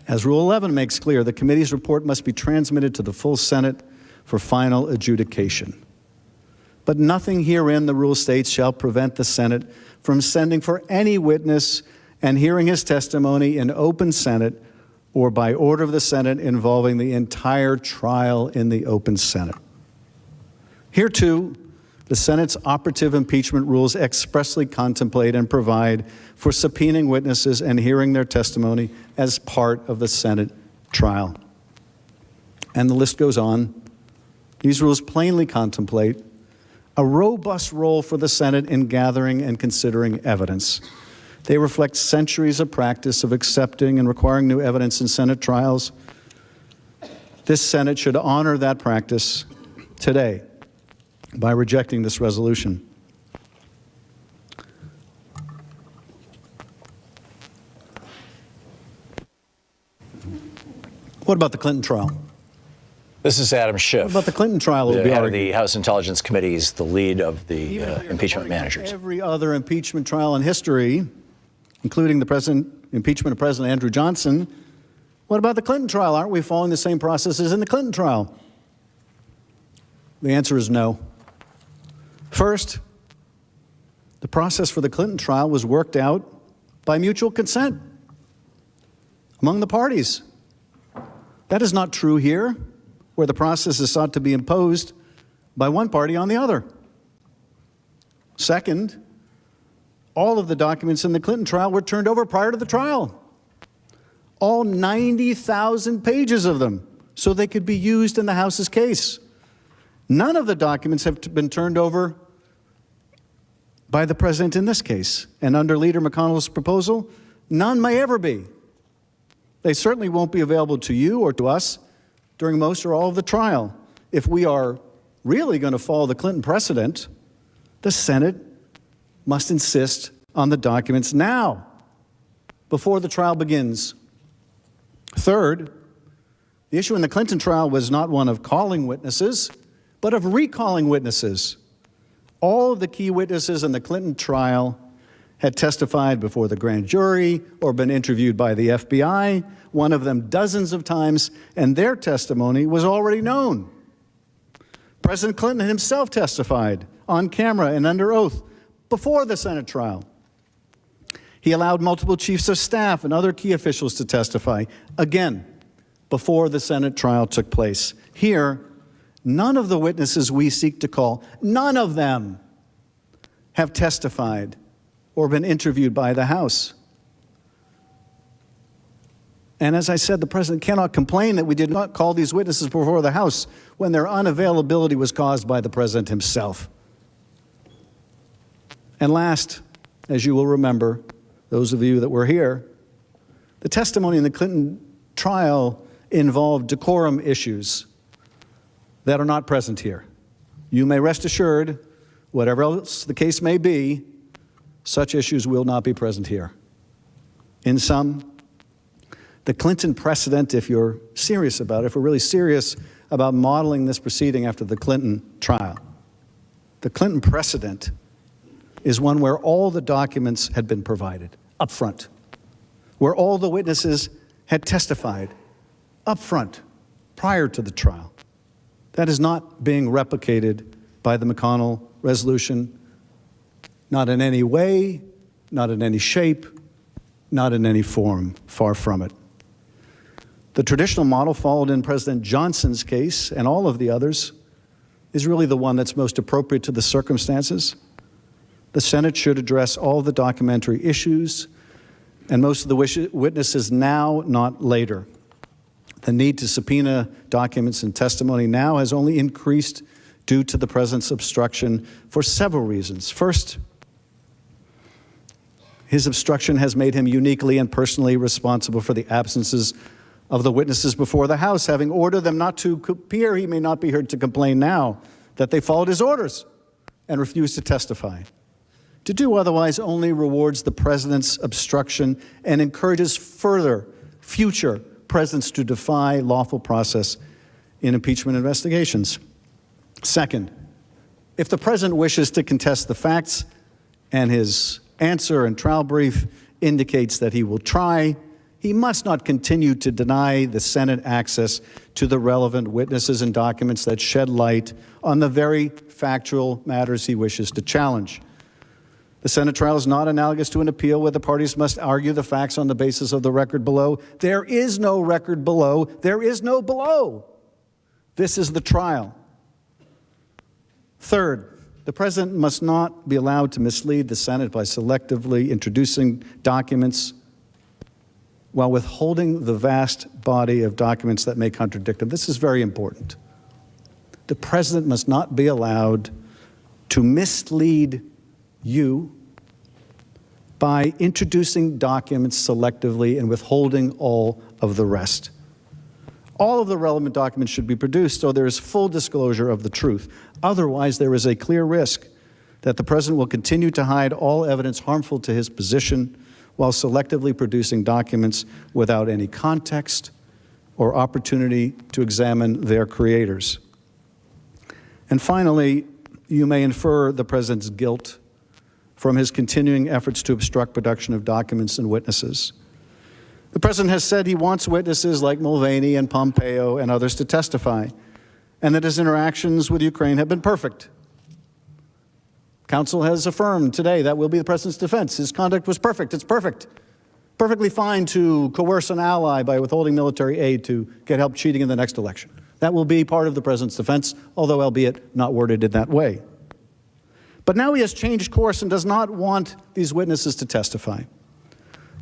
As Rule 11 makes clear, the committee's report must be transmitted to the full Senate for final adjudication. But nothing herein, the rule states, shall prevent the Senate from sending for any witness and hearing his testimony in open Senate or by order of the Senate involving the entire trial in the open Senate. Here, too, the Senate's operative impeachment rules expressly contemplate and provide for subpoenaing witnesses and hearing their testimony as part of the Senate trial. And the list goes on. These rules plainly contemplate a robust role for the Senate in gathering and considering evidence. They reflect centuries of practice of accepting and requiring new evidence in Senate trials. This Senate should honor that practice today by rejecting this resolution. What about the Clinton trial? This is Adam Schiff. What about the Clinton trial? The House Intelligence Committee is the lead of the impeachment managers. Every other impeachment trial in history, including the impeachment of President Andrew Johnson, what about the Clinton trial? Aren't we following the same processes in the Clinton trial? The answer is no. First, the process for the Clinton trial was worked out by mutual consent among the parties. That is not true here, where the process is sought to be imposed by one party on the other. Second, all of the documents in the Clinton trial were turned over prior to the trial. All 90,000 pages of them, so they could be used in the House's case. None of the documents have been turned over by the president in this case. And under Leader McConnell's proposal, none may ever be. They certainly won't be available to you or to us during most or all of the trial. If we are really going to follow the Clinton precedent, the Senate must insist on the documents now, before the trial begins. Third, the issue in the Clinton trial was not one of calling witnesses, but of recalling witnesses. All of the key witnesses in the Clinton trial had testified before the grand jury or been interviewed by the FBI, one of them dozens of times, and their testimony was already known. President Clinton himself testified on camera and under oath before the Senate trial. He allowed multiple chiefs of staff and other key officials to testify, again, before the Senate trial took place. Here, none of the witnesses we seek to call, none of them have testified or been interviewed by the House. And as I said, the president cannot complain that we did not call these witnesses before the House when their unavailability was caused by the president himself. And last, as you will remember, those of you that were here, the testimony in the Clinton trial involved decorum issues that are not present here. You may rest assured, whatever else the case may be, such issues will not be present here. In sum, the Clinton precedent, if you're serious about it, if we're really serious about modeling this proceeding after the Clinton trial, the Clinton precedent is one where all the documents had been provided up front. where all the witnesses had testified up front prior to the trial. That is not being replicated by the McConnell resolution, not in any way, not in any shape, not in any form, far from it. The traditional model followed in President Johnson's case and all of the others is really the one that's most appropriate to the circumstances. The Senate should address all the documentary issues and most of the witnesses now, not later. The need to subpoena documents and testimony now has only increased due to the president's obstruction for several reasons. First, his obstruction has made him uniquely and personally responsible for the absences of the witnesses before the House. Having ordered them not to appear, he may not be heard to complain now that they followed his orders and refused to testify. To do otherwise only rewards the president's obstruction and encourages future presidents to defy lawful process in impeachment investigations. Second, if the president wishes to contest the facts and his answer and trial brief indicates that he will try, he must not continue to deny the Senate access to the relevant witnesses and documents that shed light on the very factual matters he wishes to challenge. The Senate trial is not analogous to an appeal where the parties must argue the facts on the basis of the record below. There is no record below. There is no below. This is the trial. Third, the president must not be allowed to mislead the Senate by selectively introducing documents while withholding the vast body of documents that may contradict them. This is very important. The president must not be allowed to mislead you by introducing documents selectively and withholding all of the rest. All of the relevant documents should be produced so there is full disclosure of the truth. Otherwise, there is a clear risk that the president will continue to hide all evidence harmful to his position while selectively producing documents without any context or opportunity to examine their creators. And finally, you may infer the president's guilt from his continuing efforts to obstruct production of documents and witnesses. The president has said he wants witnesses like Mulvaney and Pompeo and others to testify, and that his interactions with Ukraine have been perfect. Counsel has affirmed today that will be the president's defense. His conduct was perfect. It's perfect. Perfectly fine to coerce an ally by withholding military aid to get help cheating in the next election. That will be part of the president's defense, although albeit not worded in that way. But now he has changed course and does not want these witnesses to testify.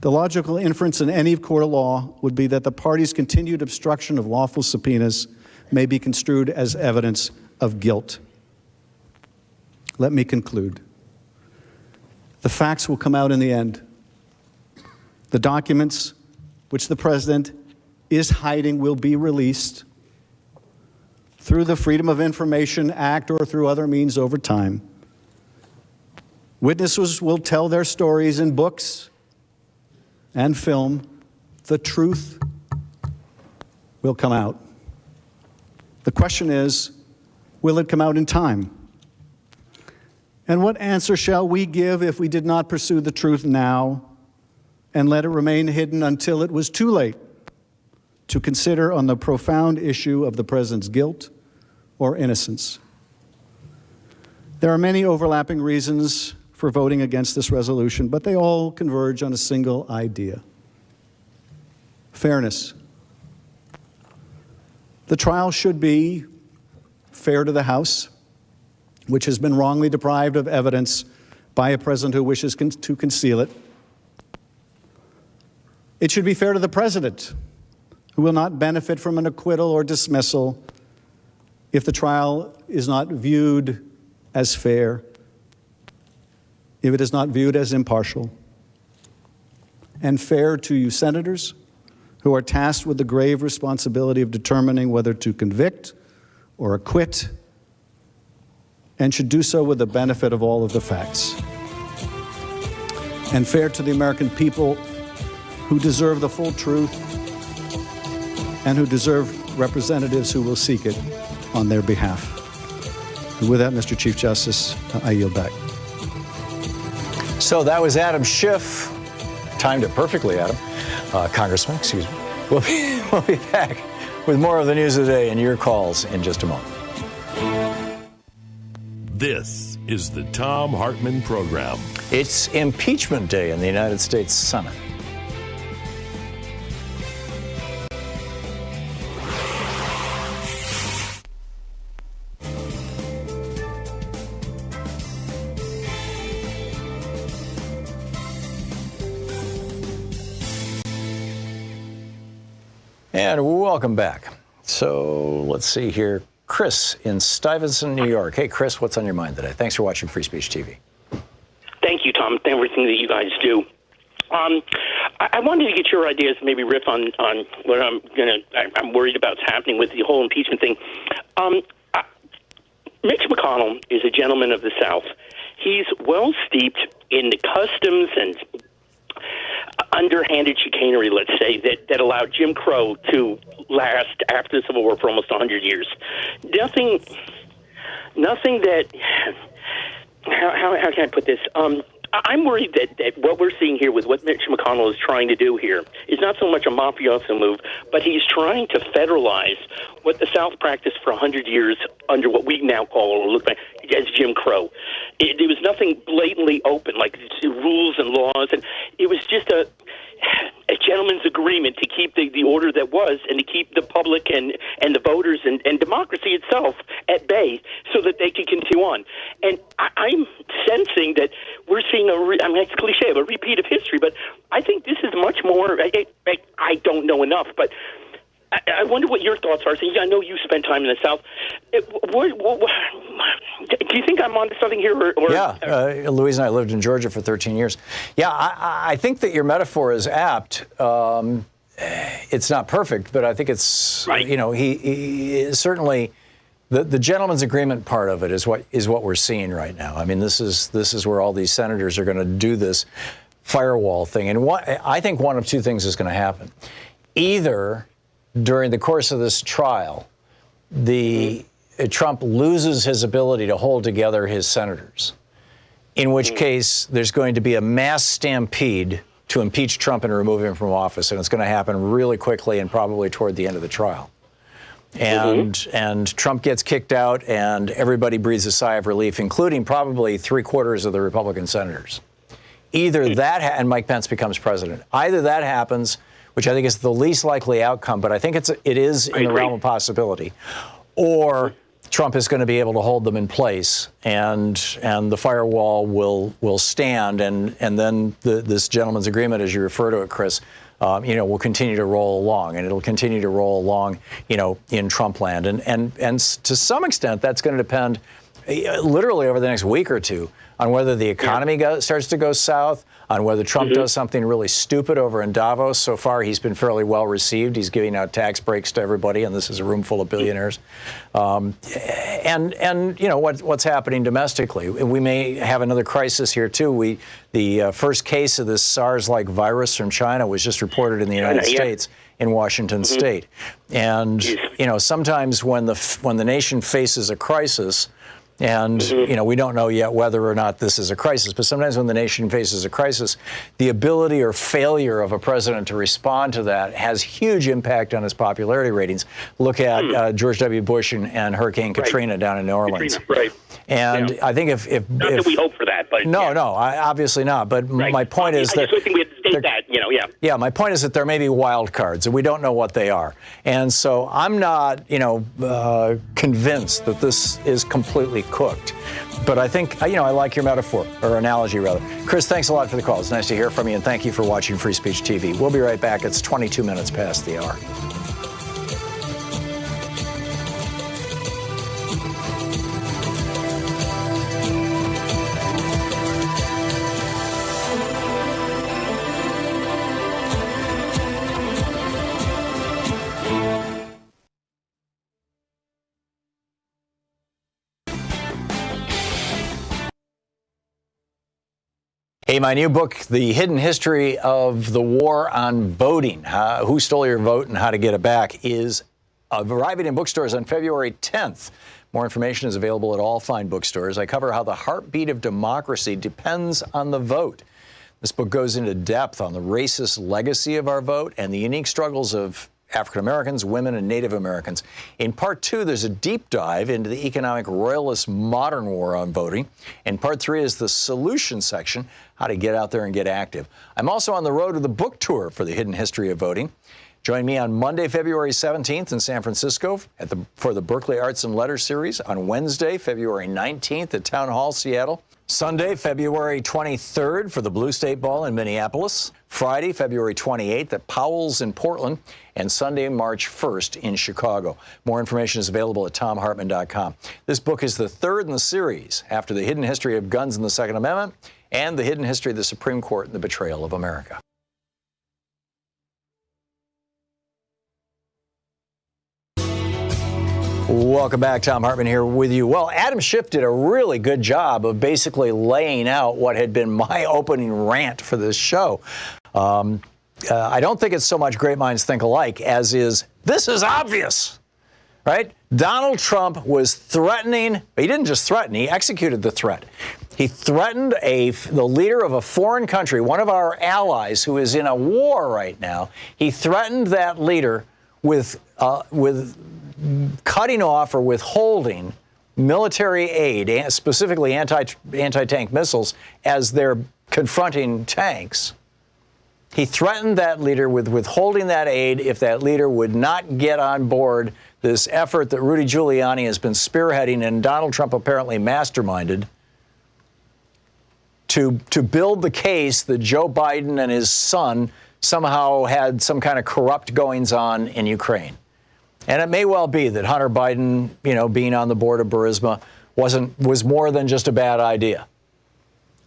The logical inference in any court of law would be that the party's continued obstruction of lawful subpoenas may be construed as evidence of guilt. Let me conclude. The facts will come out in the end. The documents which the president is hiding will be released through the Freedom of Information Act or through other means over time. Witnesses will tell their stories in books and film. The truth will come out. The question is, will it come out in time? And what answer shall we give if we did not pursue the truth now and let it remain hidden until it was too late to consider on the profound issue of the president's guilt or innocence? There are many overlapping reasons for voting against this resolution, but they all converge on a single idea: fairness. The trial should be fair to the House, which has been wrongly deprived of evidence by a president who wishes to conceal it. It should be fair to the president, who will not benefit from an acquittal or dismissal if the trial is not viewed as fair, if it is not viewed as impartial. And fair to you senators, who are tasked with the grave responsibility of determining whether to convict or acquit, and should do so with the benefit of all of the facts. And fair to the American people, who deserve the full truth and who deserve representatives who will seek it on their behalf. And with that, Mr. Chief Justice, I yield back. So that was Adam Schiff. Timed it perfectly, Adam. Congressman, excuse me. We'll be back with more of the news of the day and your calls in just a moment. This is the Thom Hartmann Program. It's impeachment day in the United States Senate. And welcome back. So let's see here. Chris in Stuyvesant, New York. Hey, Chris, what's on your mind today? Thanks for watching Free Speech TV. Thank you, Tom, for everything that you guys do. I wanted to get your ideas, maybe riff on what I'm worried about happening with the whole impeachment thing. Mitch McConnell is a gentleman of the South. He's well steeped in the customs and underhanded chicanery, let's say, that allowed Jim Crow to last after the Civil War for almost 100 years. Nothing that, how can I put this? I'm worried that what we're seeing here with what Mitch McConnell is trying to do here is not so much a mafioso move, but he's trying to federalize what the South practiced for 100 years under what we now call or look back as Jim Crow. There was nothing blatantly open, like rules and laws, and it was just a gentleman's agreement to keep the order that was and to keep the public and the voters and democracy itself at bay so that they could continue on. And I'm sensing that we're seeing it's cliche, a repeat of history, but I think this is much more, I don't know enough, but I wonder what your thoughts are. So I know you spent time in the South. Do you think I'm onto something here? Yeah, Louise and I lived in Georgia for 13 years. Yeah, I think that your metaphor is apt. It's not perfect, but I think it's, right. He certainly, the gentleman's agreement part of it is what we're seeing right now. I mean, this is where all these senators are going to do this firewall thing. And I think one of two things is going to happen. Either during the course of this trial, Trump loses his ability to hold together his senators, in which case there's going to be a mass stampede to impeach Trump and remove him from office, and it's going to happen really quickly and probably toward the end of the trial. And Trump gets kicked out, and everybody breathes a sigh of relief, including probably 3/4 of the Republican senators. Either that, and Mike Pence becomes president. Either that happens, which I think is the least likely outcome, but I think it is in the realm of possibility, or Trump is going to be able to hold them in place, and the firewall will stand, and then this gentleman's agreement, as you refer to it, Chris, will continue to roll along, and it'll continue to roll along, in Trump land, and to some extent that's going to depend, literally over the next week or two, on whether the economy starts to go south, on whether Trump does something really stupid over in Davos. So far, he's been fairly well received. He's giving out tax breaks to everybody, and this is a room full of billionaires. What's happening domestically. We may have another crisis here, too. The first case of this SARS-like virus from China was just reported in the United States in Washington State. And, sometimes when the nation faces a crisis, and, we don't know yet whether or not this is a crisis, but sometimes when the nation faces a crisis, the ability or failure of a president to respond to that has huge impact on his popularity ratings. Look at George W. Bush and Hurricane Katrina down in New Orleans. And I think if not that we hope for that, but no, obviously not. But my point is that I just think we have to state that, Yeah, my point is that there may be wild cards, and we don't know what they are. And so I'm not, convinced that this is completely cooked. But I think, I like your metaphor, or analogy, rather. Chris, thanks a lot for the call. It's nice to hear from you, and thank you for watching Free Speech TV. We'll be right back. It's 22 minutes past the hour. Hey, my new book, The Hidden History of the War on Voting, Who Stole Your Vote and How to Get It Back, is arriving in bookstores on February 10th. More information is available at all fine bookstores. I cover how the heartbeat of democracy depends on the vote. This book goes into depth on the racist legacy of our vote and the unique struggles of African Americans, women, and Native Americans. In part 2, there's a deep dive into the economic royalist modern war on voting. And part 3 is the solution section, how to get out there and get active. I'm also on the road to the book tour for the hidden history of voting. Join me on Monday, February 17th in San Francisco for the Berkeley Arts and Letters series, on Wednesday, February 19th at Town Hall, Seattle, Sunday, February 23rd for the Blue State Ball in Minneapolis, Friday, February 28th at Powell's in Portland, and Sunday, March 1st in Chicago. More information is available at thomhartmann.com. This book is the third in the series after The Hidden History of Guns and the Second Amendment and The Hidden History of the Supreme Court and the Betrayal of America. Welcome back. Thom Hartmann here with you. Well, Adam Schiff did a really good job of basically laying out what had been my opening rant for this show. I don't think it's so much great minds think alike as is, this is obvious, right? Donald Trump was threatening, he didn't just threaten, he executed the threat. He threatened the leader of a foreign country, one of our allies who is in a war right now. He threatened that leader with cutting off or withholding military aid, specifically anti-tank missiles, as they're confronting tanks. He threatened that leader with withholding that aid if that leader would not get on board this effort that Rudy Giuliani has been spearheading and Donald Trump apparently masterminded to build the case that Joe Biden and his son somehow had some kind of corrupt goings-on in Ukraine. And it may well be that Hunter Biden, being on the board of Burisma was more than just a bad idea.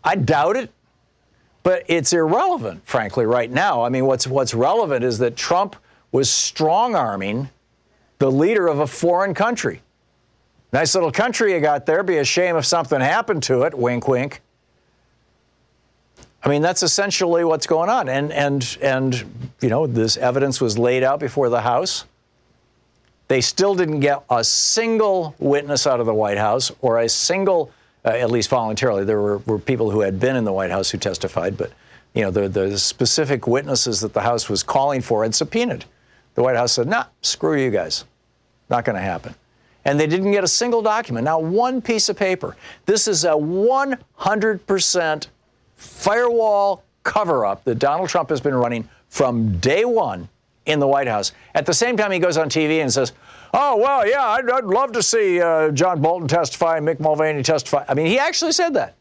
I doubt it, but it's irrelevant, frankly, right now. I mean, what's relevant is that Trump was strong-arming the leader of a foreign country. Nice little country you got there. Be a shame if something happened to it. Wink, wink. I mean, that's essentially what's going on. And this evidence was laid out before the House. They still didn't get a single witness out of the White House or a single, at least voluntarily. There were people who had been in the White House who testified, but the specific witnesses that the House was calling for and subpoenaed. The White House said, nah, screw you guys. Not going to happen. And they didn't get a single document, not one piece of paper. This is a 100% firewall cover-up that Donald Trump has been running from day one in the White House. At the same time, he goes on TV and says, oh, well, yeah, I'd love to see John Bolton testify and Mick Mulvaney testify. I mean, he actually said that.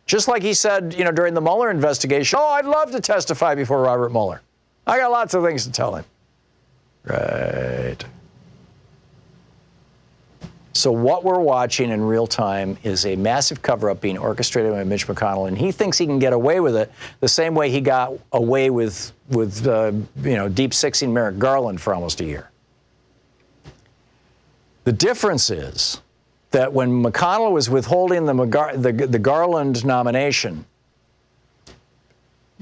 Just like he said, during the Mueller investigation, oh, I'd love to testify before Robert Mueller. I got lots of things to tell him. Right. So what we're watching in real time is a massive cover-up being orchestrated by Mitch McConnell, and he thinks he can get away with it the same way he got away with deep-sixing Merrick Garland for almost a year. The difference is that when McConnell was withholding the Garland nomination,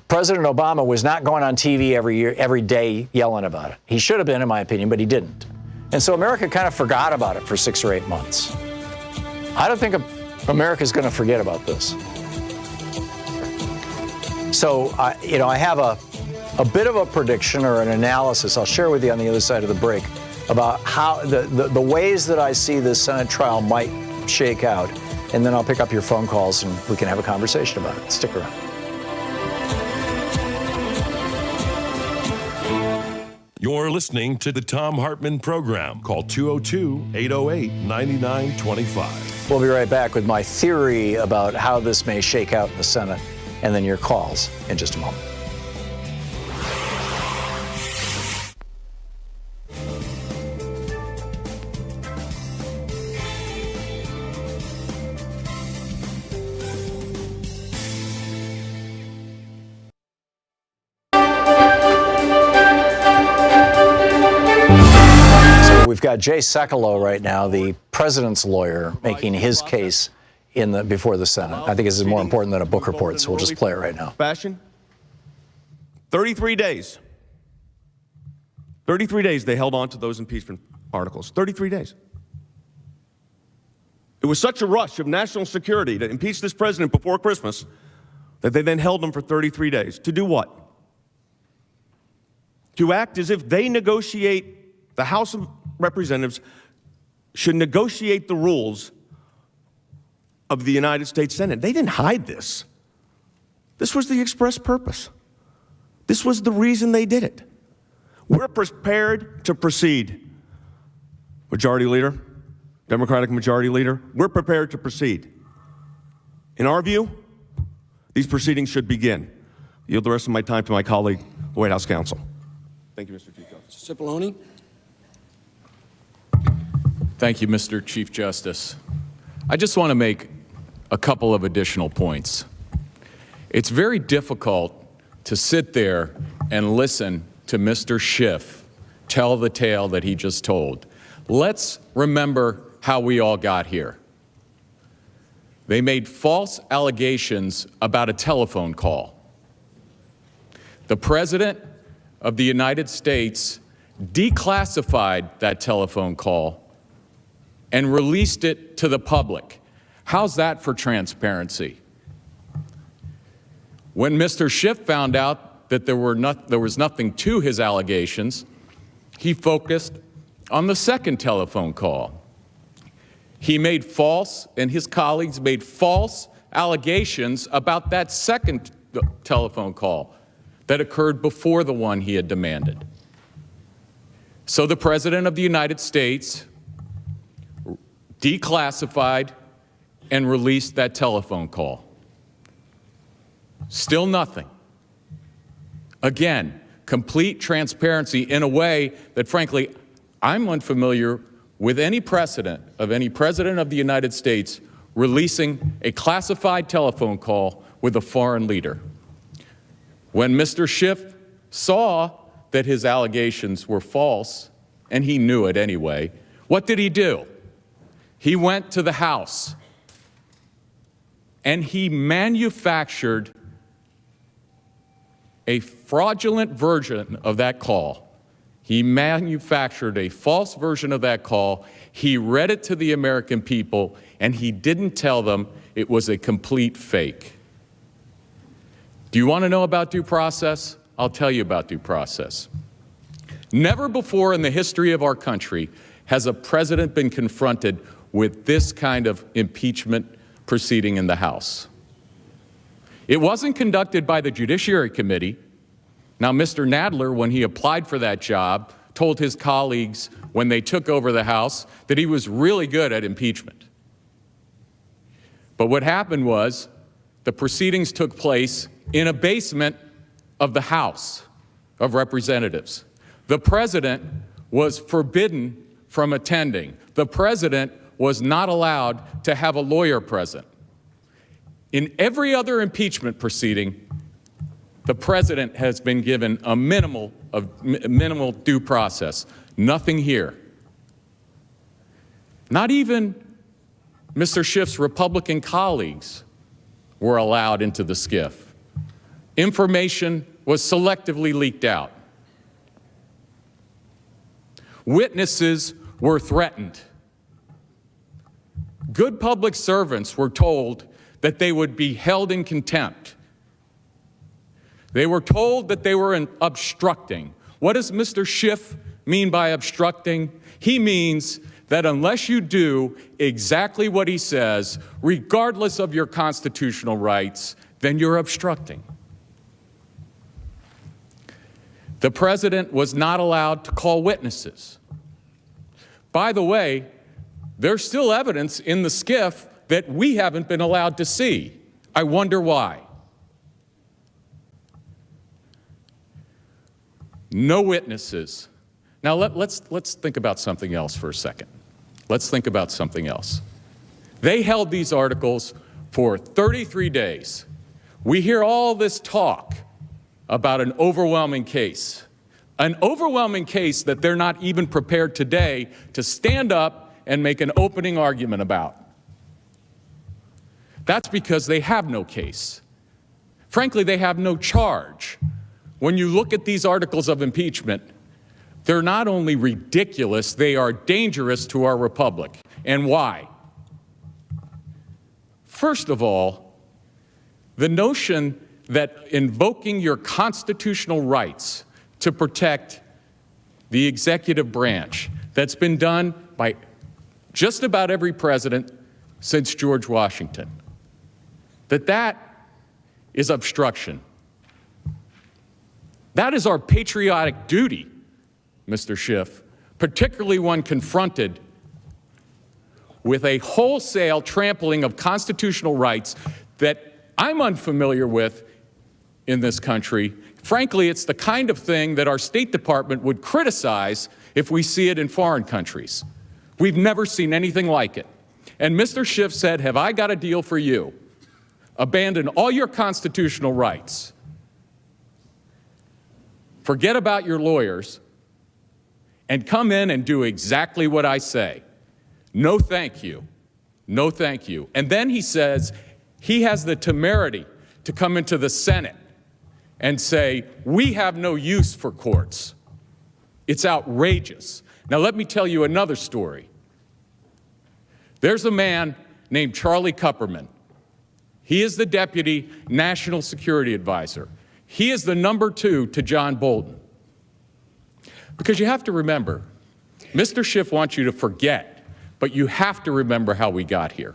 President Obama was not going on TV every day yelling about it. He should have been, in my opinion, but he didn't. And so America kind of forgot about it for 6 or 8 months. I don't think America's going to forget about this. So, I have a bit of a prediction or an analysis I'll share with you on the other side of the break about how the ways that I see this Senate trial might shake out. And then I'll pick up your phone calls and we can have a conversation about it. Stick around. You're listening to the Thom Hartmann Program. Call 202-808-9925. We'll be right back with my theory about how this may shake out in the Senate, and then your calls in just a moment. We've got Jay Sekulow right now, the president's lawyer, making his case before the Senate. I think this is more important than a book report, so we'll just play it right now. 33 days. 33 days they held on to those impeachment articles. 33 days. It was such a rush of national security to impeach this president before Christmas that they then held him for 33 days. To do what? To act as if they negotiate, the House of Representatives should negotiate the rules of the United States Senate. They didn't hide this. This was the express purpose. This was the reason they did it. We're prepared to proceed. Majority Leader, Democratic Majority Leader, we're prepared to proceed. In our view, these proceedings should begin. I yield the rest of my time to my colleague, the White House counsel. Thank you, Mr. Chief Justice. Cipollone. Thank you, Mr. Chief Justice. I just want to make a couple of additional points. It's very difficult to sit there and listen to Mr. Schiff tell the tale that he just told. Let's remember how we all got here. They made false allegations about a telephone call. The President of the United States declassified that telephone call and released it to the public. How's that for transparency? When Mr. Schiff found out that there was nothing to his allegations, he focused on the second telephone call. He made false, and his colleagues made false allegations about that second telephone call that occurred before the one he had demanded. So the President of the United States declassified and released that telephone call. Still nothing. Again, complete transparency in a way that, frankly, I'm unfamiliar with any precedent of any President of the United States releasing a classified telephone call with a foreign leader. When Mr. Schiff saw that his allegations were false, and he knew it anyway, what did he do? He went to the House and he manufactured a fraudulent version of that call. He manufactured a false version of that call. He read it to the American people, and he didn't tell them it was a complete fake. Do you want to know about due process? I'll tell you about due process. Never before in the history of our country has a president been confronted with this kind of impeachment proceeding in the House. It wasn't conducted by the Judiciary Committee. Now, Mr. Nadler, when he applied for that job, told his colleagues when they took over the House that he was really good at impeachment. But what happened was the proceedings took place in a basement of the House of Representatives. The president was forbidden from attending. The president was not allowed to have a lawyer present. In every other impeachment proceeding, the president has been given a minimal due process. Nothing here. Not even Mr. Schiff's Republican colleagues were allowed into the SCIF. Information was selectively leaked out. Witnesses were threatened. Good public servants were told that they would be held in contempt. They were told that they were obstructing. What does Mr. Schiff mean by obstructing? He means that unless you do exactly what he says, regardless of your constitutional rights, then you're obstructing. The president was not allowed to call witnesses. By the way, there's still evidence in the SCIF that we haven't been allowed to see. I wonder why. No witnesses. Now let's think about something else for a second. Let's think about something else. They held these articles for 33 days. We hear all this talk about an overwhelming case that they're not even prepared today to stand up and make an opening argument about. That's because they have no case. Frankly, they have no charge. When you look at these articles of impeachment, they're not only ridiculous, they are dangerous to our republic. And why? First of all, The notion that invoking your constitutional rights to protect the executive branch, that's been done by just about every president since George Washington, that is obstruction. That is our patriotic duty, Mr. Schiff, particularly when confronted with a wholesale trampling of constitutional rights that I'm unfamiliar with in this country. Frankly, it's the kind of thing that our State Department would criticize if we see it in foreign countries. We've never seen anything like it. And Mr. Schiff said, have I got a deal for you? Abandon all your constitutional rights. Forget about your lawyers and come in and do exactly what I say. No, thank you. No, thank you. And then he says he has the temerity to come into the Senate and say, we have no use for courts. It's outrageous. Now, let me tell you another story. There's a man named Charlie Kupperman. He is the Deputy National Security Advisor. He is the number 2 to John Bolton. Because you have to remember, Mr. Schiff wants you to forget, but you have to remember how we got here.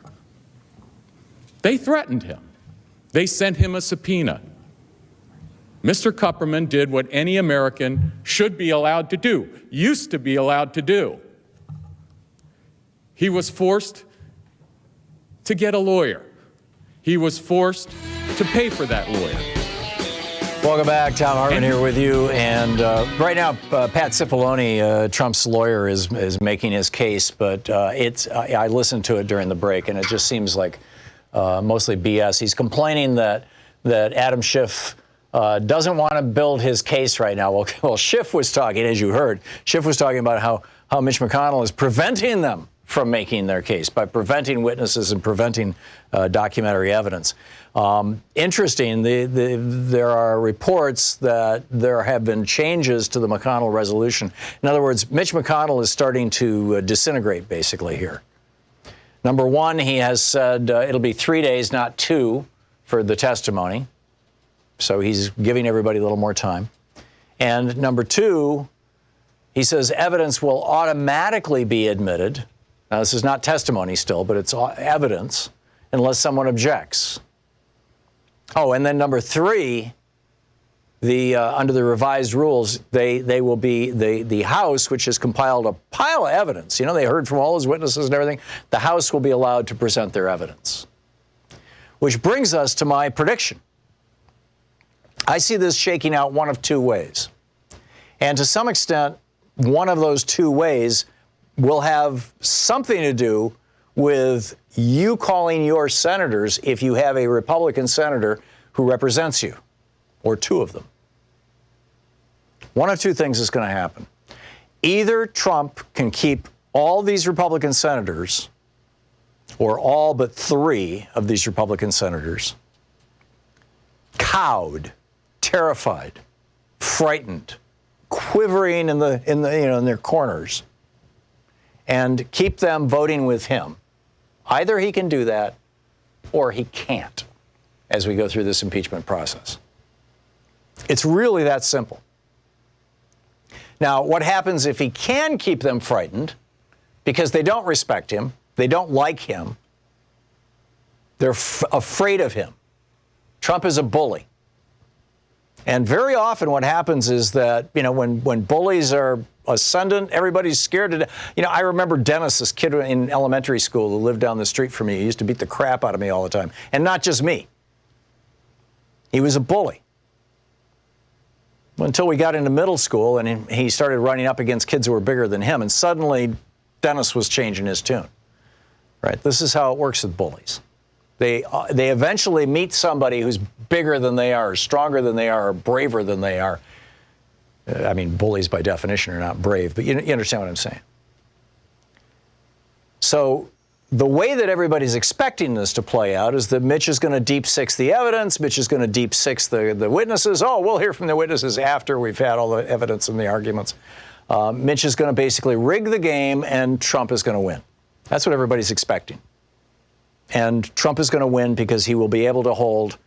They threatened him. They sent him a subpoena. Mr. Kupperman did what any American should be allowed to do, used to be allowed to do. He was forced to get a lawyer. He was forced to pay for that lawyer. Welcome back. Thom Hartmann here with you. And right now, Pat Cipollone, Trump's lawyer, is making his case. But I listened to it during the break, and it just seems like mostly BS. He's complaining that Adam Schiff doesn't want to build his case right now. Well, Schiff was talking, as you heard, Schiff was talking about how Mitch McConnell is preventing them from making their case by preventing witnesses and preventing documentary evidence. Interesting, there are reports that there have been changes to the McConnell resolution. In other words, Mitch McConnell is starting to disintegrate basically here. Number one, he has said it'll be 3 days, not 2, for the testimony. So he's giving everybody a little more time. And number 2, he says evidence will automatically be admitted. Now, this is not testimony still, but it's evidence unless someone objects. Oh, and then number 3, under the revised rules, they will be the House, which has compiled a pile of evidence. You know, they heard from all his witnesses and everything. The House will be allowed to present their evidence. Which brings us to my prediction. I see this shaking out one of 2 ways. And to some extent, one of those 2 ways will have something to do with you calling your senators if you have a Republican senator who represents you, or 2 of them. One of 2 things is going to happen. Either Trump can keep all these Republican senators, or all but 3 of these Republican senators, cowed, terrified, frightened, quivering in their corners, and keep them voting with him. Either he can do that, or he can't, as we go through this impeachment process. It's really that simple. Now, what happens if he can keep them frightened because they don't respect him, they don't like him, they're afraid of him? Trump is a bully. And very often what happens is that, when bullies are ascendant, everybody's scared to death. I remember Dennis, this kid in elementary school who lived down the street from me. He used to beat the crap out of me all the time. And not just me. He was a bully. Until we got into middle school and he started running up against kids who were bigger than him. And suddenly Dennis was changing his tune. Right? This is how it works with bullies. They eventually meet somebody who's bigger than they are, or stronger than they are, or braver than they are. I mean, bullies by definition are not brave, but you understand what I'm saying. So the way that everybody's expecting this to play out is that Mitch is going to deep six the evidence, Mitch is going to deep six the witnesses. Oh, we'll hear from the witnesses after we've had all the evidence and the arguments. Mitch is going to basically rig the game, and Trump is going to win. That's what everybody's expecting. And Trump is going to win because he will be able to hold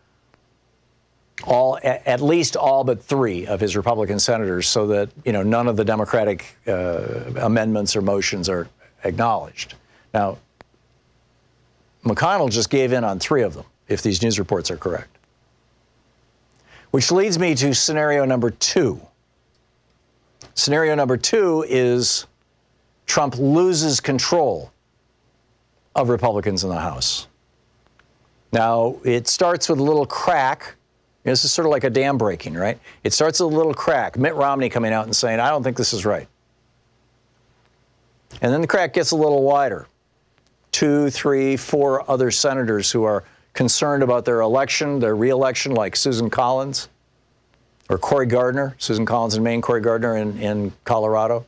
at least all but 3 of his Republican senators, so that none of the Democratic amendments or motions are acknowledged. Now, McConnell just gave in on 3 of them, if these news reports are correct. Which leads me to scenario number 2. Scenario number 2 is Trump loses control of Republicans in the House. Now, it starts with a little crack. This is sort of like a dam breaking, right? It starts with a little crack. Mitt Romney coming out and saying, I don't think this is right. And then the crack gets a little wider. 2, 3, 4 other senators who are concerned about their election, their re-election, like Susan Collins or Cory Gardner, Susan Collins in Maine, Cory Gardner in Colorado.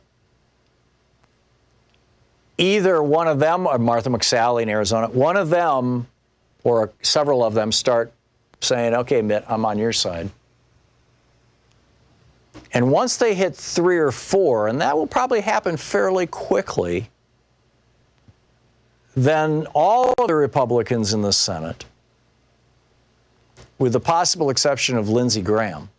Either one of them, or Martha McSally in Arizona, one of them or several of them start saying, okay, Mitt, I'm on your side. And once they hit 3 or 4, and that will probably happen fairly quickly, then all of the Republicans in the Senate, with the possible exception of Lindsey Graham,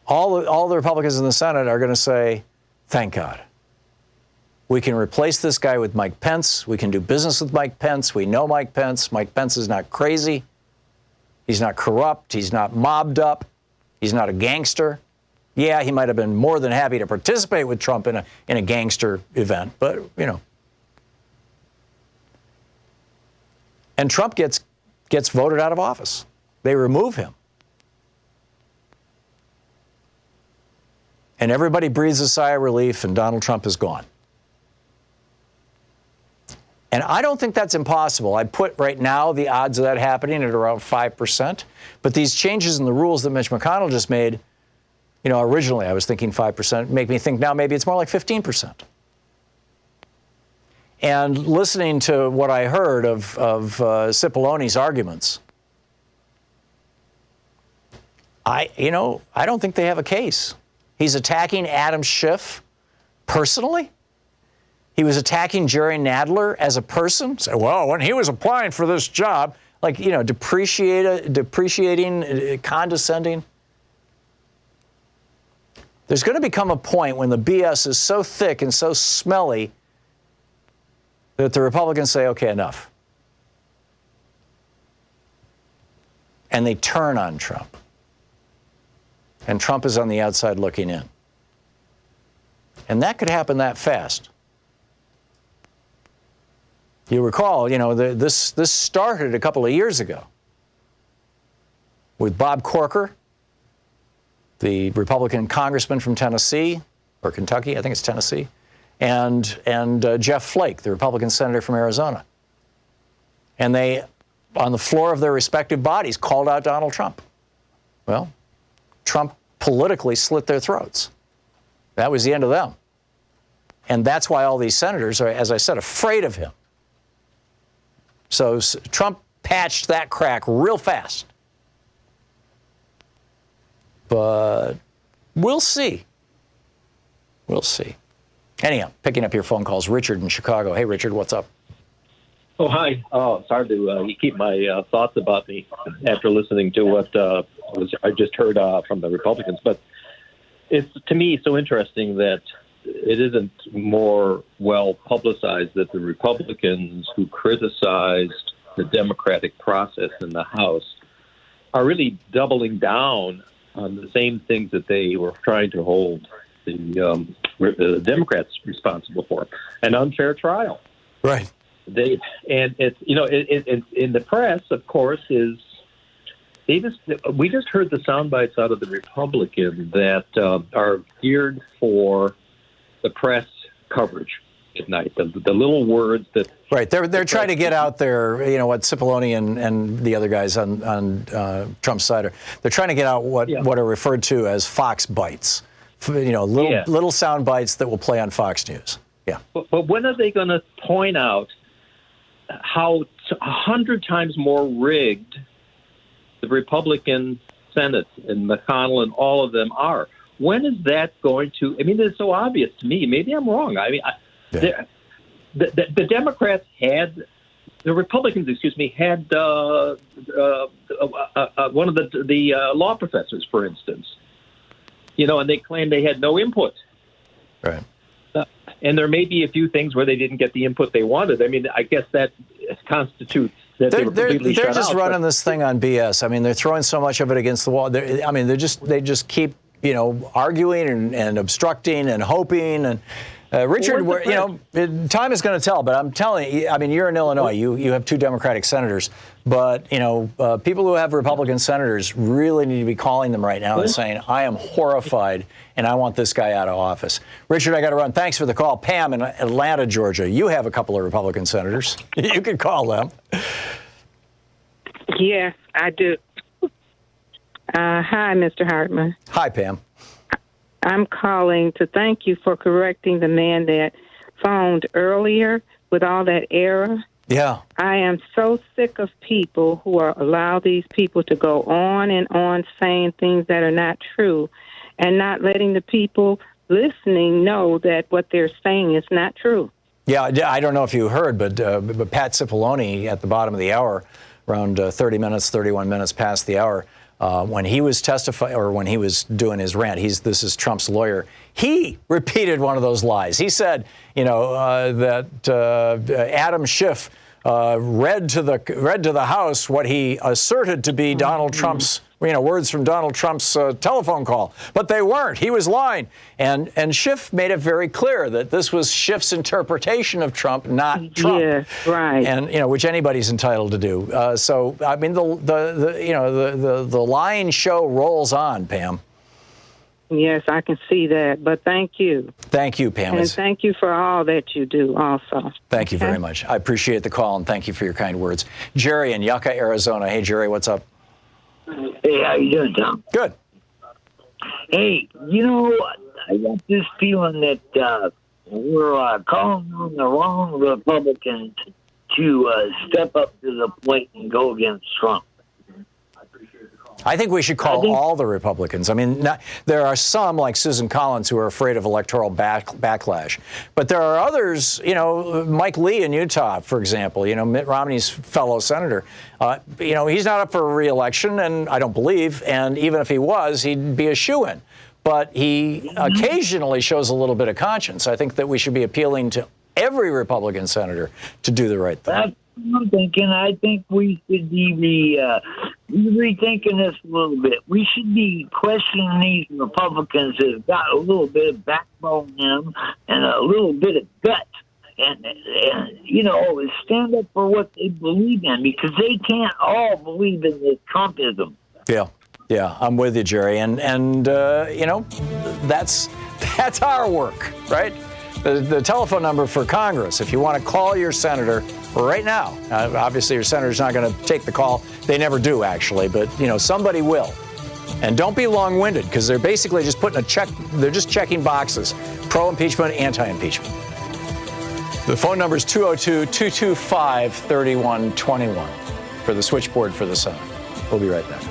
all the Republicans in the Senate are going to say, thank God. We can replace this guy with Mike Pence. We can do business with Mike Pence. We know Mike Pence. Mike Pence is not crazy. He's not corrupt. He's not mobbed up. He's not a gangster. Yeah, he might have been more than happy to participate with Trump in a gangster event, but, And Trump gets voted out of office. They remove him. And everybody breathes a sigh of relief, and Donald Trump is gone. And I don't think that's impossible. I'd put right now the odds of that happening at around 5%. But these changes in the rules that Mitch McConnell just made, originally I was thinking 5%, make me think now maybe it's more like 15%. And listening to what I heard of Cipollone's arguments, I don't think they have a case. He's attacking Adam Schiff personally. He was attacking Jerry Nadler as a person. Say, well, when he was applying for this job, depreciating, condescending. There's going to become a point when the BS is so thick and so smelly that the Republicans say, okay, enough. And they turn on Trump. And Trump is on the outside looking in. And that could happen that fast. You recall, this started a couple of years ago with Bob Corker, the Republican congressman from Tennessee, or Kentucky, I think it's Tennessee, and Jeff Flake, the Republican senator from Arizona. And they, on the floor of their respective bodies, called out Donald Trump. Well, Trump politically slit their throats. That was the end of them. And that's why all these senators are, as I said, afraid of him. So Trump patched that crack real fast. But we'll see. We'll see. Anyhow, picking up your phone calls, Richard in Chicago. Hey, Richard, what's up? Oh, hi. Oh, it's hard to keep my thoughts about me after listening to what I just heard from the Republicans. But it's, to me, so interesting that it isn't more well publicized that the Republicans who criticized the democratic process in the House are really doubling down on the same things that they were trying to hold the Democrats responsible for, an unfair trial. Right. In the press, of course, we just heard the sound bites out of the Republicans that are geared for the press coverage at night. The little words that right. They're trying to get out there. What Cipollone and the other guys on Trump's side they're trying to get out what are referred to as Fox bites. Little sound bites that will play on Fox News. Yeah. But when are they going to point out how 100 times more rigged the Republican Senate and McConnell and all of them are? When is that going to? I mean, it's so obvious to me. Maybe I'm wrong. I mean, the Democrats had the Republicans, had one of the law professors, for instance, and they claimed they had no input. Right. And there may be a few things where they didn't get the input they wanted. I mean, I guess that constitutes that they were completely shut out. They're just running this thing on BS. I mean, they're throwing so much of it against the wall. They just keep, arguing and obstructing and hoping. And Richard, time is going to tell. But I'm telling you, I mean, you're in Illinois. You have 2 Democratic senators. But, people who have Republican senators really need to be calling them right now and saying, I am horrified and I want this guy out of office. Richard, I got to run. Thanks for the call. Pam in Atlanta, Georgia. You have a couple of Republican senators. You can call them. Yes, I do. Hi, Mr. Hartman. Hi, Pam. I'm calling to thank you for correcting the man that phoned earlier with all that error. Yeah. I am so sick of people who allow these people to go on and on saying things that are not true and not letting the people listening know that what they're saying is not true. Yeah, I don't know if you heard, but Pat Cipollone at the bottom of the hour, around 31 minutes past the hour, when he was testifying or when he was doing his rant, this is Trump's lawyer. He repeated one of those lies. He said, that Adam Schiff read to the House what he asserted to be Donald Trump's, words from Donald Trump's telephone call, but they weren't. He was lying, and Schiff made it very clear that this was Schiff's interpretation of Trump, not Trump. Yeah, right. And which anybody's entitled to do. So I mean, the lying show rolls on, Pam. Yes, I can see that, but thank you. Thank you, Pam. And thank you for all that you do also. Thank you very much. I appreciate the call, and thank you for your kind words. Jerry in Yucca, Arizona. Hey, Jerry, what's up? Hey, how you doing, Tom? Good. Hey, I got this feeling that we're calling on the wrong Republicans to step up to the plate and go against Trump. I think we should call all the Republicans. I mean, there are some, like Susan Collins, who are afraid of electoral backlash. But there are others, Mike Lee in Utah, for example, Mitt Romney's fellow senator. He's not up for re-election, and I don't believe, and even if he was, he'd be a shoo-in. But he occasionally shows a little bit of conscience. I think that we should be appealing to every Republican senator to do the right thing. That's what I'm thinking. I think we should be rethinking this a little bit. We should be questioning these Republicans that have got a little bit of backbone in them and a little bit of gut. And stand up for what they believe in, because they can't all believe in this Trumpism. Yeah, I'm with you, Jerry. And that's our work, right? The telephone number for Congress, if you want to call your senator right now. Obviously, your senator's not going to take the call. They never do, actually, but, somebody will. And don't be long-winded, because they're basically just putting they're just checking boxes. Pro-impeachment, anti-impeachment. The phone number is 202-225-3121 for the switchboard for the Senate. We'll be right back.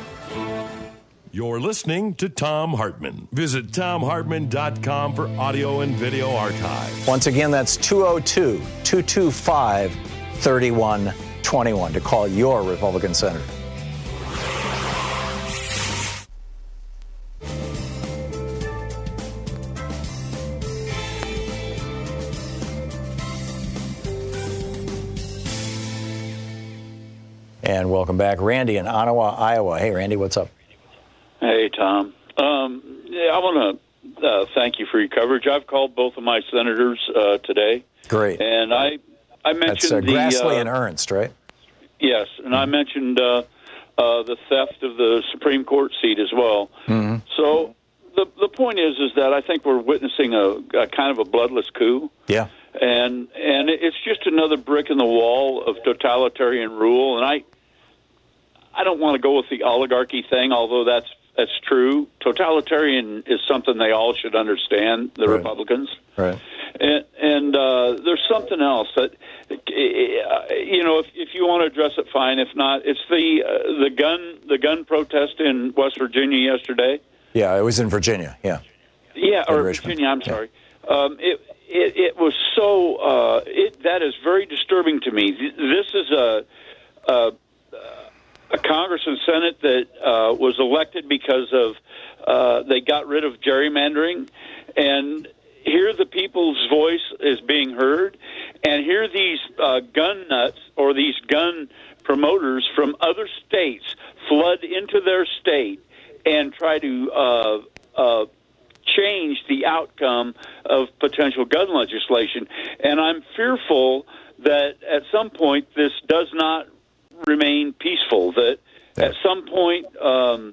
You're listening to Thom Hartmann. Visit thomhartmann.com for audio and video archives. Once again, that's 202-225-3121 to call your Republican senator. And welcome back. Randy in Ottawa, Iowa. Hey, Randy, what's up? Hey, Tom. I want to thank you for your coverage. I've called both of my senators today. Great. And I mentioned that's Grassley and Ernst, right? Yes, and I mentioned the theft of the Supreme Court seat as well. Mm-hmm. So the point is that I think we're witnessing a kind of a bloodless coup. Yeah. And it's just another brick in the wall of totalitarian rule. And I don't want to go with the oligarchy thing, although that's true. Totalitarian is something they all should understand, the Republicans. Right. And there's something else that, if you want to address it, fine. If not, it's the gun protest in West Virginia yesterday. Yeah, it was in Virginia. Yeah. Yeah, or Virginia. I'm sorry. it was so. That is very disturbing to me. This is a Congress and Senate that was elected because of they got rid of gerrymandering, and here the people's voice is being heard, and here these gun nuts or these gun promoters from other states flood into their state and try to change the outcome of potential gun legislation. And I'm fearful that at some point this does not remain peaceful, that at some point the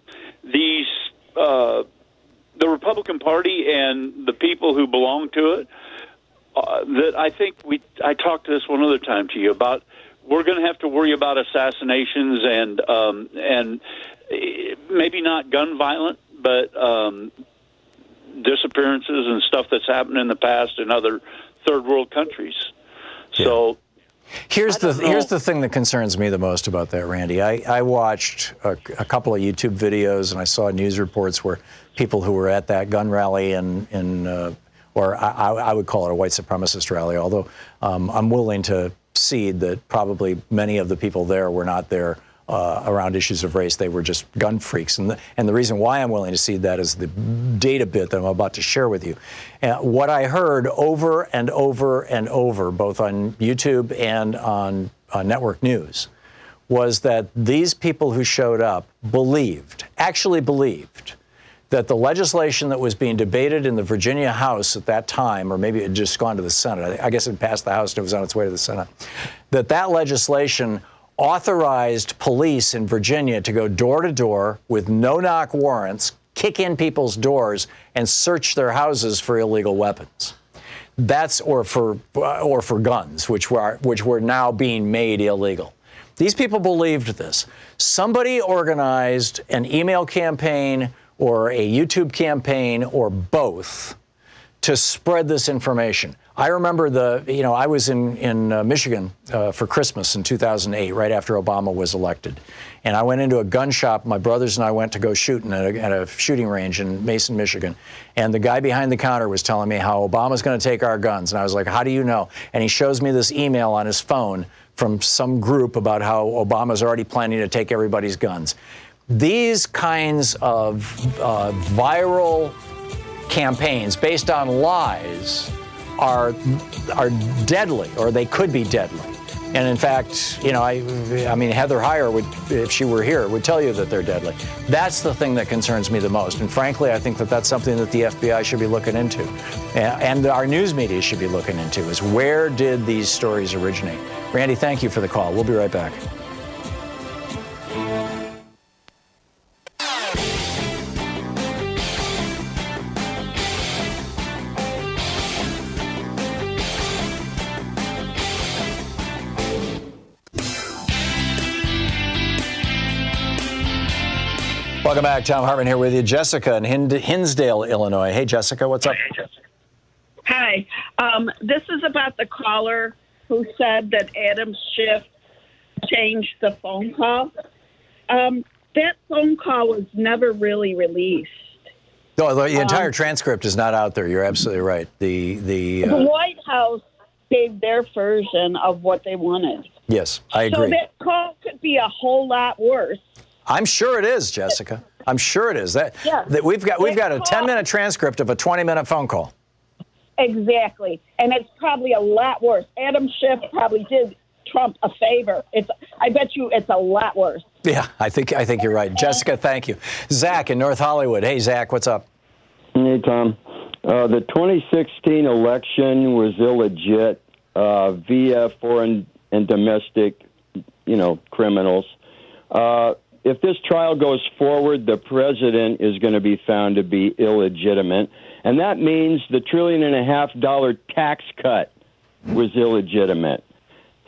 Republican Party and the people who belong to it, that I think I talked this one other time to you about, we're going to have to worry about assassinations and maybe not gun violent, but disappearances and stuff that's happened in the past in other third world countries. So here's the thing that concerns me the most about that, Randy. I watched a couple of YouTube videos, and I saw news reports where people who were at that gun rally or I would call it a white supremacist rally, although I'm willing to cede that probably many of the people there were not there around issues of race. They were just gun freaks. And the reason why I'm willing to cede that is the data bit that I'm about to share with you. What I heard over and over and over, both on YouTube and on network news, was that these people who showed up actually believed, that the legislation that was being debated in the Virginia House at that time, or maybe it had just gone to the Senate, I guess it passed the House and it was on its way to the Senate, that legislation authorized police in Virginia to go door to door with no-knock warrants, kick in people's doors, and search their houses for illegal weapons. Or for guns, which were now being made illegal. These people believed this. Somebody organized an email campaign or a YouTube campaign or both to spread this information. I remember I was in Michigan for Christmas in 2008, right after Obama was elected. And I went into a gun shop. My brothers and I went to go shooting at a shooting range in Mason, Michigan. And the guy behind the counter was telling me how Obama's going to take our guns. And I was like, how do you know? And he shows me this email on his phone from some group about how Obama's already planning to take everybody's guns. These kinds of viral campaigns based on lies are deadly, or they could be deadly. And in fact, I mean, Heather Heyer would, if she were here, would tell you that they're deadly. That's the thing that concerns me the most. And frankly, I think that that's something that the FBI should be looking into, and our news media should be looking into, is where did these stories originate? Randy, thank you for the call. We'll be right back. Welcome back. Thom Hartmann here with you. Jessica in Hinsdale, Illinois. Hey, Jessica, what's up? Hi. This is about the caller who said that Adam Schiff changed the phone call. That phone call was never really released. No, the entire transcript is not out there. You're absolutely right. The White House gave their version of what they wanted. Yes, I agree. So that call could be a whole lot worse. I'm sure it is, Jessica. I'm sure it is. That we've got a 10-minute transcript of a 20-minute phone call. Exactly, and it's probably a lot worse. Adam Schiff probably did Trump a favor. I bet you it's a lot worse. Yeah, I think you're right. Jessica, thank you. Zach in North Hollywood. Hey, Zach, what's up? Hey, Tom. The 2016 election was illegit via foreign and domestic, criminals. If this trial goes forward, the president is going to be found to be illegitimate, and that means the $1.5 trillion tax cut was illegitimate.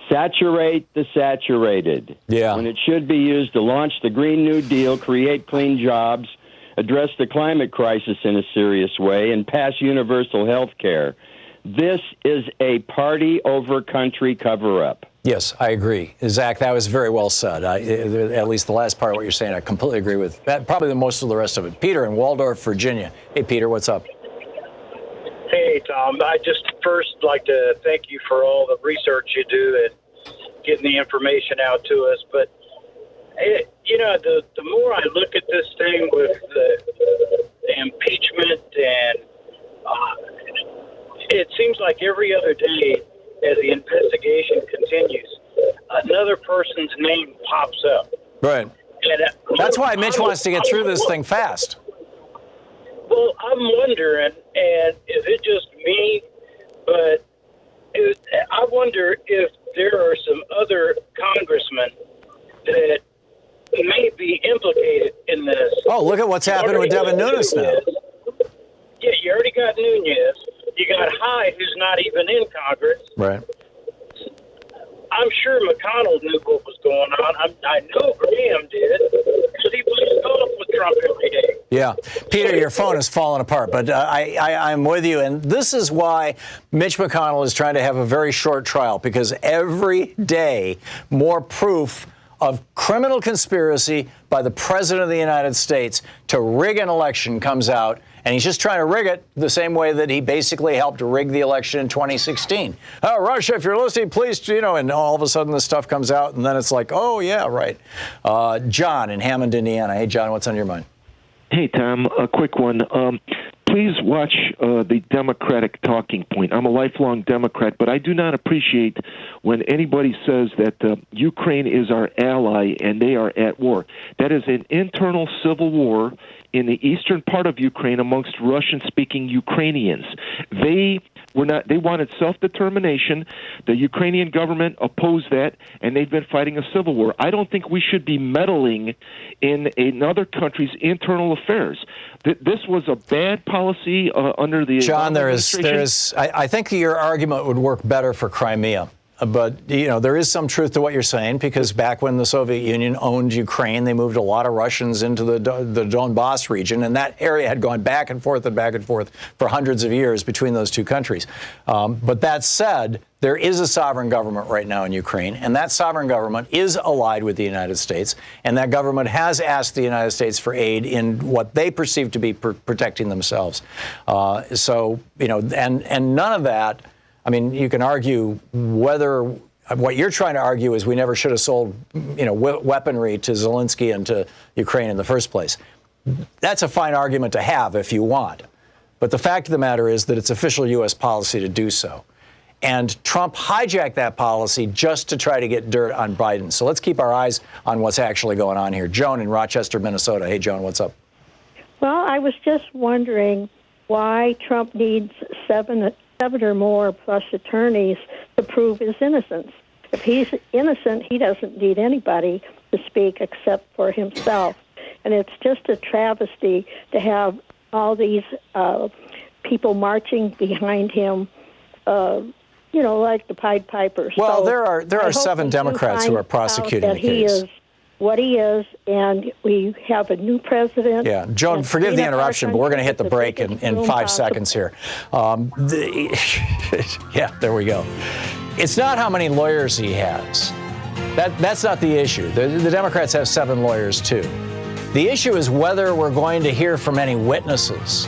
Saturate the saturated. Yeah. When it should be used to launch the Green New Deal, create clean jobs, address the climate crisis in a serious way, and pass universal health care. This is a party over country cover-up. Yes, I agree. Zach, that was very well said. At least the last part of what you're saying, I completely agree with that. Probably most of the rest of it. Peter in Waldorf, Virginia. Hey, Peter, what's up? Hey, Tom. I just first like to thank you for all the research you do and getting the information out to us. But, the more I look at this thing with the impeachment, and it seems like every other day as the investigation continues, another person's name pops up. Right. And That's why Mitch wants to get through this thing fast. Well, I'm wondering, and is it just me, but I wonder if there are some other congressmen that may be implicated in this. Oh, look at what's happening with Devin Nunes now. Yeah, you already got Nunez. You got Hyde, who's not even in Congress. Right. I'm sure McConnell knew what was going on. I know Graham did, because he plays golf with Trump every day. Yeah. Peter, your phone is falling apart, but I'm with you. And this is why Mitch McConnell is trying to have a very short trial, because every day more proof of criminal conspiracy by the President of the United States to rig an election comes out. And he's just trying to rig it the same way that he basically helped rig the election in 2016. Oh, Russia, if you're listening, please, and all of a sudden this stuff comes out, and then it's like, oh, yeah, right. John in Hammond, Indiana. Hey, John, what's on your mind? Hey, Tom, a quick one. Please watch the Democratic talking point. I'm a lifelong Democrat, but I do not appreciate when anybody says that Ukraine is our ally and they are at war. That is an internal civil war in the eastern part of Ukraine amongst Russian-speaking Ukrainians. They wanted self-determination. The Ukrainian government opposed that, and they've been fighting a civil war. I don't think we should be meddling in another country's internal affairs. This was a bad policy under the John, there is. I think your argument would work better for Crimea. But, there is some truth to what you're saying, because back when the Soviet Union owned Ukraine, they moved a lot of Russians into the Donbass region, and that area had gone back and forth for hundreds of years between those two countries. But that said, there is a sovereign government right now in Ukraine, and that sovereign government is allied with the United States, and that government has asked the United States for aid in what they perceive to be protecting themselves. And none of that. I mean, you can argue whether what you're trying to argue is we never should have sold, weaponry to Zelensky and to Ukraine in the first place. That's a fine argument to have if you want. But the fact of the matter is that it's official U.S. policy to do so. And Trump hijacked that policy just to try to get dirt on Biden. So let's keep our eyes on what's actually going on here. Joan in Rochester, Minnesota. Hey, Joan, what's up? Well, I was just wondering why Trump needs seven or more plus attorneys to prove his innocence. If he's innocent, he doesn't need anybody to speak except for himself. And it's just a travesty to have all these people marching behind him, like the Pied Pipers. Well, so there are 7 Democrats who are prosecuting the case. He is what he is, and we have a new president. Yeah, Joan, forgive the interruption, but we're going to hit the break in 5 seconds here. Yeah, there we go. It's not how many lawyers he has. That's not the issue. The Democrats have 7 lawyers, too. The issue is whether we're going to hear from any witnesses.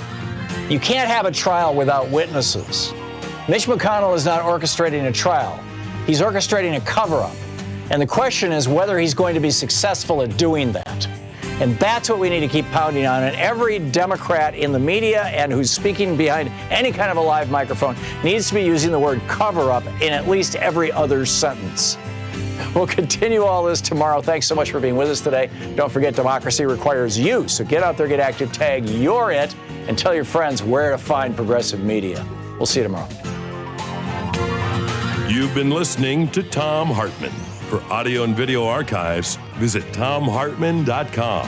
You can't have a trial without witnesses. Mitch McConnell is not orchestrating a trial. He's orchestrating a cover-up. And the question is whether he's going to be successful at doing that. And that's what we need to keep pounding on. And every Democrat in the media and who's speaking behind any kind of a live microphone needs to be using the word cover-up in at least every other sentence. We'll continue all this tomorrow. Thanks so much for being with us today. Don't forget, democracy requires you. So get out there, get active, tag You're It, and tell your friends where to find progressive media. We'll see you tomorrow. You've been listening to Thom Hartmann. For audio and video archives, visit thomhartmann.com.